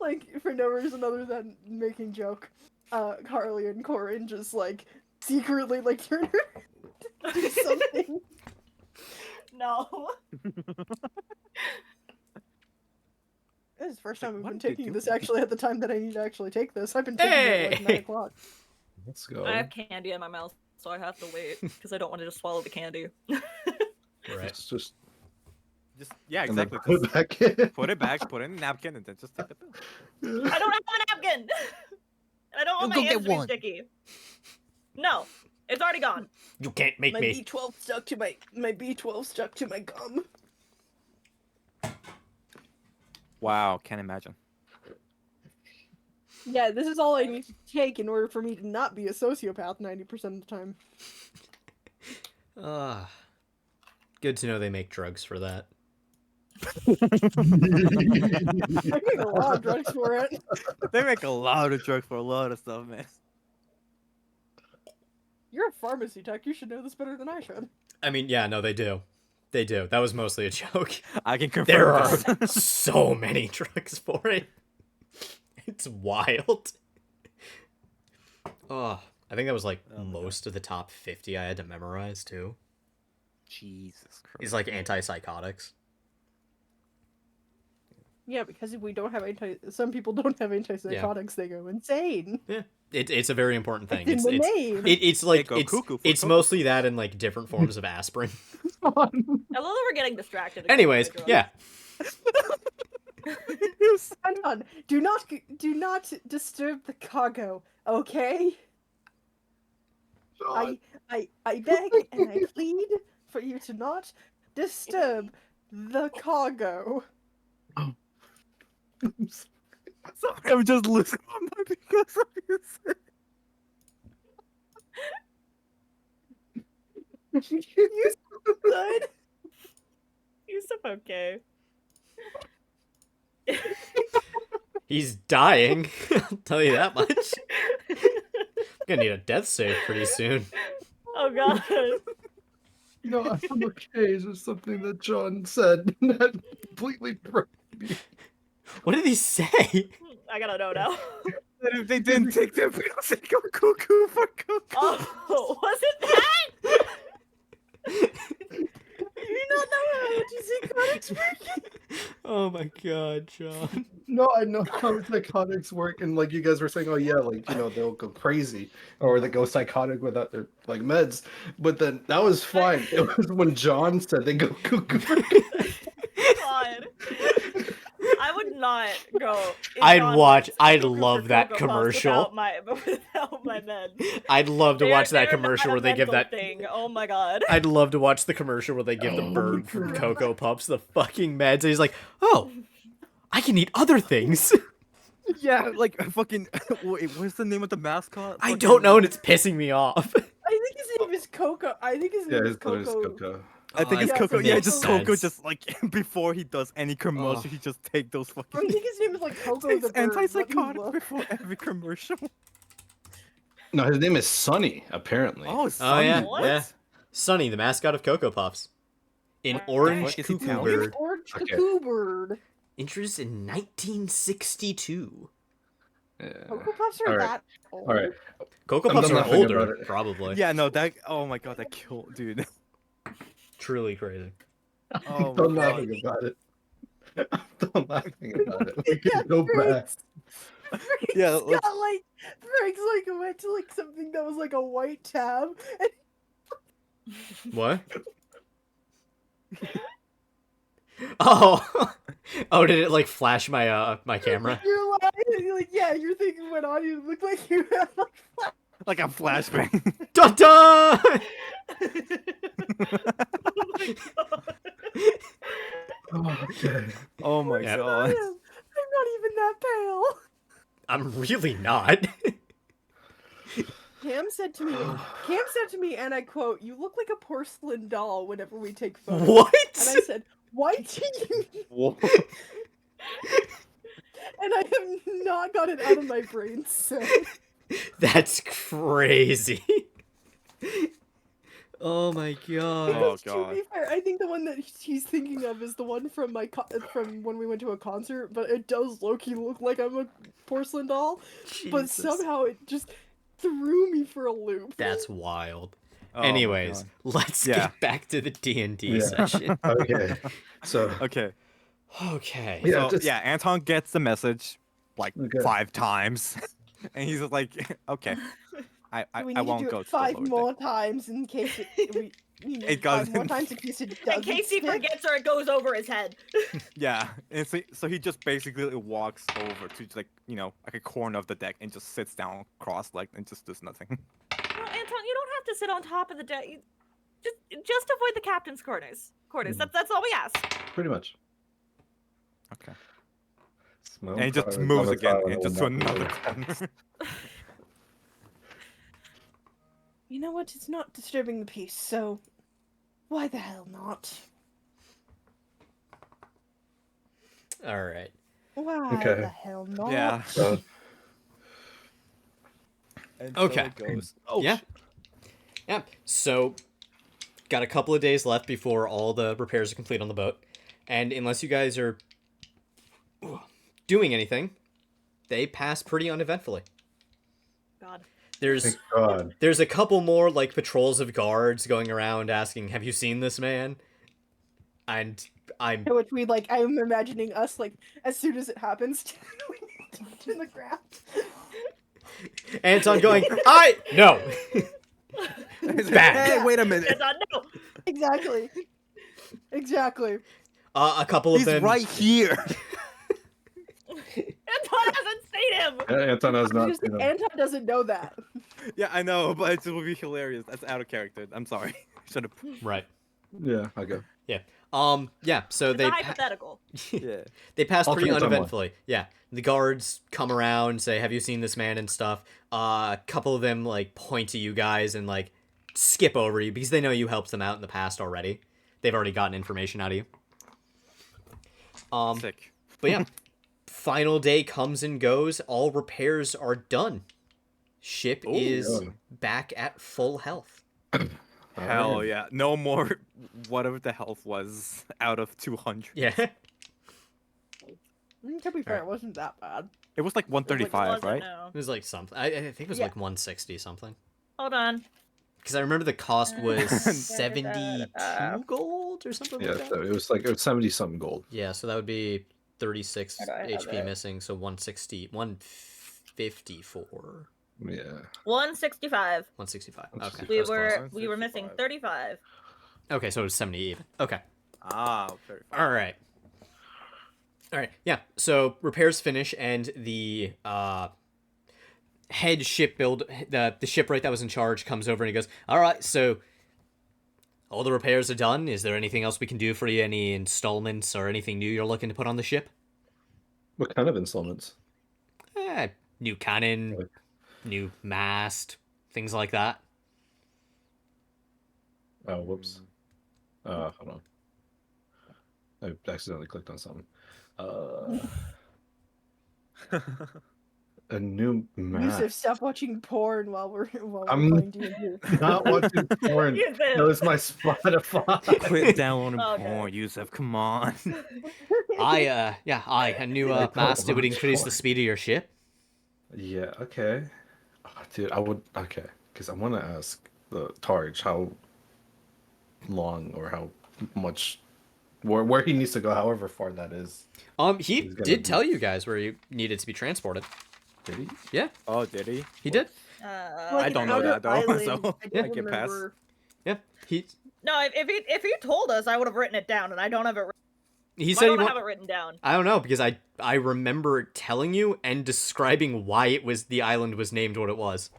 like for no reason other than making joke, Carly and Corin just like secretly like turn her to do something. No. This is the first time we've What been did you taking do? this actually at the time that I need to actually take this. I've been taking it at like 9 Hey! o'clock. Let's go. I have candy in my mouth, so I have to wait because I don't want to just swallow the candy. Right. It's just Yeah, and then exactly. put it back in. Put it back, put it in a napkin, and then just take the pill. I don't have a napkin. And I don't want Go my get hands to be one. sticky. No, it's already gone. You can't make My me. B12 stuck to my B12 stuck to my gum. Wow, can't imagine. Yeah, this is all I need to take in order for me to not be a sociopath 90% of the time. Good to know they make drugs for that. I make a lot of drugs for it. They make a lot of drugs for a lot of stuff, man. You're a pharmacy tech. You should know this better than I should. I mean, yeah, no, they do. They do. That was mostly a joke. I can confirm There are this. so many drugs for it. It's wild. Oh, I think that was like most of the top 50 I had to memorize too. Jesus Christ. It's like antipsychotics. Yeah, because if we don't have some people don't have antipsychotics, they go insane. Yeah, it's a very important thing. It's in the name. It's like They go cuckoo for it's cocoa. mostly that and like different forms of aspirin. I love that we're getting distracted. again Anyways, by drugs. yeah. Hang on. Do not disturb the cargo, okay? I beg and I plead for you to not disturb the cargo. Sorry, I'm just losing my mind because of you. You so good. Yusuf, okay. He's dying. I'll tell you that much. Gonna need a death save pretty soon. Oh god. No, I'm okay. It's just something that John said that completely broke me. What did he say? I gotta know now. That if they didn't take their pills, they go cuckoo for cocoa. Oh, was it that? You not know how antipsychotics work? Oh my god, John. No, I know how psychotics work, and like you guys were saying, oh yeah, like they'll go crazy or they go psychotic without their like meds. But then that was fine. It was when John said they go cuckoo. God. I would not go. I'd love that commercial. Without my men. I'd love to watch that They're commercial not where a they give mental that. thing. Oh my god. I'd love to watch the commercial where they give the bird from Cocoa Puffs the fucking meds, and he's like, "Oh, I can eat other things." Yeah, like fucking. Wait, what's the name of the mascot? I don't know, and it's pissing me off. I think his name is Coco. I think his name is Coco. I think it's yeah, Coco. so Yeah, makes just sense. Coco. Just like before he does any commercial, he just take those I fucking. think his name is like Coco Takes the bird. Let me antipsychotics look. before every commercial. No, his name is Sunny, apparently. Oh, Oh Sonny, yeah, What? yeah. Sonny, the mascot of Cocoa Puffs, an What the orange fuck is he cuckoo telling me? bird, Orange Okay. cuckoo bird. introduced in 1962. Yeah. Cocoa Puffs are All right. that old. All right. Cocoa I'm Puffs done are laughing about older, it. probably. Yeah, no, that. Oh my god, that killed, dude. Truly crazy. Oh Done my god. laughing about it. I'm done laughing about it. We Yeah, can go back. Frank's Yeah, got let's- like Frank's like went to like something that was like a white tab, and What? Oh, oh! Did it like flash my my camera? you're like yeah, your thing went on. You look like you had like Like a flashbang. Dun dun! Oh, okay. Oh my Yeah. god. I'm not even that pale. I'm really not. Cam said to me, and I quote, "You look like a porcelain doll whenever we take photos." What? And I said, "Why do you?" And I have not got it out of my brain since. That's crazy. Oh my god. Oh, Because to God. be fair, I think the one that he's thinking of is the one from from when we went to a concert. But it does low-key look like I'm a porcelain doll. But Jesus. somehow it just threw me for a loop. That's wild. Oh my Anyways, God. let's Yeah. get back to the D&D Yeah. session. Okay. So Okay. Okay. Yeah, So just- yeah, Anton gets the message like Okay. 5 times, and he's just like, "Okay, I We I need won't to do go it to the 5 lower more deck." times in case we need It 5 more doesn't- times in case it In doesn't case he stick. forgets or it goes over his head. Yeah, and so he just basically walks over to like like a corner of the deck and just sits down cross-legged and just does nothing. No, Anton, you don't have to sit on top of the deck. Just avoid the captain's quarters. Mhm. That's all we ask. pretty much. Okay. Smoke And it just cars, moves I'm again, sorry, and just to another corner. You know what? It's not disturbing the peace, so why the hell not? All right. Why Okay. the hell not? Yeah. So, And Okay. so it goes. Oh, Yeah. Yeah. So, got a couple of days left before all the repairs are complete on the boat, and unless you guys are doing anything, they pass pretty uneventfully. God. There's thank God. there's a couple more like patrols of guards going around asking, "Have you seen this man?" And I'm To which we like, I'm imagining us like, as soon as it happens, touching the ground. Anton going, "I no." Bad. Hey, wait a minute. It's on, no. Exactly. Exactly. A couple of He's them. right here. Anton hasn't seen him. Anton has not Just, seen him. Anton doesn't know that. Yeah, I know, but it will be hilarious. That's out of character. I'm sorry. Should have. Right. Yeah, okay. Yeah. Yeah. So It's they a hypothetical. Yeah. they pass pretty Alternate timeline. uneventfully. Yeah. The guards come around, say, "Have you seen this man?" and stuff. A couple of them like point to you guys and like skip over you because they know you helped them out in the past already. They've already gotten information out of you. Sick. But yeah, final day comes and goes. All repairs are done. Ship is yeah. back at full health. Hell Alright. yeah. No more whatever the health was out of 200. Yeah. To be fair, it wasn't that bad. It was like 135, Wasn't, right? no. It was like something. I think it was Yeah. like 160 something. Hold on. Because I remember the cost was 72 gold or something Yeah, like that. so it was 70 something gold. Yeah, so that would be 36 Where do I have HP it? missing, so 160, 154, Yeah. 165. 165. Okay. We That's were close. we were missing 165. 35. Okay, so it was 70 even. Okay. Ah, 35. All right. All right. Yeah. So repairs finish, and the head shipbuilder, the shipwright that was in charge, comes over and he goes, "All right, so all the repairs are done. Is there anything else we can do for you? Any installments or anything new you're looking to put on the ship? What kind of installments? New cannon, Like- new mast, things like that." Oh, whoops. Hold on. I accidentally clicked on something. A new map. Yusuf, stop watching porn while we're I'm- playing D&D. Not watching porn. Yusuf. That was my Spotify. Quit downloading Okay. porn, Yusuf. Come on. A new Like, mast. It would watch increase the porn. speed of your ship. Yeah, okay. Oh, dude, I would. Okay. Because I want to ask the Tarj how long or how much. Where he needs to go, however far that is. He He's gonna did be- tell you guys where you needed to be transported. Did he? Yeah, Oh, did he? he did. I don't know Outer that, though, Island, so I don't I get past. remember. Yeah, he No, if he told us, I would have written it down, and I don't have it. he Why said he don't I wa- have it written down? I don't know because I remember telling you and describing why it was the island was named what it was.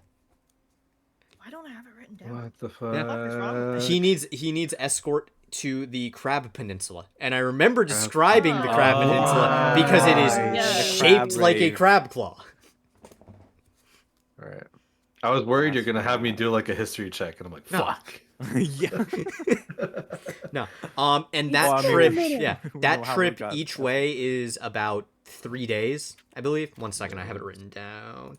Why don't I have it written down? What the fuck? Yeah. What is wrong with He needs escort to the Crab Peninsula, and I remember describing the Crab Oh. Peninsula because it is Yeah. shaped like a Crab crab claw. All right. I was worried you're gonna have me do like a history check, and I'm like, No. fuck. Yeah. No. And that Well, I mean, trip, we- yeah, we that know how we trip got each that. way is about 3 days, I believe. 1 second, I have it written down.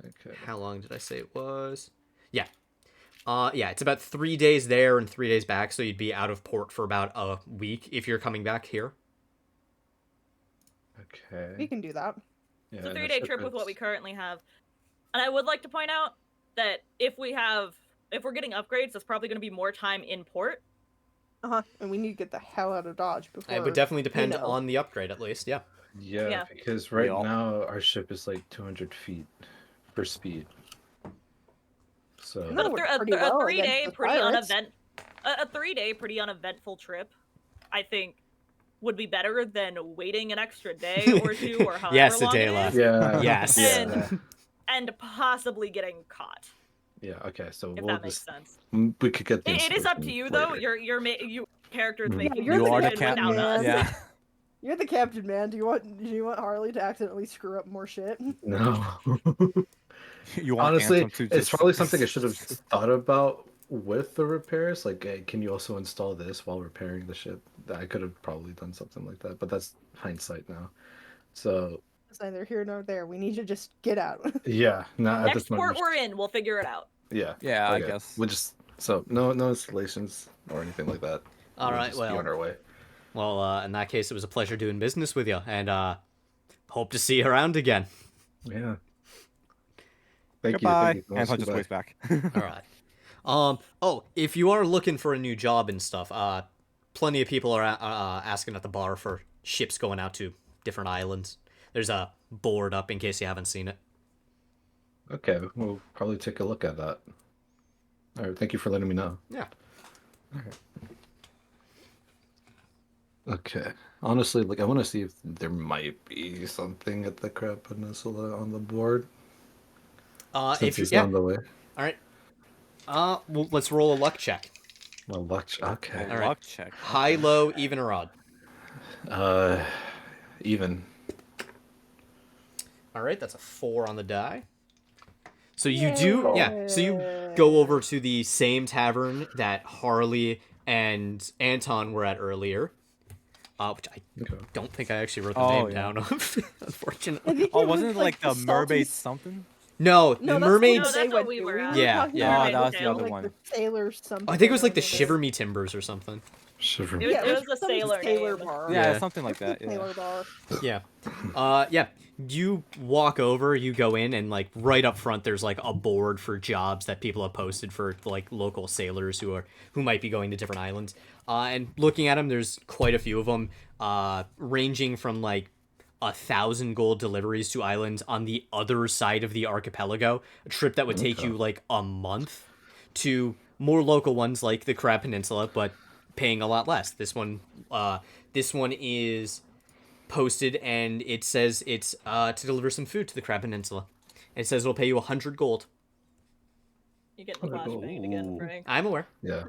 Okay. How long did I say it was? Yeah. Yeah, it's about 3 days there and 3 days back, so you'd be out of port for about a week if you're coming back here. We Okay. can do that. Yeah, It's a and the 3-day trip with what we currently have. And I would like to point out that if we're getting upgrades, that's probably going to be more time in port. And we need to get the hell out of Dodge before. It would definitely depend know. on the upgrade, at least, yeah. Yeah, Yeah. because right all- now our ship is like 200 feet per speed. So No, But we're a pretty well 3-day against the pretty pirates. a 3-day pretty uneventful trip, I think, would be better than waiting an extra day or two or however Yes, long it Adela. is, yeah. Yes. Yeah. and possibly getting caught. Yeah. Okay. So If we'll that makes just sense. we could get. The It is up to installation you though. later. You characters Mhm. making you're You the are the decisions captain. without us. Yeah. You're the captain, man. Do you want Harley to accidentally screw up more shit? No. You want Honestly, Anton to it's just... probably something I should have thought about with the repairs. Like, hey, can you also install this while repairing the ship? I could have probably done something like that, but that's hindsight now. So It's neither here nor there. We need you to just get out. yeah, not at this Next port moment. we're in, we'll figure it out. Yeah. Yeah, I okay. guess. We'll just no installations or anything like that. All We'll right, just be well. on our way. Well, in that case, it was a pleasure doing business with you, and hope to see you around again. Yeah. Thank Goodbye. you. Anton just waits back. All right. Oh, if you are looking for a new job and stuff, plenty of people are asking at the bar for ships going out to different islands. There's a board up in case you haven't seen it. Okay, we'll probably take a look at that. All right, thank you for letting me know. Yeah. Okay. Honestly, like I want to see if there might be something at the Crab Peninsula on the board. Since If you he's on the way. all right. Well, let's roll a luck check. Well, luck. Okay. All right. Luck check. High, low, even, or odd. Even. All right, that's a 4 on the die. So you do, yeah. So you go over to the same tavern that Harley and Anton were at earlier, which I don't think I actually wrote the name down of, unfortunately. Oh, wasn't it like the mermaid something? No, the mermaids. No, that's what we were at. Yeah, yeah. Oh, that was the other one. The sailor something. I think it was like the Shiver Me Timbers or something. Shiver It was a sailor name. bar. Yeah, something like that. Yeah. Sailor bar. Yeah. Yeah. You walk over, you go in, and like right up front, there's like a board for jobs that people have posted for like local sailors who might be going to different islands. And looking at them, there's quite a few of them, ranging from like 1,000 gold deliveries to islands on the other side of the archipelago, a trip that would take you like a month, to more local ones like the Crab Peninsula, but paying a lot less. This one is posted, and it says it's to deliver some food to the Crab Peninsula. It says it'll pay you 100 gold. You get the flashbang again, Frank. I'm aware. Yeah.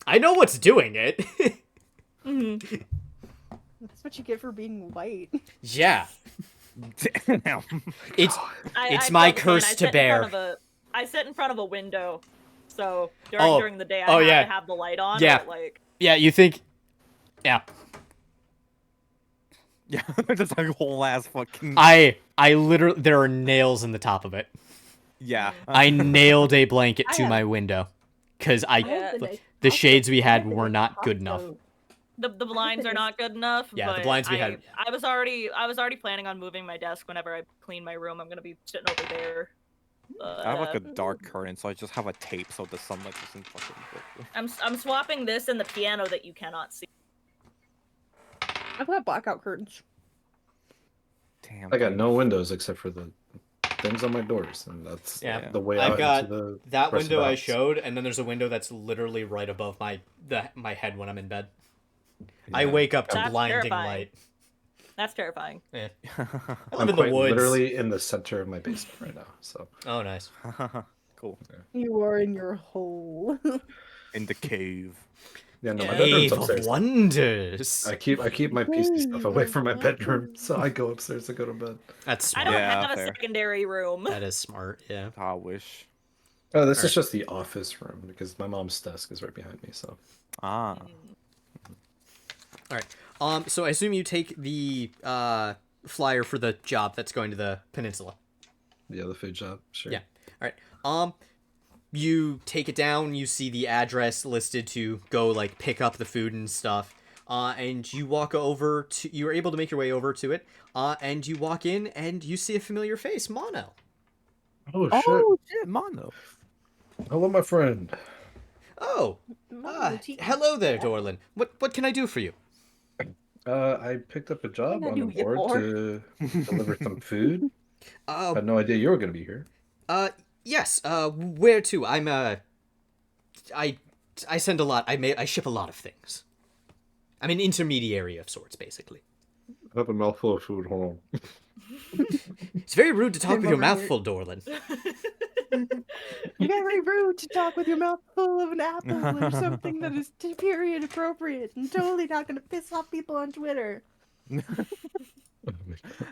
I know what's doing it. That's what you get for being white. Yeah. Damn. It's my curse to bear. I sit in front of a window, so during the day I have to have the light on. Yeah. But, like... Yeah, you think... Yeah. Yeah, just like a whole ass fucking... I literally... There are nails in the top of it. Yeah. I nailed a blanket to my window. Because the shades we had were not good enough. The blinds are not good enough. Yeah, but the blinds we had... I was already planning on moving my desk whenever I clean my room. I'm going to be sitting over there. I have like a dark curtain, so I just have a tape so the sunlight doesn't fucking go through. I'm swapping this and the piano that you cannot see. I've got blackout curtains. Damn. I got no windows except for the things on my doors, and that's the way I've out got into the that rest of window the I house. showed, and then there's a window that's literally right above my head when I'm in bed. Yeah. I wake up to That's blinding terrifying. light. That's terrifying. Yeah. I I'm live in the quite woods. literally in the center of my basement right now. So Oh, nice. Cool. You are in your hole. In the cave. yeah, no, my bedroom's Cave of upstairs. Wonders. I keep my PC stuff away from my bedroom, so I go upstairs to go to bed. That's I smart. don't Yeah, have a fair. secondary room. That is smart. Yeah. I wish. Oh, this is just the office room because my mom's desk is right behind me. So Ah. All right. So I assume you take the flyer for the job that's going to the peninsula. yeah, the food job, sure. Yeah. All right. You take it down. You see the address listed to go like pick up the food and stuff. And you walk over to. You are able to make your way over to it. And you walk in and you see a familiar face, Mono. Oh shit! Oh shit, Mono. Hello, my friend. Oh. Hello there, Dorlin. What can I do for you? I picked up a job What on can the I do board you to deliver some food. I had no idea you were gonna be here. Yes. Where to? I send a lot. I ship a lot of things. I'm an intermediary of sorts, basically. I have a mouthful of food. Hold on. It's very rude to talk with your mouth full, Dorlin. Very rude to talk with your mouth full of an apple or something that is period appropriate and totally not going to piss off people on Twitter.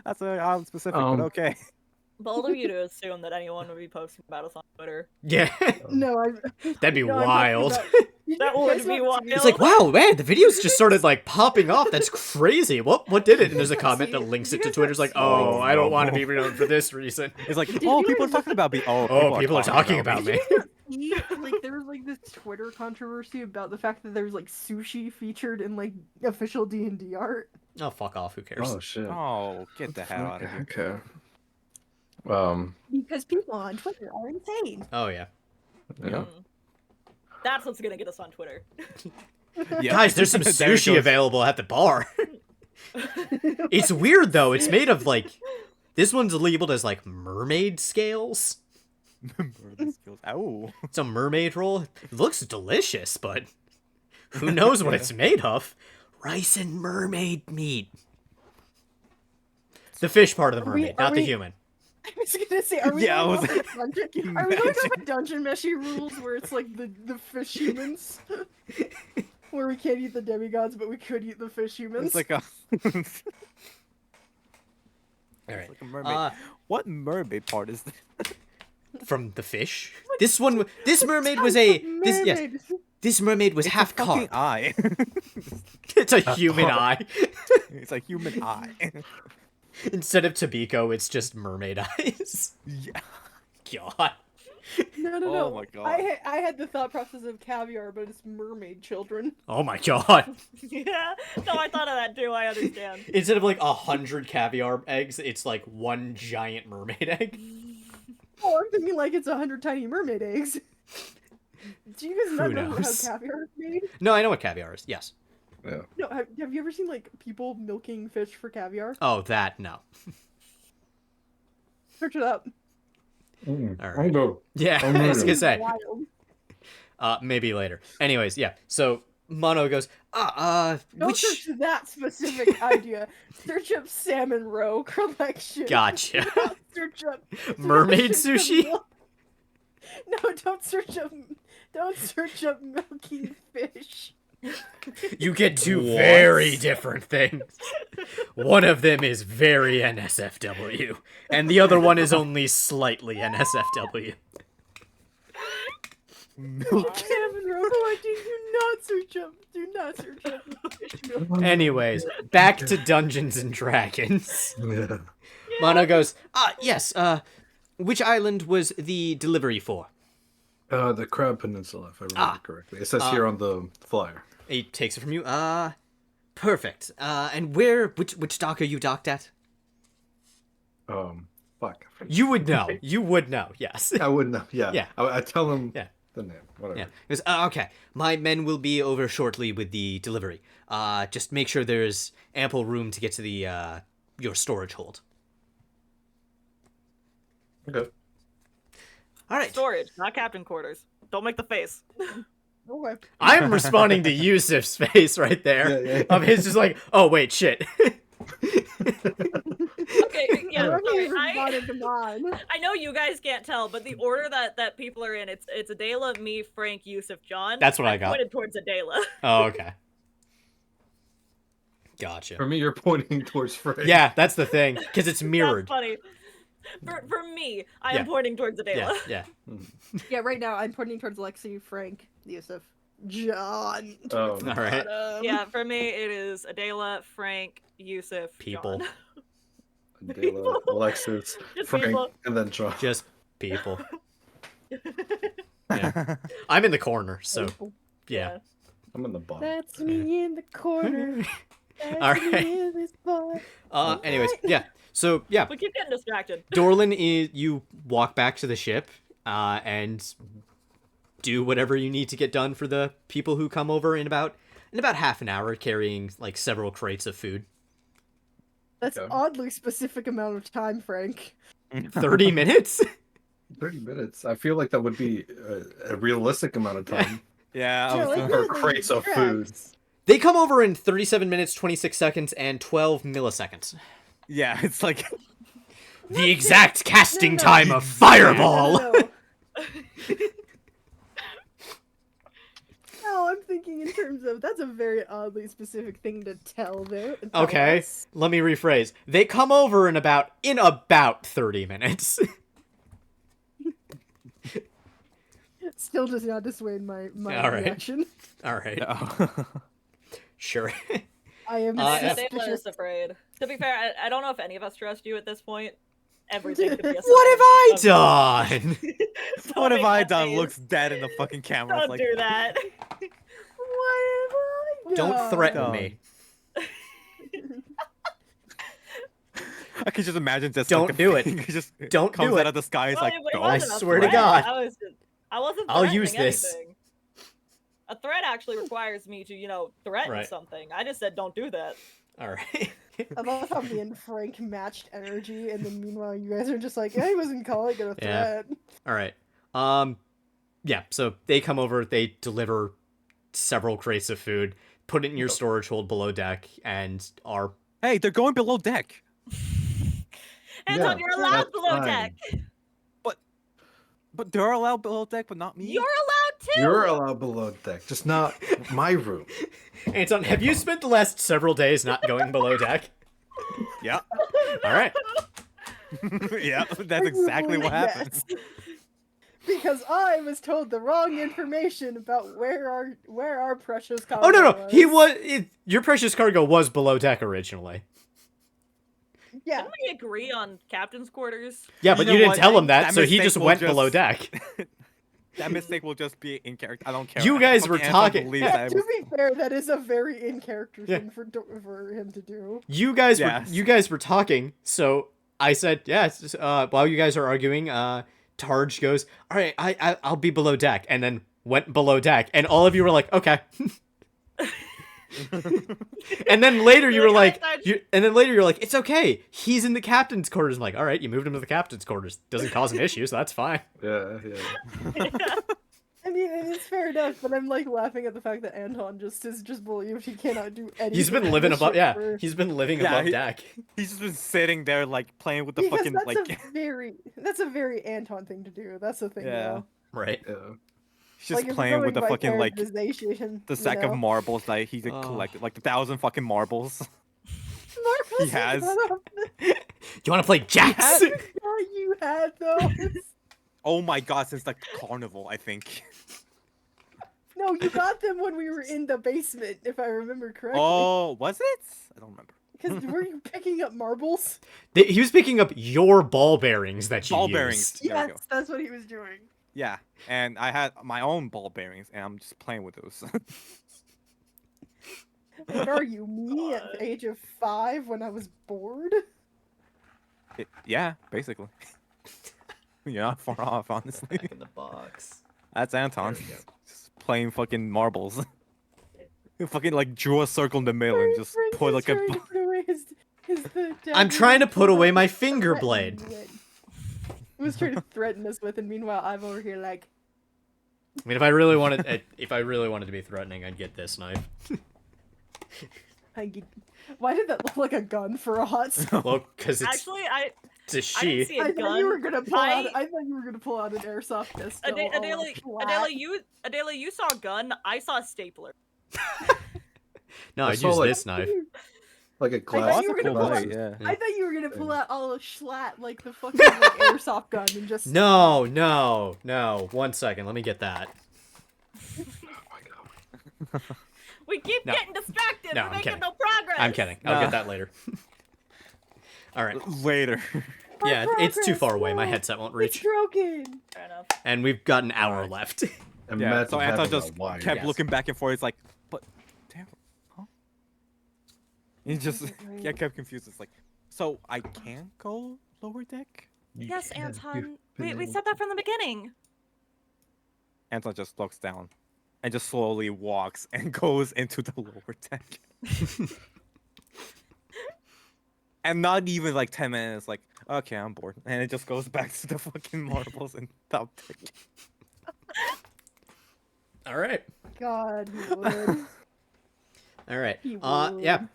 That's a specific, but okay. Bold of you to assume that anyone would be posting about us on Twitter. Yeah. No, That'd be no, I'm talking wild. about- That would be wild. It's like, wow, man, the videos just started like popping off. That's crazy. What did it? And there's a comment that links it to Twitter. It's like, oh, I don't want to be known for this reason. It's like, Did oh, you people are guys- talking about me. Oh, people are talking about me. Like there was like this Twitter controversy about the fact that there's like sushi featured in like official D&D art. Oh, fuck off. Who cares? Oh shit. Oh, get the hell out of here. Okay. Because people on Twitter are insane. Oh, yeah. Yeah. Mm. That's what's gonna get us on Twitter. Yeah. Guys, there's some There it sushi goes. available at the bar. It's weird, though. It's made of, like... This one's labeled as, like, mermaid scales. Oh. It's a mermaid roll. It looks delicious, but... Who knows what it's made of? Rice and mermaid meat. The fish part of the Are we- mermaid, are not the we- human. I was gonna say, are we Yeah, I going was- off the dungeon? Are we going off the dungeon meshy rules where it's like the fish humans? Where we can't eat the demigods, but we could eat the fish humans? It's like a. It's All right. like a mermaid. What mermaid part is this? From the fish. This mermaid was a this mermaid was half Fucking carp. eye. It's a human eye. It's a human eye. Instead of Tabiko, it's just mermaid eyes. Yeah. God. No. Oh my God. I had the thought process of caviar, but it's mermaid children. Oh my god. Yeah. No, I thought of that too. I understand. Instead of like 100 caviar eggs, it's like one giant mermaid egg. Oh, I'm thinking like it's 100 tiny mermaid eggs. Do you guys not Who know how knows? caviar is made? No, I know what caviar is. Yes. Yeah. No, have you ever seen like people milking fish for caviar? Oh, that no. Search it up. All right. I'm go. Yeah, Oh, I was no. gonna say. Wild. Maybe later. Anyways, yeah. So Mono goes, Don't which search that specific idea. Search up salmon roe collection. gotcha. Search up Mermaid search up sushi? milk- No, don't search up milking fish. You get two What? very different things. One of them is very NSFW, and the other one is only slightly NSFW. Salmon roe collecting. Do not search up fish milk. Anyways, back to Dungeons and Dragons. Yeah. Mono goes, yes, which island was the delivery for? The Crab Peninsula, if I remember correctly. It says here on the flyer. He takes it from you. Perfect. And which dock are you docked at? Fuck. You would know. You would know, yes. I wouldn't know. Yeah. Yeah. I tell him Yeah. the name. Whatever. Yeah. He goes, okay. My men will be over shortly with the delivery. Just make sure there's ample room to get to the your storage hold. Okay. All right. Storage, not captain quarters. Don't make the face. Okay. I'm responding to Yusuf's face right there. Yeah. Of his just like, oh wait, shit. Okay, yeah. Let me Okay, respond to mine. I know you guys can't tell, but the order that people are in, it's Adela, me, Frank, Yusuf, John. That's what I got. Pointed towards Adela. Oh, okay. Gotcha. For me, you're pointing towards Frank. Yeah, that's the thing, because it's mirrored. That's funny. For me, I Yeah. am pointing towards Adela. Yeah. Yeah, right now I'm pointing towards Lexi, Frank, Yusuf, John. Oh. All right. Yeah, for me it is Adela, Frank, Yusuf, People. John. Dela, Alexis, Just Frank, people. and then John. Just people. Yeah. I'm in the corner, so yeah. I'm in the bottom. That's me in the corner. That's All right. me in this bar. Anyways, yeah. So yeah, We keep getting distracted. Dorlin is you walk back to the ship, and do whatever you need to get done for the people who come over in about half an hour, carrying like several crates of food. That's Okay. oddly specific amount of time, Frank. 30 minutes? 30 minutes. I feel like that would be a realistic amount of time. Yeah, I Yeah, was like doing- Or really crates of tracks. food. They come over in 37 minutes, 26 seconds, and 12 milliseconds. yeah, it's like The exact casting No, no. time of Fireball! No. No, I'm thinking in terms of that's a very oddly specific thing to tell there. Okay, let me rephrase. They come over in about 30 minutes. Still does not dissuade my All right. reaction. All right. Oh. Sure. I am Stapler is afraid. To be fair, I don't know if any of us trust you at this point. Everything could be a sign. What have I of- done? What have make I that done? face. Looks dead in the fucking camera. Don't It's like, do that. What have I done? Don't threaten Done. me. I can just imagine just Don't like, do it. just Don't comes do out it. of the sky. It's Well, like, it go. wasn't a I swear to threat. God. I wasn't I'll use threatening this. anything. A threat actually requires me to, threaten Right. something. I just said don't do that. All right. I love how me and Frank matched energy, and then meanwhile you guys are just like, "Yeah, he wasn't calling it a Yeah. threat." All right. Yeah, so they come over, they deliver several crates of food, put it in your storage hold below deck, and are... Hey, they're going below deck. Anton, Yeah, you're allowed that's below fine. deck. But they're allowed below deck, but not me. You're allowed too. You're allowed below deck, just not my room. Anton, have you spent the last several days not going below deck? Yeah. All right. Yeah, that's exactly what happened. Yes. Because I was told the wrong information about where our precious cargo Oh, no. was. Your precious cargo was below deck originally. Yeah. Didn't we agree on captain's quarters? Yeah, but know you didn't what? tell him that, That so he mistake just will went just- below deck. That mistake will just be in character. I don't care. You guys Fucking were Anton talking- believes Yeah, that it to was- be fair, that is a very in character Yeah. thing for him to do. You guys Yes. were talking, so I said, yes, while you guys are arguing, Targe goes, all right, I'll be below deck, and then went below deck, and all of you were like, okay. And then later you were like, it's okay. He's in the captain's quarters. I'm like, all right, you moved him to the captain's quarters. Doesn't cause an issue, so that's fine. Yeah. I mean, it's fair enough, but I'm like laughing at the fact that Anton just believed he cannot do anything. He's been on living this above, ship yeah. for- He's been living Yeah, above he- deck. He's just been sitting there like playing with the Because fucking that's like. that's a very Anton thing to do. That's the thing. Yeah. Though. Right. Yeah. He's just Like, if playing you're with the going by fucking like characterization, the you sack of know. marbles that he's Oh. collected, like 1,000 fucking marbles. Marcus, He has. Do you want to play jacks? You had those. Oh my god, since like the carnival, I think. No, you got them when we were in the basement, if I remember correctly. Oh, was it? I don't remember. Because were you picking up marbles? He was picking up your ball bearings that you Ball used. bearings. There we Yes, go. that's what he was doing. Yeah, and I had my own ball bearings, and I'm just playing with those. What are you, me at the age of 5 when I was bored? Yeah, basically. You're not far off, honestly. Back in the box. That's Anton. There we go. Just playing fucking marbles. He fucking like drew a circle in the middle and just Frank put is like a. trying to put away the I'm dagger trying to he put away my threatened finger blade. with. He was trying to threaten us with, and meanwhile I'm over here like, I mean, if I really wanted to be threatening, I'd get this knife. why did that look like a gun for a hot second? Well, because it's Actually, a I didn't she. see a I gun. thought you were gonna pull out. I- I thought you were gonna pull out an airsoft pistol. Adela, you saw a gun. I saw a stapler. No, I I'd saw, use like- this knife. Like a thought glass. you were gonna glass- pull yeah. I thought you were gonna pull out all a schlatt like the fucking like, airsoft gun and just. No. 1 second, let me get that. Oh my god. We keep No. getting distracted. No, We're I'm making kidding. no progress. I'm kidding. I'll Nah. get that later. All right. Later. Our Yeah, it's too progress, far away. My no, headset won't It's reach. broken. Fair enough. And we've got an hour left. And Yeah. Matt's So Anton having a just wire. kept Yes. looking back and forth. It's like, but damn, huh? He just Right. kept confused. It's like, so I can go lower deck? You Yes, can. Anton. You've We been said that from the beginning. Anton just looks down and just slowly walks and goes into the lower deck. And not even like 10 minutes, like, okay, I'm bored. And it just goes back to the fucking marbles and top deck. All right. God, he would. All right. He Yeah.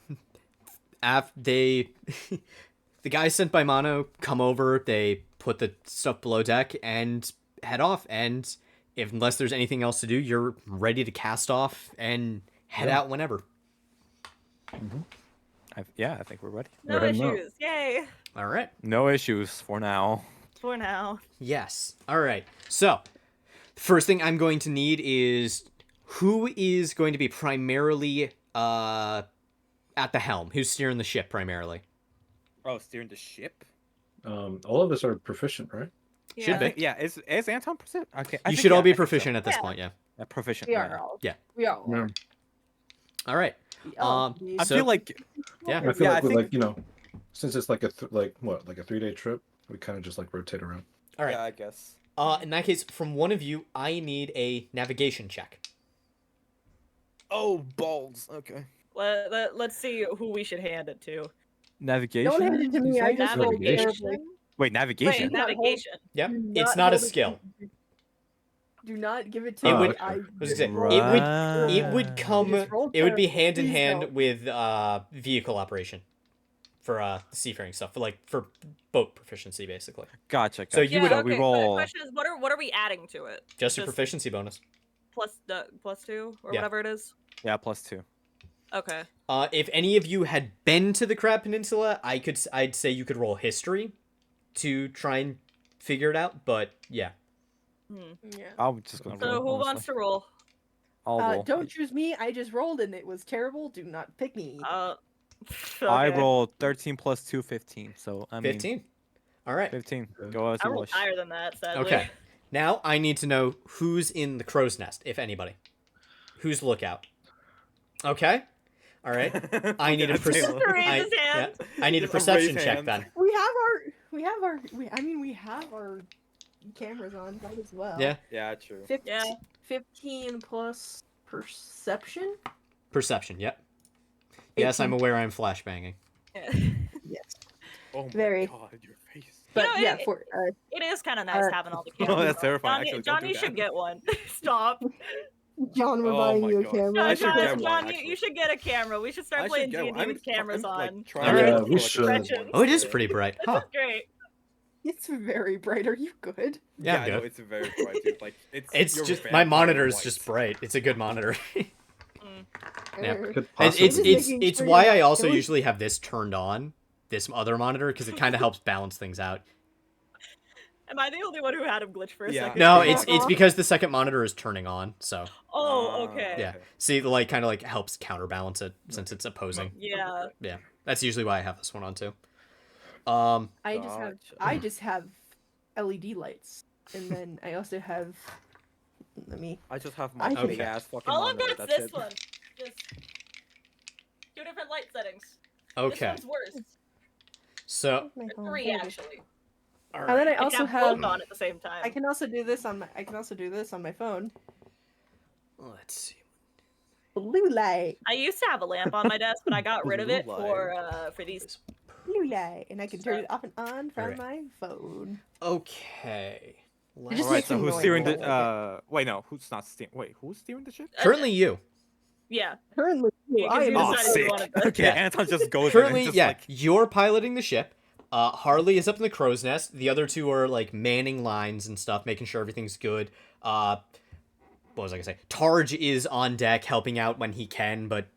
The guys sent by Mono come over. They put the stuff below deck, and head off, and unless there's anything else to do, you're ready to cast off and head out whenever. I think we're ready. No Right now. issues. Yay. All right. No issues for now. For now. Yes. All right. So, first thing I'm going to need is who is going to be primarily at the helm? Who's steering the ship primarily? Oh, steering the ship? All of us are proficient, right? Should be. Yeah, is Anton proficient? Okay. You should all be proficient at this Yeah. point, yeah. Yeah, proficient. We are all. Yeah. We all. Yeah. All right. I So- feel like Yeah. I feel Yeah, like I we think- since it's like a 3-day trip, we kind of just like rotate around. All right. Yeah, I guess. In that case, from one of you, I need a navigation check. Oh, balls. Okay. Let's see who we should hand it to. Navigation. Don't hand it to me. I just rolled Navigation. terribly. Wait, navigation. Wait, navigation. Yep. Do It's not not a hold it- skill. Do not give it to It me. would- I I was gonna say, Right. it would come. just rolled It would be terribly. hand in Please hand don't. with vehicle operation for seafaring stuff, for boat proficiency, basically. Gotcha. So gotcha. you would- So we okay, roll. The question is, what are we adding to it? Just a proficiency bonus. plus +2 or Yeah. whatever it is. Yeah, +2. Okay. If any of you had been to the Crab Peninsula, I'd say you could roll history to try and figure it out. But yeah, Yeah. I'm just gonna So roll. who wants honestly. to roll? I'll roll. Don't choose me. I just rolled and it was terrible. Do not pick me. I I rolled 13 + 2, 15. So I mean, 15. All right. 15. Go as I you rolled wish. higher than that, sadly. Okay. Now I need to know who's in the crow's nest, if anybody. Who's lookout? Okay. All right. I need a Taylor. perception. Raise his hand. I need a A perception raised check hand. then. We have our cameras on that as well. Yeah. Yeah, true. 15 plus perception. Perception. Yep. Yes, I'm 18. aware I'm flashbanging. Yes. Oh my Very. god, your face. But know, yeah, it- for It is kind of nice having all the cameras. Oh, that's on. terrifying. Johnny, Actually, don't Johnny do should that. get one. Stop. John, we're Oh buying my you a God. camera. I should Johnny, get one, Johnny, actually. you should get a camera. We should start playing D&D with cameras on. Yeah, we should. Oh, it is pretty bright. Huh. That's great. It's very bright. Are you good? Yeah, I I'm know, good. it's very bright, dude. Like It's your just van my is monitor is white. just bright. It's a good monitor. Yeah. Or- Could And possibly it's Just it's making it's sure why you're I not also killing- usually have this turned on, this other monitor, because it kind of helps balance things out. Am I the only one who had him glitch for a Yeah. second? No, it's because the second monitor is turning on. So Oh, okay. yeah, see, the light kind of like helps counterbalance it since it's opposing. Yeah. Yeah, that's usually why I have this one on too. I just have LED lights, and then I also have. Let me. I just have I my can- big ass fucking All I've monitor. got's That's this it. one. Just 2 different light settings. Okay, This one's worse. so My phone. 3 There it is. actually. all And then right. I also can have both have. on at the same time. I can also do this on my. I can also do this on my phone. Let's see. Blue light, I used to have a lamp on my desk, but I got rid of it Blue for these. blue light, and I can turn it off and on from Alright. my phone. Okay. It just Alright, makes so me who's annoyed, steering but the? I like Wait, no, who's not steering? Wait, who's steering the ship? Currently, you. Yeah. Currently, Yeah, 'cause I am. you Oh, decided you sick. wanted to- Okay, Yeah. Anton just goes in and Currently, just yeah, like, you're piloting the ship. Harley is up in the crow's nest. The other two are like manning lines and stuff, making sure everything's good. What was I gonna say? Targe is on deck helping out when he can, but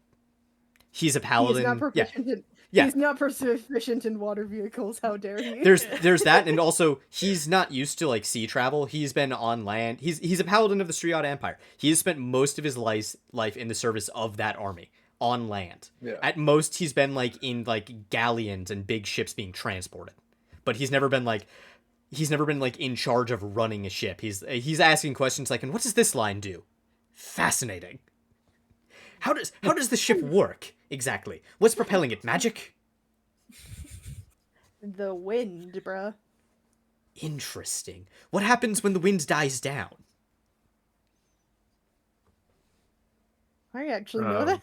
he's a paladin. He's not Yeah, proficient in. Yeah. He's not proficient in water vehicles. How dare he? there's that, and also he's not used to like sea travel. He's been on land. He's a paladin of the Striad Empire. He has spent most of his life in the service of that army on land. Yeah. At most, he's been like in like galleons and big ships being transported, but he's never been like in charge of running a ship. He's asking questions like, "And what does this line do?" Fascinating. How does the ship work exactly? What's propelling it? Magic? The wind, bruh. Interesting. What happens when the wind dies down? I actually know Um, that.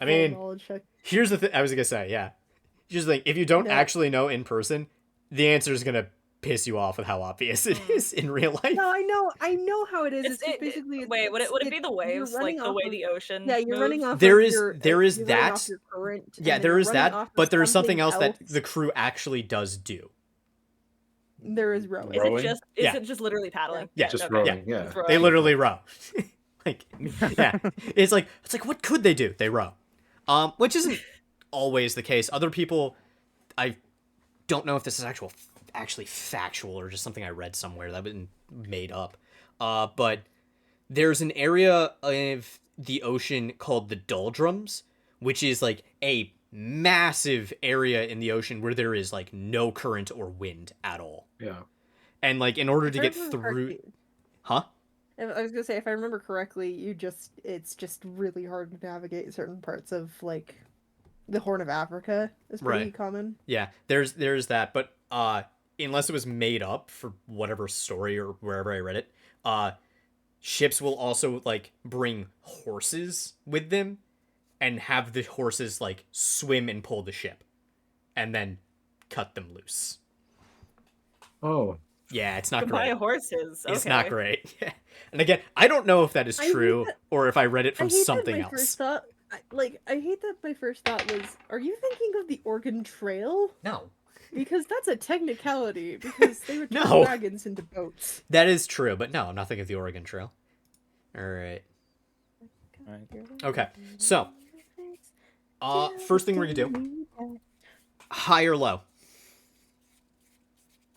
I Full mean, knowledge check. here's the thing. I was gonna say, yeah. Here's the thing. If you don't No. actually know in person, the answer is gonna piss you off with how obvious it is in real life. No, I know how it is. It's, just It- basically. wait, would it be the you're waves, like running the off way of- the ocean? Yeah, you're running moves? off. There of is- your, there is you're running that. off your current, and Yeah, then there you're is running that, off of but there's something else that else. the crew actually does do. There is rowing. Is Rowing? it just literally paddling? Yeah, Just okay. rowing. Yeah. Just rowing. They literally row. Like, yeah, it's like what could they do? They row, which isn't always the case. Other people, I don't know if this is actually factual or just something I read somewhere that been made up. But there's an area of the ocean called the doldrums, which is like a massive area in the ocean where there is like no current or wind at all. Yeah. And like in order to get If I remember through, correctly- huh? I was gonna say, if I remember correctly, it's just really hard to navigate certain parts of like the Horn of Africa is pretty Right. common. Yeah, there's that, but unless it was made up for whatever story or wherever I read it, ships will also like bring horses with them and have the horses like swim and pull the ship and then cut them loose. Oh. Yeah, it's not Goodbye great. horses. Okay. It's not great. Yeah. And again, I don't know if that is I hate true that- or if I read it I from hate that something my else. first thought, I hate that my first thought was, are you thinking of the Oregon Trail? No. Because that's a technicality, because they would turn No. wagons into boats. That is true, but no, I'm not thinking of the Oregon Trail. All right. Okay. So, first thing we're going to do, high or low?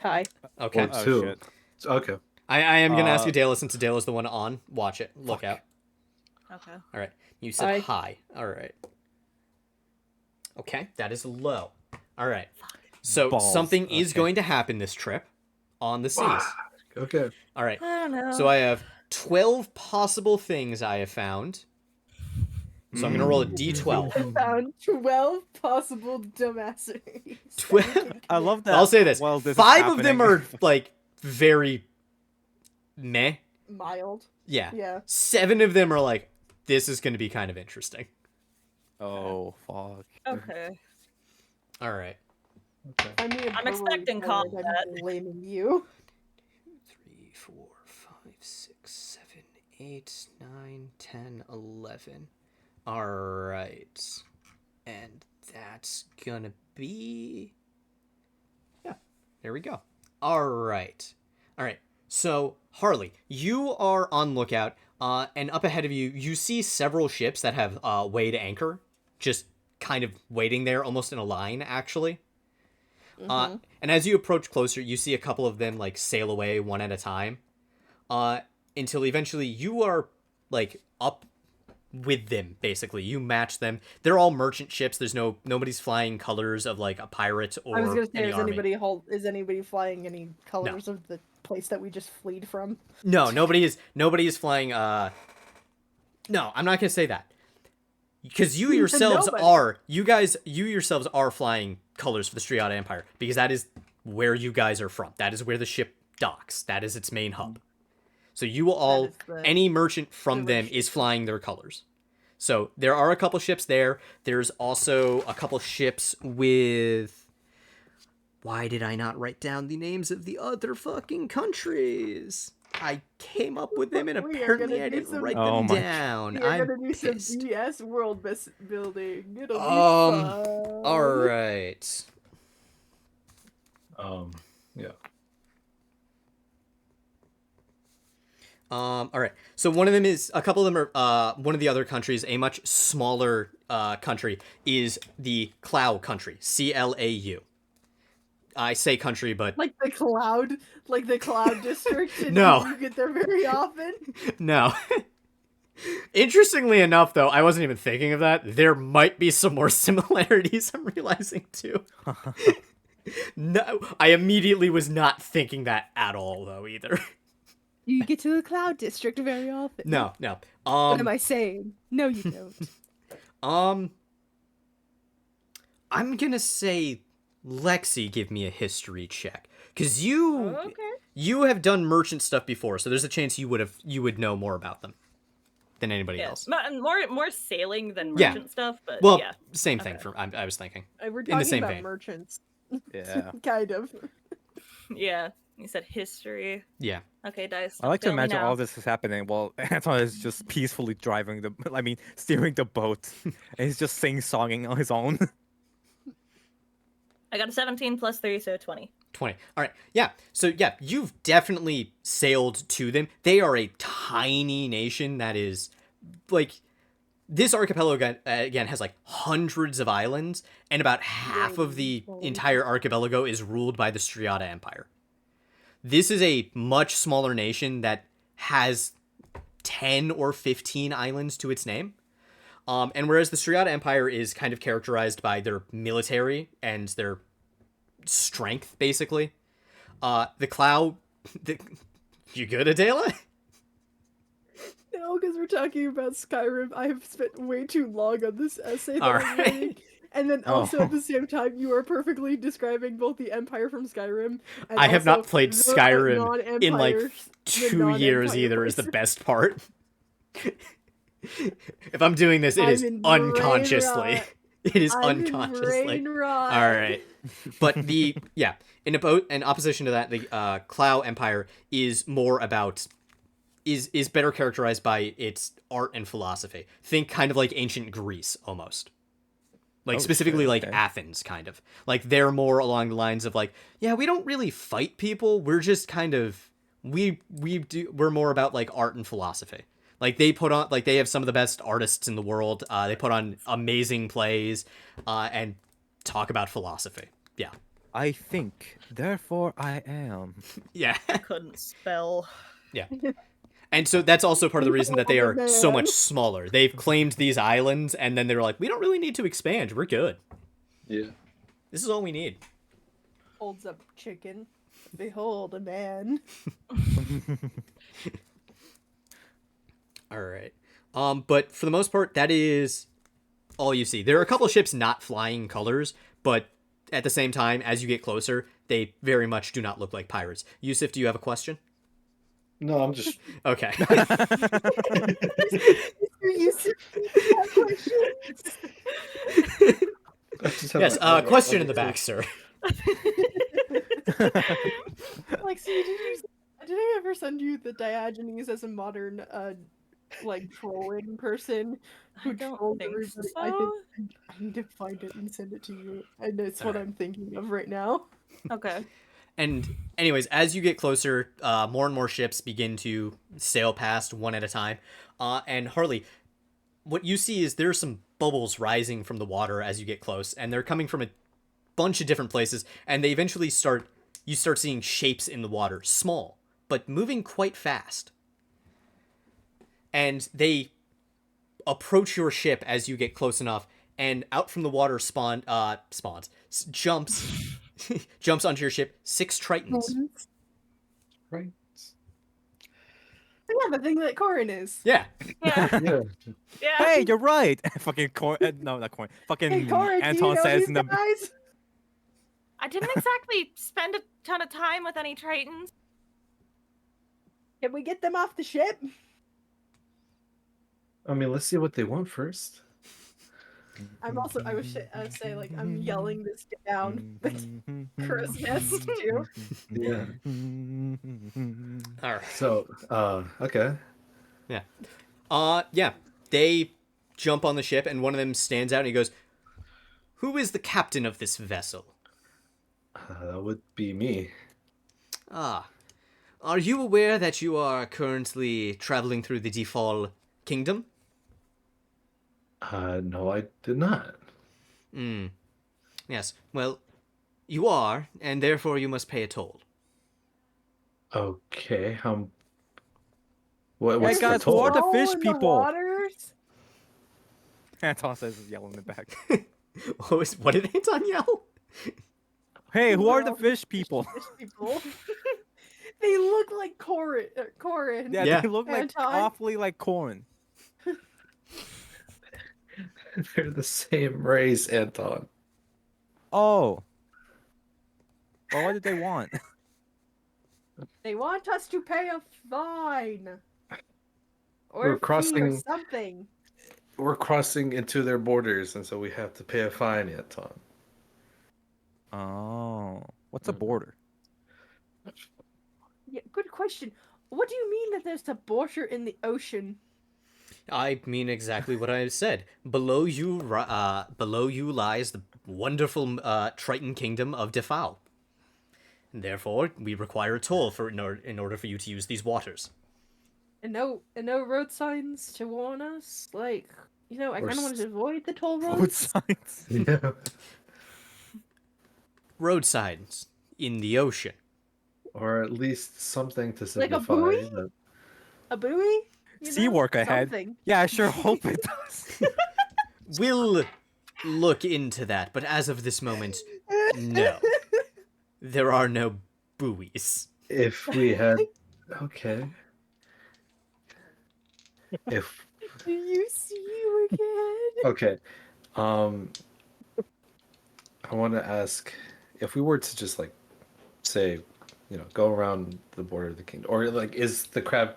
Hi. Okay. Or Oh, two. shit. Okay. I am going to ask Adela since Adela's the one on. Watch it. Look out. Okay. All right. You said High. high. All right. Okay. That is low. All right. So Balls. something is Okay. going to happen this trip on the seas. Okay. All right. I don't know. So I have 12 possible things I have found. So I'm going to roll a d12. I found 12 possible dumbasseries. 12. I love that. I'll say this. While this is 5 of them happening- are like very meh. Mild. Yeah. Yeah. 7 of them are like, this is going to be kind of interesting. Oh fuck. Okay. All right. Okay. I mean, I'm expecting combat. I'm blaming you. 3, 4, 5, 6, 7, 8, 9, 10, 11. All right. And that's going to be... Yeah. There we go. All right. All right. So, Harley, you are on lookout, and up ahead of you, you see several ships that have weighed anchor, just kind of waiting there, almost in a line, actually. And as you approach closer, you see a couple of them like sail away one at a time, until eventually you are like up with them. Basically, you match them. They're all merchant ships. There's nobody's flying colors of like a pirate or I was gonna say, any is army. anybody flying any colors of the place that we just fled from? No, nobody is flying. No, I'm not gonna say that. Because you yourselves Nobody. you yourselves are flying colors for the Striata Empire, because that is where you guys are from. That is where the ship docks. That is its main hub. So you will all, is the any merchant from them village. is flying their colors. So there are a couple ships there. There's also a couple ships with... Why did I not write down the names of the other fucking countries? I came up with them and We are apparently gonna I do didn't some- write Oh them my- down. We're I'm gonna do some pissed. BS world building. It'll be Um, fun. All right. Yeah. All right. So one of them is, a couple of them are, one of the other countries, a much smaller country, is the Clau country, CLAU. I say country, but Like the cloud district. And No. you get there very often. no. Interestingly enough, though, I wasn't even thinking of that. There might be some more similarities I'm realizing, too. No, I immediately was not thinking that at all, though, either. You get to the cloud district very often. No, no. What am I saying? No, you don't. I'm gonna say Lexi give me a history check, because Okay. you have done merchant stuff before, so there's a chance you would know more about them than anybody Yes. else. More sailing than Yeah. merchant stuff, but Well, yeah. same thing. Okay. For I was thinking. We're In the talking same about vein. merchants. Yeah. Kind of. Yeah. You said history. Yeah. Okay, dice. I like to fail me imagine now. all this is happening while Anton is just peacefully steering the boat. And he's just sing-songing on his own. I got a 17 plus 3, so 20. 20. All right. Yeah. So, yeah, you've definitely sailed to them. They are a tiny nation that is, like, this archipelago, again, has, like, hundreds of islands, and about half of the entire archipelago is ruled by the Striata Empire. This is a much smaller nation that has 10 or 15 islands to its name. And whereas the Striata Empire is kind of characterized by their military and their strength, basically, the Clow... You good, Adela? No, because we're talking about Skyrim. I have spent way too long on this essay that All I'm right. writing. And then also at the same time, you are perfectly describing both the Empire from Skyrim and I have not also played the Skyrim in like non-empire- the 2 years non-empire either is the person. best part. If I'm doing this, it is I'm in brain unconsciously. rot. It is I'm in unconsciously. brain rot. All right. But in opposition to that, the Clow Empire is more about is better characterized by its art and philosophy. Think kind of like ancient Greece almost. Like specifically like Athens kind of. Like they're more along the lines of like, yeah, we don't really fight people. We're just kind of we're more about like art and philosophy. Like they have some of the best artists in the world. They put on amazing plays and talk about philosophy. Yeah. I think, therefore I am. Yeah. Couldn't spell. Yeah. And so that's also part of the reason that they are so much smaller. They've claimed these islands, and then they were like, we don't really need to expand. We're good. Yeah. This is all we need. Holds up chicken. Behold a man. All right. But for the most part, that is all you see. There are a couple ships not flying colors, but at the same time, as you get closer, they very much do not look like pirates. Yusuf, do you have a question? No, I'm just. Okay. Yes, question in the back, sir. Like, see, did I ever send you the Diogenes as a modern, like, trolling person who I don't trolls think everybody? so. I need to find it and send it to you. And it's what Alright. I'm thinking of right now. Okay. And anyways, as you get closer, more and more ships begin to sail past one at a time. And Harley, what you see is there's some bubbles rising from the water as you get close, and they're coming from a bunch of different places, and they eventually start seeing shapes in the water, small, but moving quite fast. And they approach your ship as you get close enough, and out from the water jumps onto your ship 6 Tritons. Right. Yeah, the thing that Corin is. Yeah. Yeah. Yeah. Yeah. Hey, you're right. Fucking no, not Corin. Fucking Hey, Corin, do you Anton know says these in the. guys? I didn't exactly spend a ton of time with any Tritons. Can we get them off the ship? I mean, let's see what they want first. I'm also, I would say, like, I'm yelling this down with crow's nest, too. Yeah. All right. So, okay. Yeah. They jump on the ship, and one of them stands out, and he goes, "Who is the captain of this vessel?" That would be me. Ah. Are you aware that you are currently traveling through the Defal Kingdom? No, I did not. Yes. Well, you are, and therefore you must pay a toll. Okay. What's guys, the toll? who are the Oh, fish in people? waters? Anton says yelling in the back. What did Anton yell? Hey, who are the Well, fish people? Fish people. They look like Corin. Yeah, Yeah. they look like Anton? awfully like Corin. They're the same race, Anton. Oh. Well, what did they want? They want us to pay a fine. Or We're a fee or crossing- something. We're crossing into their borders, and so we have to pay a fine, Anton. Oh. What's a border? Yeah, good question. What do you mean that there's a border in the ocean? I mean exactly what I said. Below you lies the wonderful Triton kingdom of Defal. Therefore, we require a toll in order for you to use these waters. And no road signs to warn us. Like, I kind of want to avoid the toll roads. Road signs. Yeah. Road signs in the ocean. Or at least something to Like a signify buoy? that. A buoy? Sea work ahead. Something. Yeah, I sure hope it does. We'll look into that, but as of this moment, no. There are no buoys. If we had, okay. If Do you see you again? okay, I want to ask if we were to just like say, go around the border of the kingdom, or like is the crab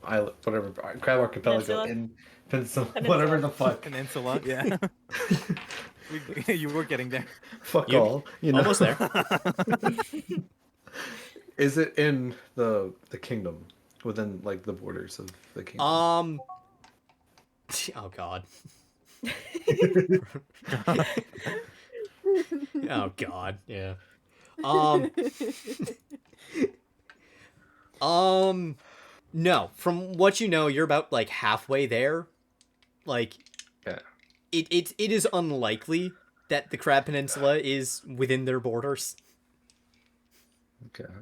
island, whatever, crab archipelago in Peninsula, whatever the fuck. Peninsula, yeah. You were getting there. Fuck all, Almost there. Is it in the kingdom, within like the borders of the kingdom? Oh god. Oh god, yeah. No. From what you know, you're about like halfway there. Like, yeah. It is unlikely that the Crab Peninsula is within their borders. Okay.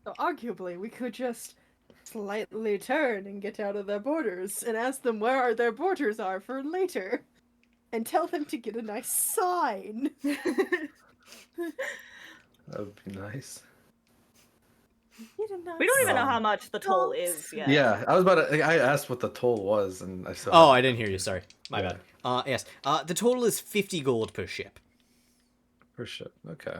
So arguably, we could just slightly turn and get out of their borders and ask them where their borders are for later. And tell them to get a nice sign. That would be nice. We don't even know how much the toll is yet. Yeah, I asked what the toll was, and I said. Oh, I didn't hear you. Sorry, my bad. Yes. The total is 50 gold per ship. Per ship. Okay.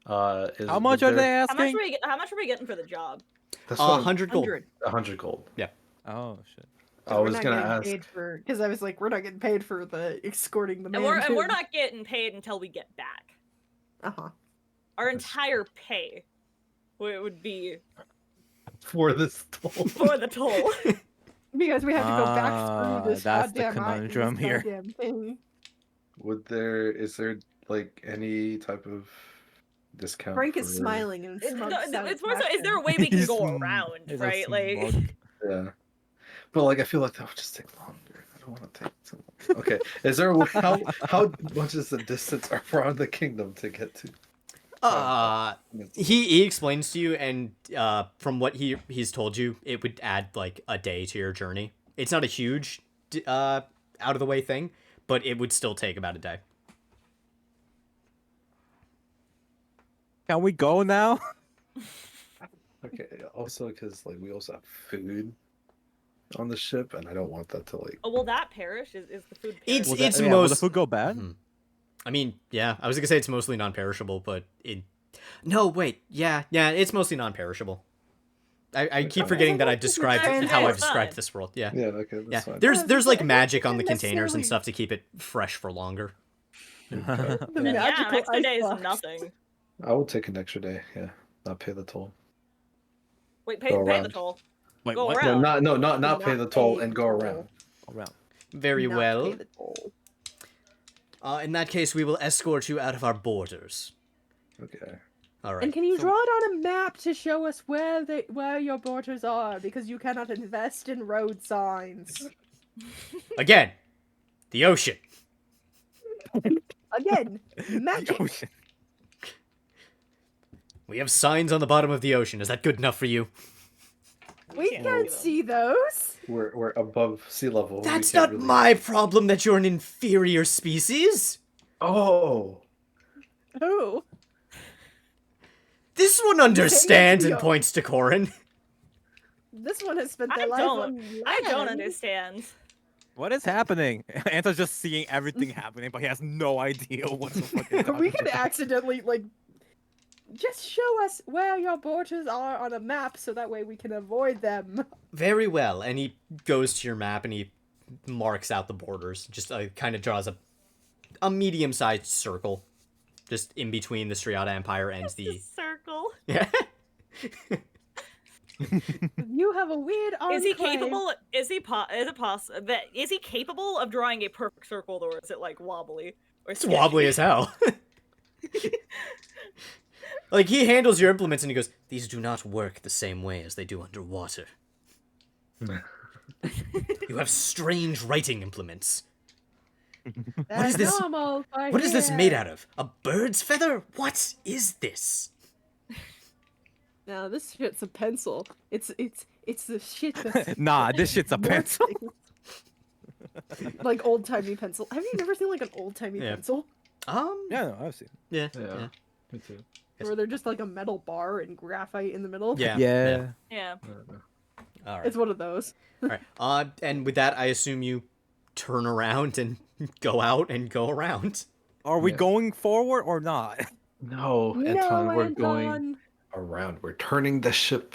How much are they asking? How much are we getting for the job? 100 gold. 100 gold. Yeah. Oh shit. I was gonna ask because I was like, we're not getting paid for the escorting the man. And we're not getting paid until we get back. Our entire pay would be for this toll. For the toll. Because we have to go back through this that's the goddamn conundrum here. Thing. Is there like any type of discount? Frank is smiling and it's more so, is there a way we can go around, right? Like, yeah. But like, I feel like that would just take longer. I don't want to take too long. Okay. Is there how much is the distance around the kingdom to get to? He explains to you, and from what he's told you, it would add like a day to your journey. It's not a huge out of the way thing, but it would still take about a day. Can we go now? Okay. Also, because like we also have food on the ship, and I don't want that to like. Oh, will that perish? Is the food? It's will most. the food go bad? I mean, yeah, I was gonna say it's mostly non-perishable, but no, wait, yeah, it's mostly non-perishable. I keep forgetting that I described how I've described this world. Yeah. Yeah. Okay. That's fine. There's like magic on the containers and stuff to keep it fresh for longer. The An magical extra day is icebox. nothing. I will take an extra day. Yeah. Not pay the toll. Wait, pay the toll. Wait, Go what? around. Not pay the toll and go around. Very Not well. pay the toll. In that case, we will escort you out of our borders. Okay. All right. And can you draw it on a map to show us where your borders are? Because you cannot invest in road signs. Again, the ocean. Again, magic. We have signs on the bottom of the ocean. Is that good enough for you? We can't see those. We're above sea level. That's We can't not really... my problem that you're an inferior species. Oh. Oh. This one understands and Yo. points to Corin. This one has spent I their life on I don't land. understand. What is happening? Anto's just seeing everything happening, but he has no idea what the fuck is happening. We could accidentally, like, just show us where your borders are on a map so that way we can avoid them. Very well. And he goes to your map and he marks out the borders. Just kind of draws a medium-sized circle. Just in between the Striata Empire and the... circle. Yeah. You have a weird Is he enclave. capable? Is he capable of drawing a perfect circle, or is it like wobbly? Or It's wobbly as hell. Like, he handles your implements and he goes, these do not work the same way as they do underwater. You have strange writing implements. What is this? What is this made out of? A bird's feather? What is this? No, this shit's a pencil. It's the shit that's Nah, this shit's a pencil. like old timey pencil. Have you never seen like an old timey Yeah. pencil? Yeah, no, I've seen. Yeah. Yeah. Me too. Where they're just like a metal bar and graphite in the middle? Yeah. Yeah. Yeah. All right. It's one of those. All right. And with that, I assume you turn around and go out and go around. Are we Yeah. going forward or not? No, Anton, we're going around. We're turning the ship.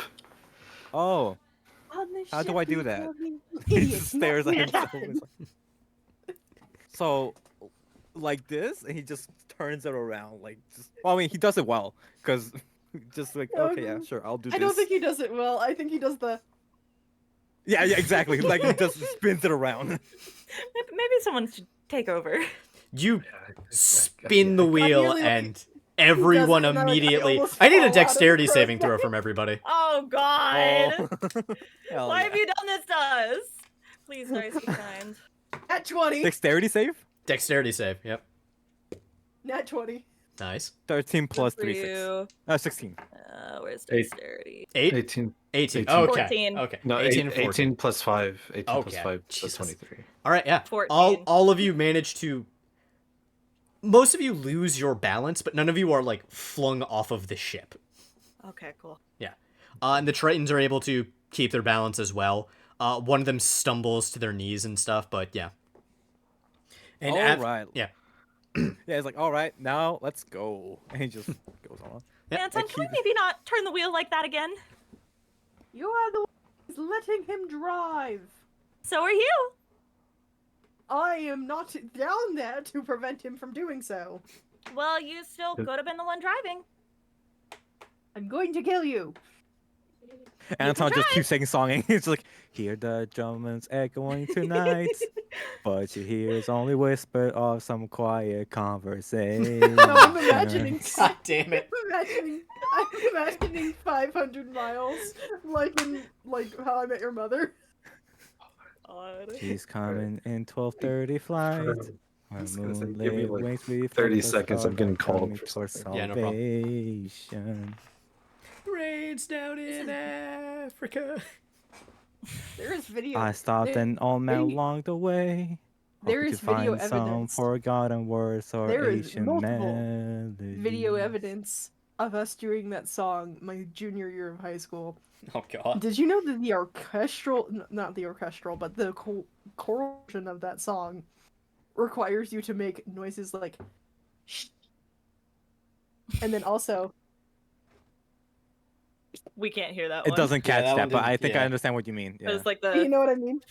Oh, On the How do ship I do we that? go, we he idiots, just stares at not himself. nothing. So, like this, and he just turns it around, like just. Well, I mean, he does it well, cause just like okay, yeah, sure, I'll do this. I don't think he does it well. I think he does the. Yeah, exactly. Like he just spins it around. Maybe someone should take over. You I spin the wheel nearly like- and everyone it, and I, like, I immediately. almost I need fall a out of dexterity the saving crow's throw neck. from everybody. Oh God! Oh. Hell Why yeah. have you done this to us? Please, dice, be kind. Nat 20. Dexterity save? Dexterity save. Yep. Nat 20. Nice. 13 plus Good 3, for 6. you. 16. Where's Eight. dexterity? 8? 18. 18. 18. Okay. 14. Okay. No, 18 and 14. 18 plus 5. 18 plus Okay. 5. So Jesus. 23. All right, yeah. 14. All of you manage to. Most of you lose your balance, but none of you are like flung off of the ship. Okay, cool. Yeah. And the Tritons are able to keep their balance as well. One of them stumbles to their knees and stuff, but yeah. And Alright. yeah. Yeah, he's like, alright, now let's go. And he just goes on. Yeah, Anton, like can we he- maybe not turn the wheel like that again? You are the one who's letting him drive. So are you. I am not down there to prevent him from doing so. Well, you still could have been the one driving. I'm going to kill you. Anton just keeps singing songing. It's like, hear the drums echoing tonight, but you hear is only whisper of some quiet conversation. No, I'm imagining. God damn it. I'm imagining 500 miles, like in How I Met Your Mother. She's coming in 12:30 flight. I was Her gonna say, give moonlit me, like, wings we 30 focus seconds, I'm on getting called coming for for something. Yeah, no problem. salvation. Rains down in Africa. There is video. I stopped there- an old man there- along the way. there hoping is to video find some evidence. forgotten words or There is ancient multiple melodies. video evidence of us doing that song my junior year of high school. Oh god. Did you know that the orchestral, not the orchestral, but the choral version of that song requires you to make noises like shh. And then also, We can't hear that It one. doesn't Yeah, catch that that, one but I didn't- think yeah. I understand what you mean. It Yeah, was like you the. know what I mean?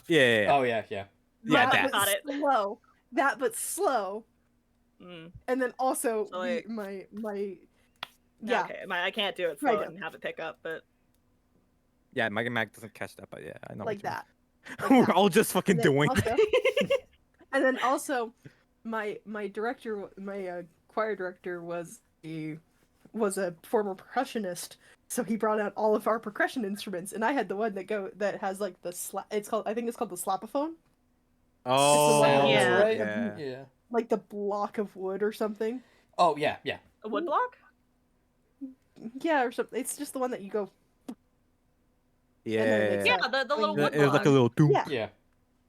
yeah. Oh yeah, yeah. Yeah, that that. but Got it. slow. That but slow. Mm, And then also So, like- my yeah. Okay, I can't do it Right slow up. and have it pick up, but Yeah, my Mac doesn't catch that, but yeah, I know. Like what that. you mean. We're all just fucking And then doing. also- and then also, my director, my choir director was a former percussionist, so he brought out all of our percussion instruments, and I had the one that has like the I think it's called the slapophone, Oh, Sounds Yeah. right. yeah. Yeah. like the block of wood or something. Oh yeah, yeah. a wood block. Yeah, or something. It's just the one that you go. Yeah. then Yeah, Exactly. the little It wood It was like a block. little doom. Yeah. Yeah.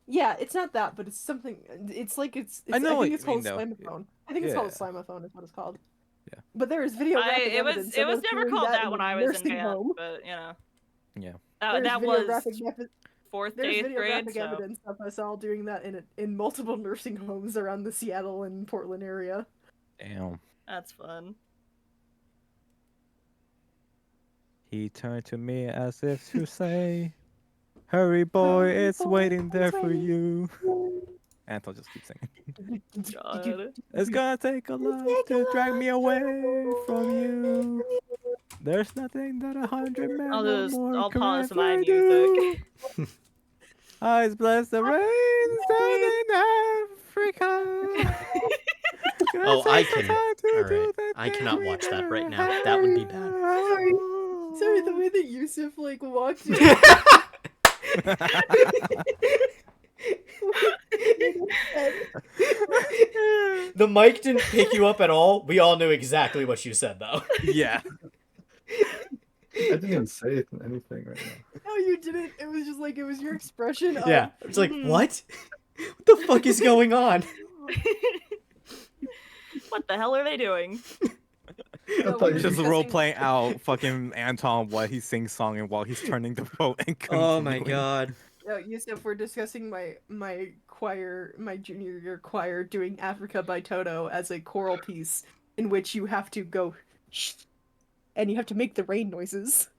Yeah, it's not that, but it's something. It's like I know I what think you it's called mean, a though. slimaphone. I think it's called a Yeah. slimaphone. Is what it's called. Yeah. But there is video. It was never called that when I was in nursing band, home. but you know. Yeah. That was fourth to There's eighth grade. videographic So. evidence of us all doing that in multiple nursing homes around the Seattle and Portland area. Damn. That's fun. He turned to me as if to say, "Hurry, boy, Hurry, it's boy, waiting there it's for waiting you." Anton just keeps singing. God. It's gonna take a lot to drag me away from you. There's nothing that 100 men or more I'll could pause my ever music. do. Eyes bless the rains down in Africa. Oh, I can. All right. I cannot watch that right now. That would be bad. Sorry, the way that Yusuf like walked in. The mic didn't pick you up at all. We all knew exactly what you said, though. Yeah. I didn't even say anything right now. No, you didn't. It was just like it was your expression. Yeah. It's like, what? What the fuck is going on? What the hell are they doing? I thought you Just discussing- role playing out fucking Anton while he's sing songing while he's turning the boat and Oh my continuing. god. No, Yusuf, we're discussing my choir, my junior year choir doing Africa by Toto as a choral piece in which you have to go shh, and you have to make the rain noises.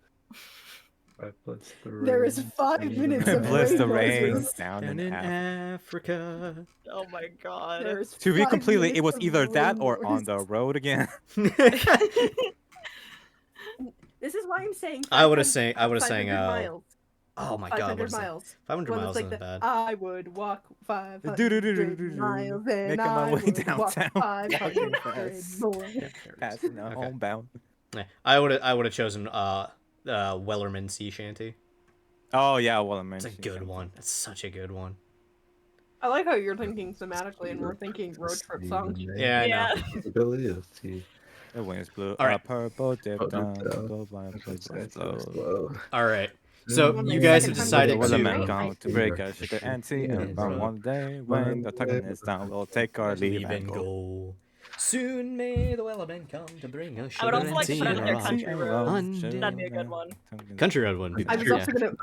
There is 5 minutes of Bless the rain rain noises. down Down in in Africa. Africa. Oh my god. There's To be 5 completely, it minutes was of either that rain or on the noises. road again. This is why I'm saying. I would've 500 sang, 500 miles. Oh my god, 500 what is that? miles. 500 One miles that's like isn't the, bad. I would walk 500 Do-do-do-do-do-do. miles and Making my I way would walk downtown. 500 Walking fast. more. Passing out Okay. homebound. Yeah, I would have chosen Wellerman Sea Shanty. Oh yeah, well I It's a mentioned good one. It's such a good one. I like how you're thinking thematically and we're thinking road trip songs. Yeah, I know. Yeah. The wind's blue, All right. purple dip Oh, down, down. go by, play slow. Slow. All right. So One you day, guys have second time decided Well, the man to come to break us, shit the ante, and from one day when the tugging is down, we'll take our leave leave and go. go. Soon may the Wellerman come to bring us I would sugar also like and to put tea out and there a rock. Country Roads. Undead. That'd be a good one. Country Road would be I was better, also yeah. gonna.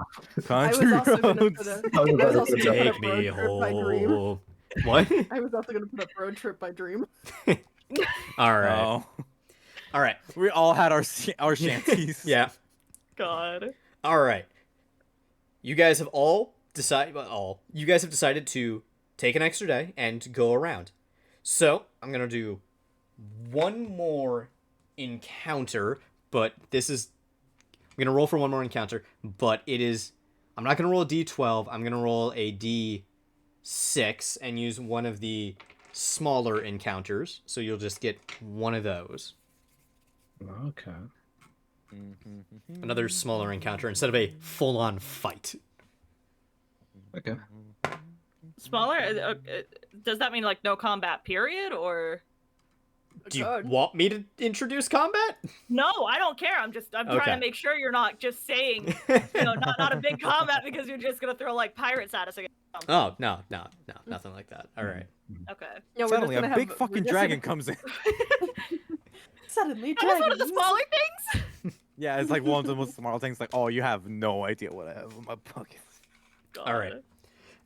I Country was also gonna roads. put a. I was I was about also to gonna Take put me up Road Trip by Dream. home. What? I was also gonna put up Road Trip by Dream. All right. Oh, All right. we all had our our shanties. Yeah. God. All right. You guys have all decided. You guys have decided to take an extra day and go around. So I'm gonna do one more encounter, but this is. I'm gonna roll for one more encounter, but it is. I'm not gonna roll a d12. I'm gonna roll a d6 and use one of the smaller encounters. So you'll just get one of those. Okay. Another smaller encounter instead of a full-on fight. Okay. Smaller? Does that mean like no combat period or? Do you God. want me to introduce combat? No, I don't care. I'm trying Okay. to make sure you're not just saying, not a big combat because you're just gonna throw like pirates at us again. Oh, no, nothing like that. All right. Okay. Yeah, Suddenly, a big fucking dragon comes in. Suddenly, That was one dragons. of the smaller things. Yeah, it's like one of the most small things. Like, oh, you have no idea what I have in my pocket. All right.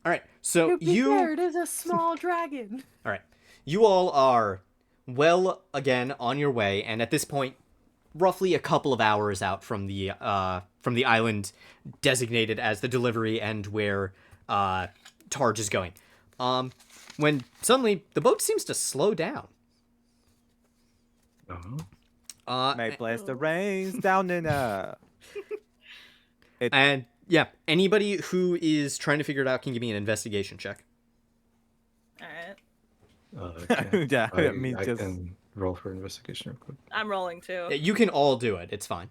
All right. So To be fair, it is a small dragon. all right. You all are well again on your way, and at this point, roughly a couple of hours out from the island designated as the delivery and where Targe is going. When suddenly the boat seems to slow down. May bless the rains down in And yeah, anybody who is trying to figure it out can give me an investigation check. All right. Okay. Yeah, I, I mean, I just can roll for investigation real quick. I'm rolling too. You can all do it. It's fine.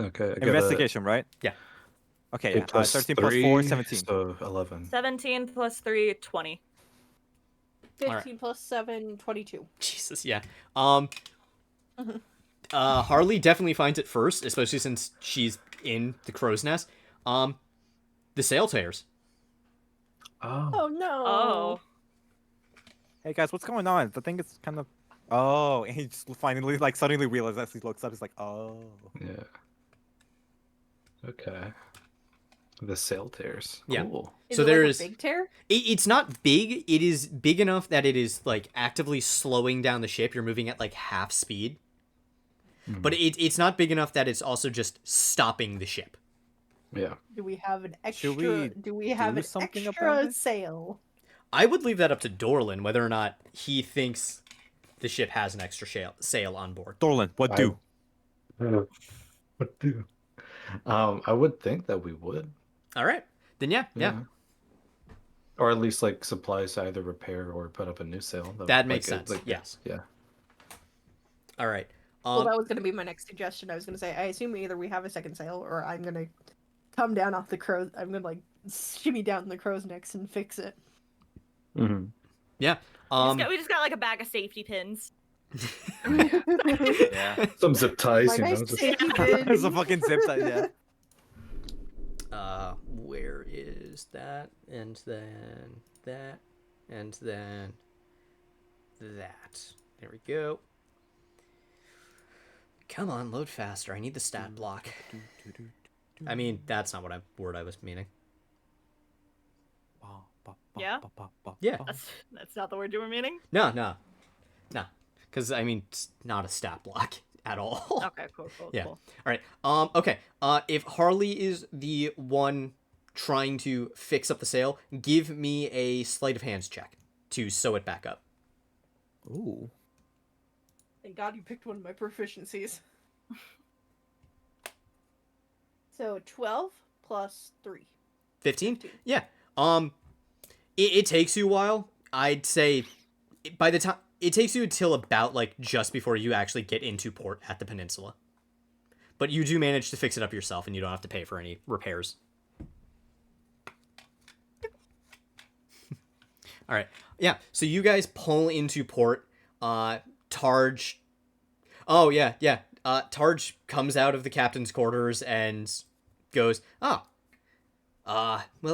Okay. I got investigation, right? Yeah. Okay, a yeah. 13 plus 4, 17. So 11. 17 plus 3, 20. 15 plus 7, 22. Jesus, yeah. Harley definitely finds it first, especially since she's in the crow's nest. The sail tears. Oh. Oh no. Oh. Hey guys, what's going on? The thing is kind of. Oh, and he just finally, like, suddenly realizes as he looks up, he's like, oh. Yeah. Okay. The sail tears. Yeah. Cool. Is So it there like is- a big tear? It's not big. It is big enough that it is like actively slowing down the ship. You're moving at like half speed. But it's not big enough that it's also just stopping the ship. Yeah. Do we have an extra? Should we do we have do an something about extra it? sail? I would leave that up to Dorlin whether or not he thinks the ship has an extra sail on board. Dorlin, what do? What do? I would think that we would. All right. Then yeah. Or at least like supplies to either repair or put up a new sale. That makes like, sense. Yes. Yeah. All right. Well, that was going to be my next suggestion. I was going to say, I assume either we have a second sale or I'm going to come down off the crow. I'm going to like shimmy down the crow's necks and fix it. Mm-hmm. Yeah. We just got like a bag of safety pins. Yeah. Some zip ties, My you know. nice Just... safety pin. There's a fucking zip tie, yeah. Where is that? And then that. And then that. There we go. Come on, load faster. I need the stat block. I mean, that's not what word I was meaning. Yeah? Yeah. That's not the word you were meaning? No. Because, I mean, it's not a stat block at all. Okay, cool. Yeah. Cool. All right. Okay. If Harley is the one trying to fix up the sail, give me a sleight of hands check to sew it back up. Ooh. Thank God you picked one of my proficiencies. So 12 plus 3. 15? Yeah. It takes you a while. I'd say by the time it takes you until about like just before you actually get into port at the peninsula. But you do manage to fix it up yourself and you don't have to pay for any repairs. All right. Yeah, so you guys pull into port. Tarj Oh, yeah. Tarj comes out of the captain's quarters and goes, well,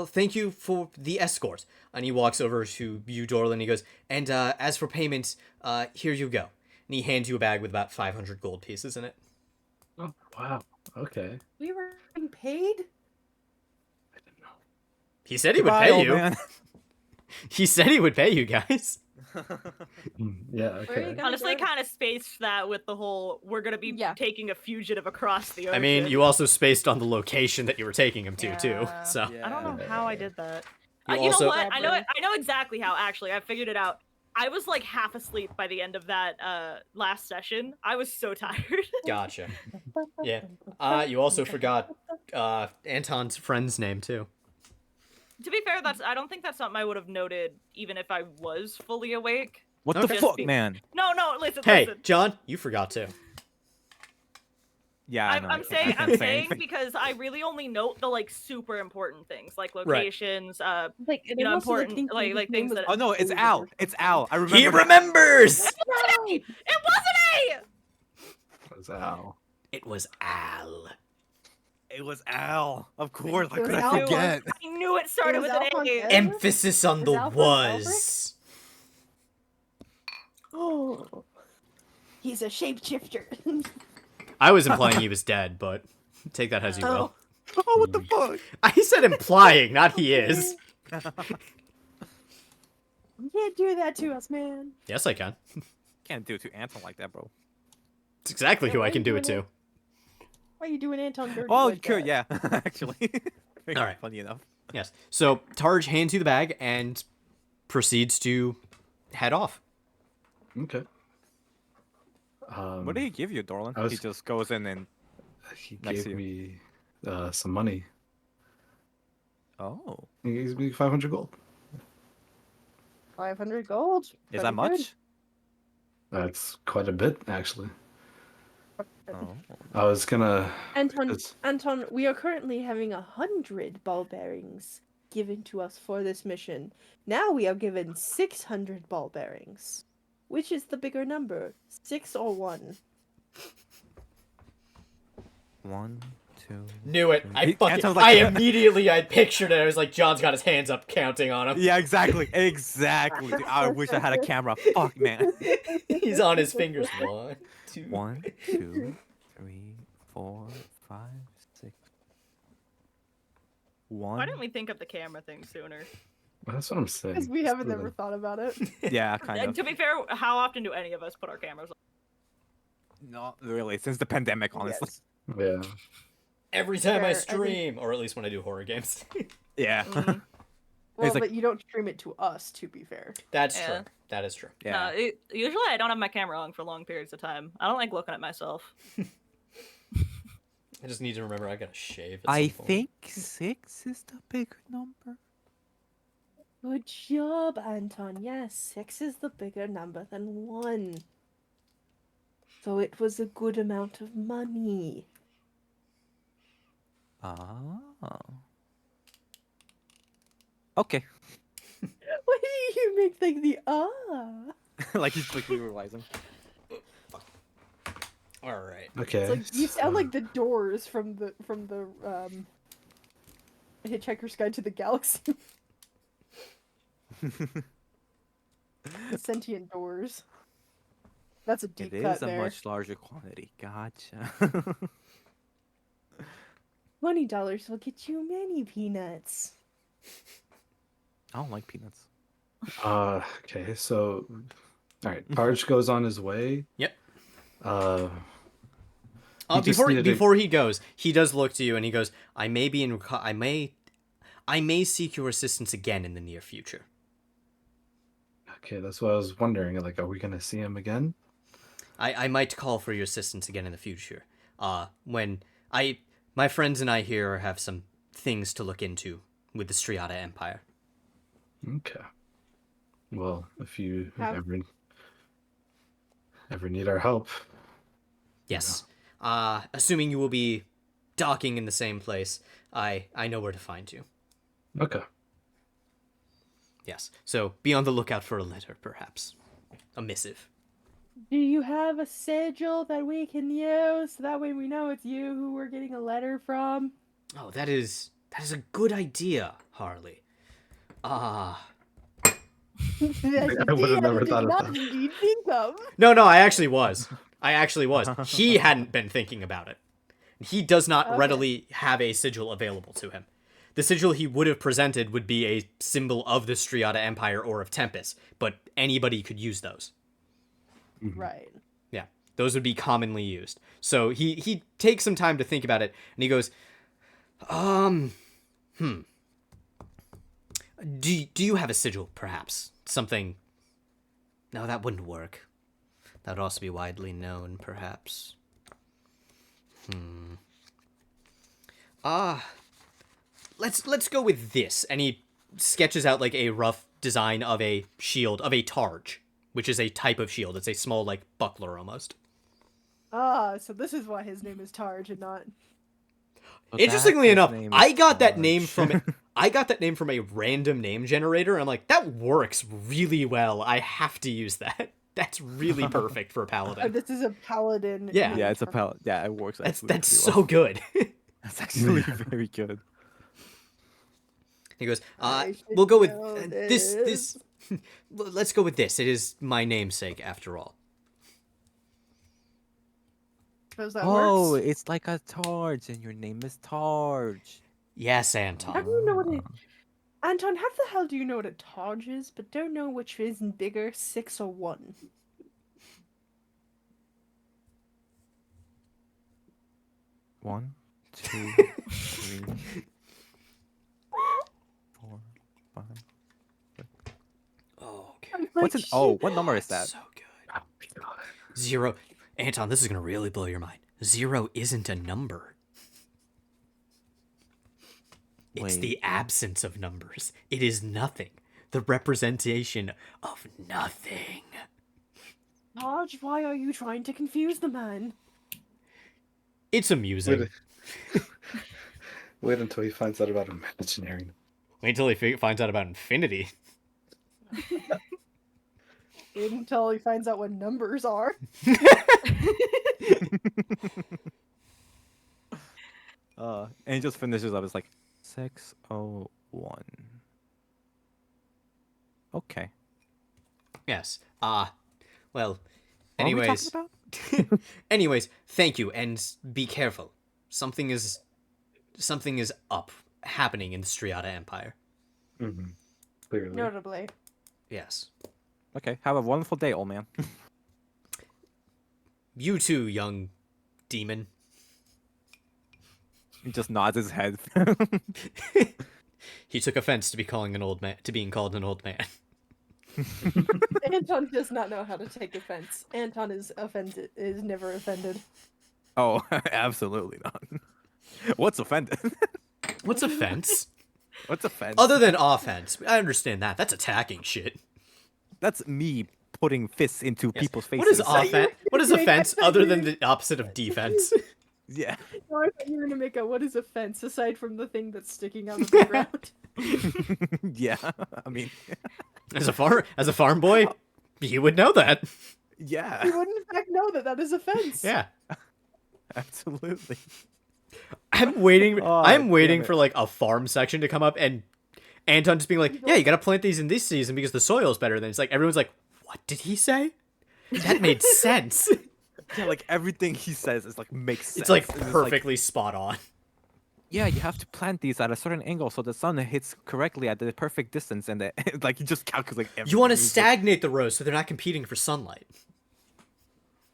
thank you for the escort. And he walks over to you, Dorlin, and he goes, and as for payment, here you go. And he hands you a bag with about 500 gold pieces in it. Oh, wow. Okay. We were being paid? I didn't know. He said he would Goodbye, pay old you. man. He said he would pay you guys. Yeah, Where are you okay. gonna Honestly, go? kind of spaced that with the whole we're gonna be taking a fugitive across the ocean. I mean, you also spaced on the location that you were taking him to, too. Yeah. So I don't know how I did that. You You also- know what? I know exactly how. Actually, I figured it out. I was like half asleep by the end of that last session. I was so tired. Gotcha. Yeah. You also forgot Anton's friend's name, too. To be fair, I don't think that's something I would have noted even if I was fully awake. What Okay. the Just fuck, be- man? No, listen. Hey, Listen. John, you forgot too. Yeah, I know. I'm saying because I really only note the like super important things like locations, Like, you know, important like things that. Oh no, it's Al. It's Al. I remember. He remembers! It wasn't A. That's Al. It was Al. It was Al. Of course, It how was could I Al. forget? I knew it started It was with an Alphonse A. Ed? Emphasis on the Was Alfred was. Oh, he's a shapeshifter. I was implying he was dead, but take that as you will. Oh, what the fuck? I said implying, not he is. You can't do that to us, man. Yes, I can. Can't do it to Anton like that, bro. It's exactly Yeah, who why I are can you do it doing to. Why are you doing Anton dirty? Oh, like you could, that? yeah. Actually. All right. Funny enough. Yes. So Tarj hands you the bag and proceeds to head off. Okay. What did he give you, Dorlin? I was- He just goes in and. He Next gave to me some money. Oh. He gave me 500 gold. 500 gold. Is Pretty that much? good. That's quite a bit, actually. Oh. I was gonna. Anton, we are currently having 100 ball bearings given to us for this mission. Now we are given 600 ball bearings. Which is the bigger number, 6 or 1? 1, 2. Knew it. I Anton's like, yeah. I pictured it. I was like, John's got his hands up counting on him. Yeah, exactly. Exactly. Dude, I wish I had a camera. Fuck, man. He's on his fingers. 1, 2. 1, 2, 3, 4, 5, 6. Why 1. didn't we think of the camera thing sooner? That's what I'm saying. Because we It's haven't proven. ever thought about it. Yeah, kind And of. to be fair, how often do any of us put our cameras on? Not really. Since the pandemic, honestly. Yeah. Every time I Fair, I think- stream, or at least when I do horror games. Yeah. Mhm. Well, like- but you don't stream it to us, to be fair. That's Yeah. true. That is true. Yeah. No, usually I don't have my camera on for long periods of time. I don't like looking at myself. I just need to remember I gotta shave. At I some point. think 6 is the bigger number. Good job, Anton. Yes, 6 is the bigger number than 1. So it was a good amount of money. Oh. Okay. Why do you make like the Like he's quickly realizing. All right. Okay. It's like you sound like the Doors from the Hitchhiker's Guide to the Galaxy. The sentient doors. That's a deep It cut is a there. much larger quantity. Gotcha. $20 will get you many peanuts. I don't like peanuts. Okay, so all right, Tarj goes on his way. Yep. He just needed to- Before he goes, he does look to you and he goes, I may seek your assistance again in the near future. Okay, that's what I was wondering. Like, are we gonna see him again? I might call for your assistance again in the future. When my friends and I here have some things to look into with the Striata Empire. Okay. Well, if you Have- ever need our help, Yes. Assuming you will be docking in the same place, I know where to find you. okay. Yes. So be on the lookout for a letter, perhaps. A missive. Do you have a sigil that we can use? So that way we know it's you who we're getting a letter from. Oh, that is a good idea, Harley. I would have never thought of that. Indeed think of. No, I actually was. He hadn't been thinking about it. He does not Okay. readily have a sigil available to him. The sigil he would have presented would be a symbol of the Striata Empire or of Tempest, but anybody could use those. Right. Yeah, those would be commonly used. So he takes some time to think about it, and he goes, Do you have a sigil, perhaps? Something... No, that wouldn't work. That would also be widely known, perhaps. Let's go with this. And he sketches out like a rough design of a shield, of a targe, which is a type of shield. It's a small, like, buckler almost. So this is why his name is Tarj and not... Interestingly enough, I got that name from a random name generator. I'm like, that works really well. I have to use that. That's really perfect for a paladin. This is a paladin. Yeah. Yeah, it's a palette. Yeah, it works. That's actually so pretty well. good. That's actually very good. He goes, I should we'll go with know this. Let's go with this. It is my namesake, after all. Suppose that Oh, works. it's like a Targe, and your name is Targe. Yes, How Anton. do you know what it... Anton, how the hell do you know what a Tarj is, but don't know which is bigger, 6 or 1? One, two, three, 4, 5. Oh, okay. I'm What's like, it? Oh, shit. what number is that? So good. 0. Anton, this is gonna really blow your mind. 0 isn't a number. It's Wait. the absence of numbers. It is nothing. The representation of nothing. Tarj, why are you trying to confuse the man? It's amusing. Wait until he finds out about Imagineering. Wait till he finds out about infinity. Wait until he finds out what numbers are. And he just finishes up. It's like 601. Okay. Yes. Well, What are we talking anyways. about? Anyways, thank you, and be careful. Something is up, happening in the Striata Empire. Mm-hmm. Clearly. Notably. Yes. Okay. Have a wonderful day, old man. You too, young demon. He just nods his head. He took offense to being called an old man. Anton does not know how to take offense. Anton is never offended. Oh, absolutely not. What's offended? What's offense? What's offense? Other than offense, I understand that. That's attacking shit. That's me putting fists into Yes. people's faces. What is offense? What is Wait, offense I thought other you than were- the opposite of defense? Yeah. No, I thought you were gonna make a what is offense aside from the thing that's sticking out of the ground. Yeah. I mean, As a farm boy, you would know that. yeah. You would in fact know that is offense. Yeah. Absolutely. I'm waiting. Oh, I'm waiting damn it. for like a farm section to come up and Anton just being like, "Yeah, you gotta plant these in this season because the soil's better." Then it's like everyone's like, "What did he say? That made sense." Yeah, like everything he says is like makes sense. It's like And perfectly spot on. yeah, you have to plant these at a certain angle so the sun hits correctly at the perfect distance, and like you just calculate everything. You want to He's like, stagnate the rows so they're not competing for sunlight.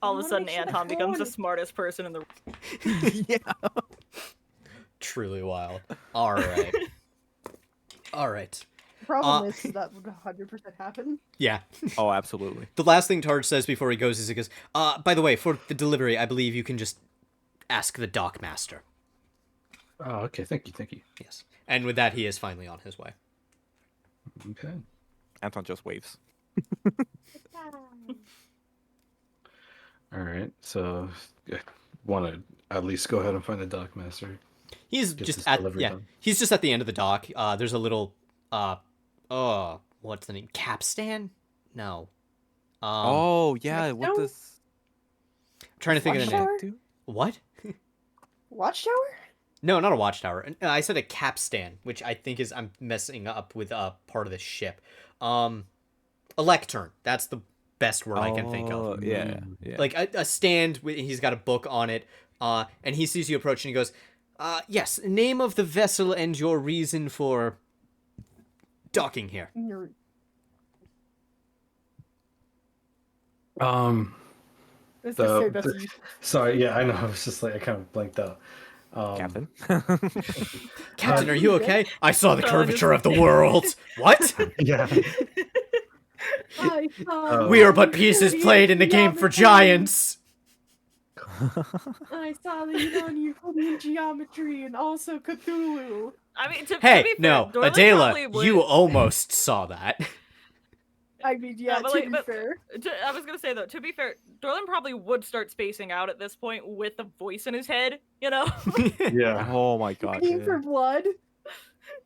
All of I a wanna sudden, make sure Anton that becomes the everyone- smartest person in the room. yeah. Truly wild. All right. All right. The problem Uh, is that would 100% happen. Yeah. Oh, absolutely. The last thing Targe says before he goes is he goes, by the way, for the delivery, I believe you can just ask the dock master. Oh, okay. Thank you. Yes. And with that, he is finally on his way. Okay. Anton just waves. All right. So, want to at least go ahead and find the dock master. He's Get just this at delivery done. he's just at the end of the dock. There's a little what's the name? Capstan? No. Oh yeah, what no. does? I'm trying to think of the name. Watchtower? What? Watchtower? No, not a watchtower. I said a capstan, which I think is I'm messing up with part of the ship. A lectern. That's the best word I can think of. Oh, yeah, yeah. Like a stand. He's got a book on it. And he sees you approach and he goes, "Yes, name of the vessel and your reason for docking here." You're... Let's just The- say that's the- you. Sorry. Yeah, I know. I was just like I kind of blanked out. Captain. Captain, are you okay? I saw the curvature of the world. What? Yeah. I saw We are the but pieces Euclidean played in the game for geometry. giants. I saw the Euclidean geometry and also Cthulhu. I mean, to Hey, be fair, no, Dorlin Adela, probably would- you almost saw that. I mean, yeah, but to like- be but- fair. I was gonna say though, to be fair, Dorlin probably would start spacing out at this point with the voice in his head, you know? Yeah. Oh my god. Begging yeah. for blood.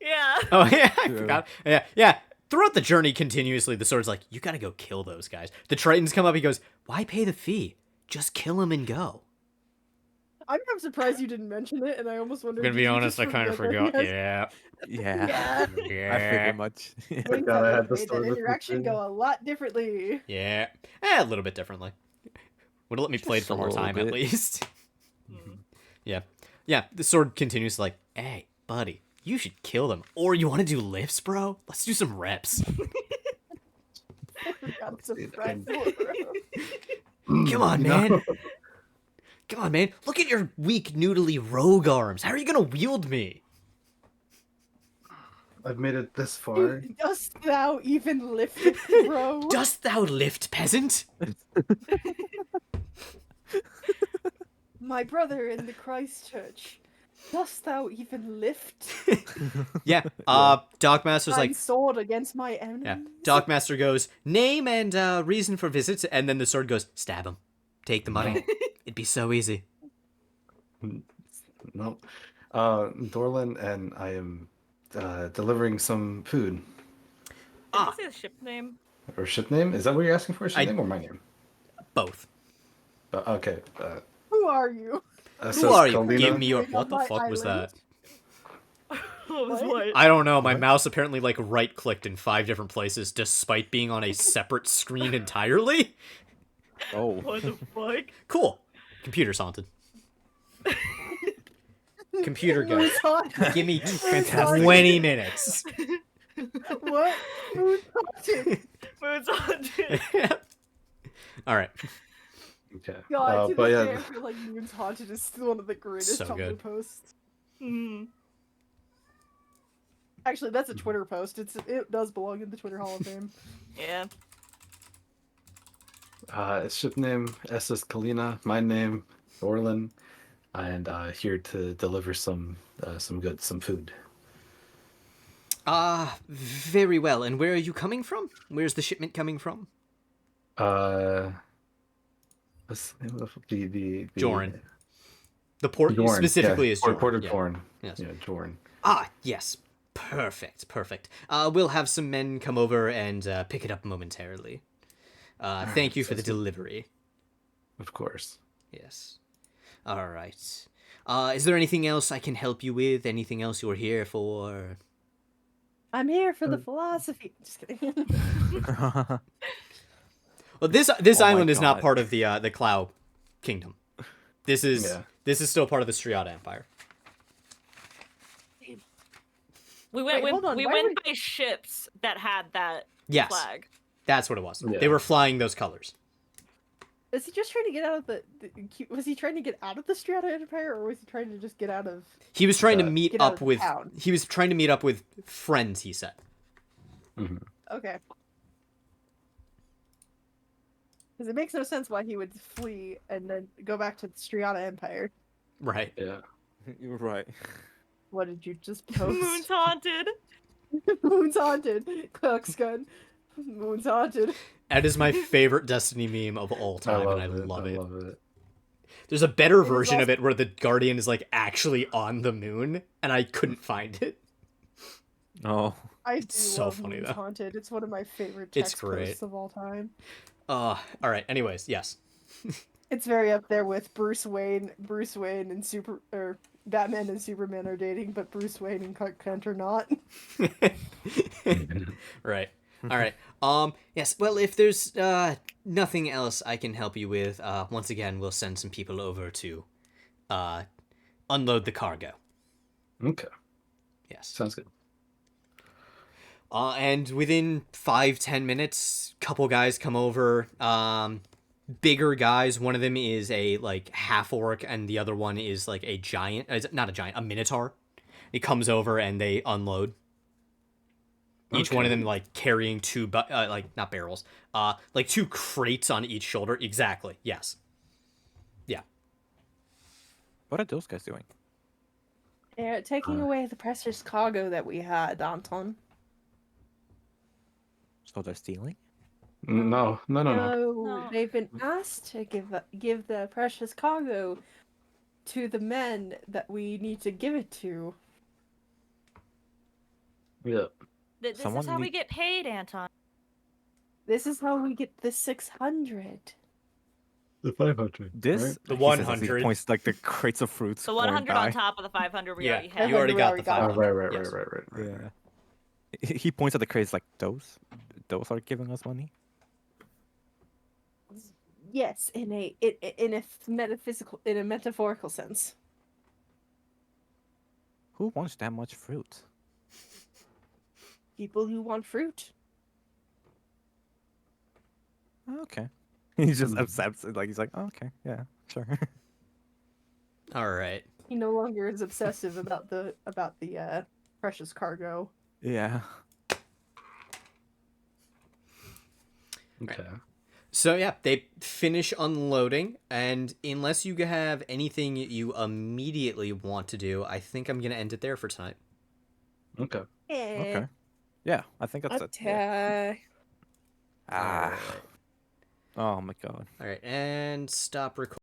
Yeah. Oh yeah, I True. forgot. Yeah. Throughout the journey, continuously, the sword's like, "You gotta go kill those guys." The Tritons come up. He goes, "Why pay the fee? Just kill them and go." I'm surprised you didn't mention it, and I almost wondered. I'm gonna did be you honest, I just kind of forget forgot. that? Yeah. Yeah. Yeah. I figured much. Things God, I that had the made sword that with me interaction too. go a lot differently. Yeah. A little bit differently. Would have let me play it Just for a more little time at bit. least. Mhm. Yeah. The sword continues like, "Hey, buddy, you should kill them. Or you want to do lifts, bro? Let's do some reps. I forgot some Dude, friends. Come on, No. man. Come on, man. Look at your weak, noodly rogue arms. How are you gonna wield me?" I've made it this far. Dost thou even lift it, bro? Dost thou lift, peasant? My brother in the Christ Church. Dost thou even lift Yeah. Dockmaster's thy like, sword against my enemies? yeah. Dockmaster goes, "Name and reason for visits," and then the sword goes, "Stab him. Take the money. It'd be so easy." No. Dorlin and I am delivering some food. Did Ah. you say the ship name? Or ship name? Is that what you're asking for? Ship I- name or my name? Both. Okay. Who are you? Who are you? Kalina. Give me your. Bring What up the my fuck was that? island. What was What? what? I don't know. My What? mouse apparently like right clicked in 5 different places despite being on a separate screen entirely. Oh. What the fuck? Cool. Computer's haunted. Computer go. Who's haunted? Give me Fantastic. 20 minutes. What? Who's haunted? Moon's haunted. All right. Okay. God, to but this yeah, day, I feel like Moon's Haunted is still one of the greatest So Tumblr good. posts. Hmm. Actually, that's a Twitter post. It does belong in the Twitter Hall of Fame. Yeah. ship name SS Kalina. My name Dorlin, and here to deliver some food. Very well. And where are you coming from? Where's the shipment coming from? What's the name of the Joran. The port Jorn, specifically yeah. is Joran. Port of Yeah. Jorn. Yes. Yeah, Jorn. Yes. Perfect. We'll have some men come over and pick it up momentarily. Thank you for the delivery. Of course. Yes. All right. Is there anything else I can help you with? Anything else you're here for? I'm here for the philosophy. Just kidding. Well, this Oh my island is not God. part of the Clow Kingdom. This is still part of the Striata Empire. We went Wait, hold on, we why went would- by ships that had that Yes, flag. that's what it was. Yeah. They were flying those colors. Was he just trying to get out of was he trying to get out of the Strata Empire, or was he trying to just get out of? He was trying to meet Get out up of with. town. He was trying to meet up with friends. He said. Okay. Because it makes no sense why he would flee and then go back to the Striata Empire. Right. Yeah. You're right. What did you just post? Moon's haunted. Moon's haunted. Cook's gun. Moon's haunted. That is my favorite Destiny meme of all time, and I love it. I love it. There's a better is version of also- it where the Guardian is like actually on the moon, and I couldn't find it. Oh. I do so love funny, Moon's though. Haunted. It's one of my favorite It's text great. posts of all time. All right. Anyways, yes. It's very up there with Bruce Wayne and Batman and Superman are dating, but Bruce Wayne and Clark Kent are not. Right. All right. Yes. Well, if there's nothing else I can help you with, once again, we'll send some people over to unload the cargo. Okay. Yes. Sounds good. And within 5-10 minutes, couple guys come over. Bigger guys. One of them is a like half orc, and the other one is like a giant. Not a giant, a minotaur. He comes over and they unload. Each one of them like carrying two, like not barrels, like two crates on each shoulder. Exactly. Yes. Yeah. What are those guys doing? They're taking away the precious cargo that we had, Anton. So they're stealing? No. No. They've been asked to give the precious cargo to the men that we need to give it to. Yeah. This is Someone how we need- get paid, Anton. This is how we get the 600. The 500. This? Right? The He says as 100. He points like the crates of fruits. The going 100 by. on top of the 500 we Yeah, already had. you already got the We already got 500. Right. Yes. Right. Yeah. He points at the crates like those are giving us money. Yes, in a metaphorical sense. Who wants that much fruit? People who want fruit. Okay. He just accepts it. Like he's like, oh, okay, yeah, sure. All right. He no longer is obsessive about the precious cargo. Yeah. Okay. So yeah, they finish unloading, and unless you have anything you immediately want to do, I think I'm gonna end it there for tonight. Okay. Okay. Yeah, I think that's it. Yeah. Ah. Alright. Oh my god. All right, and stop recording.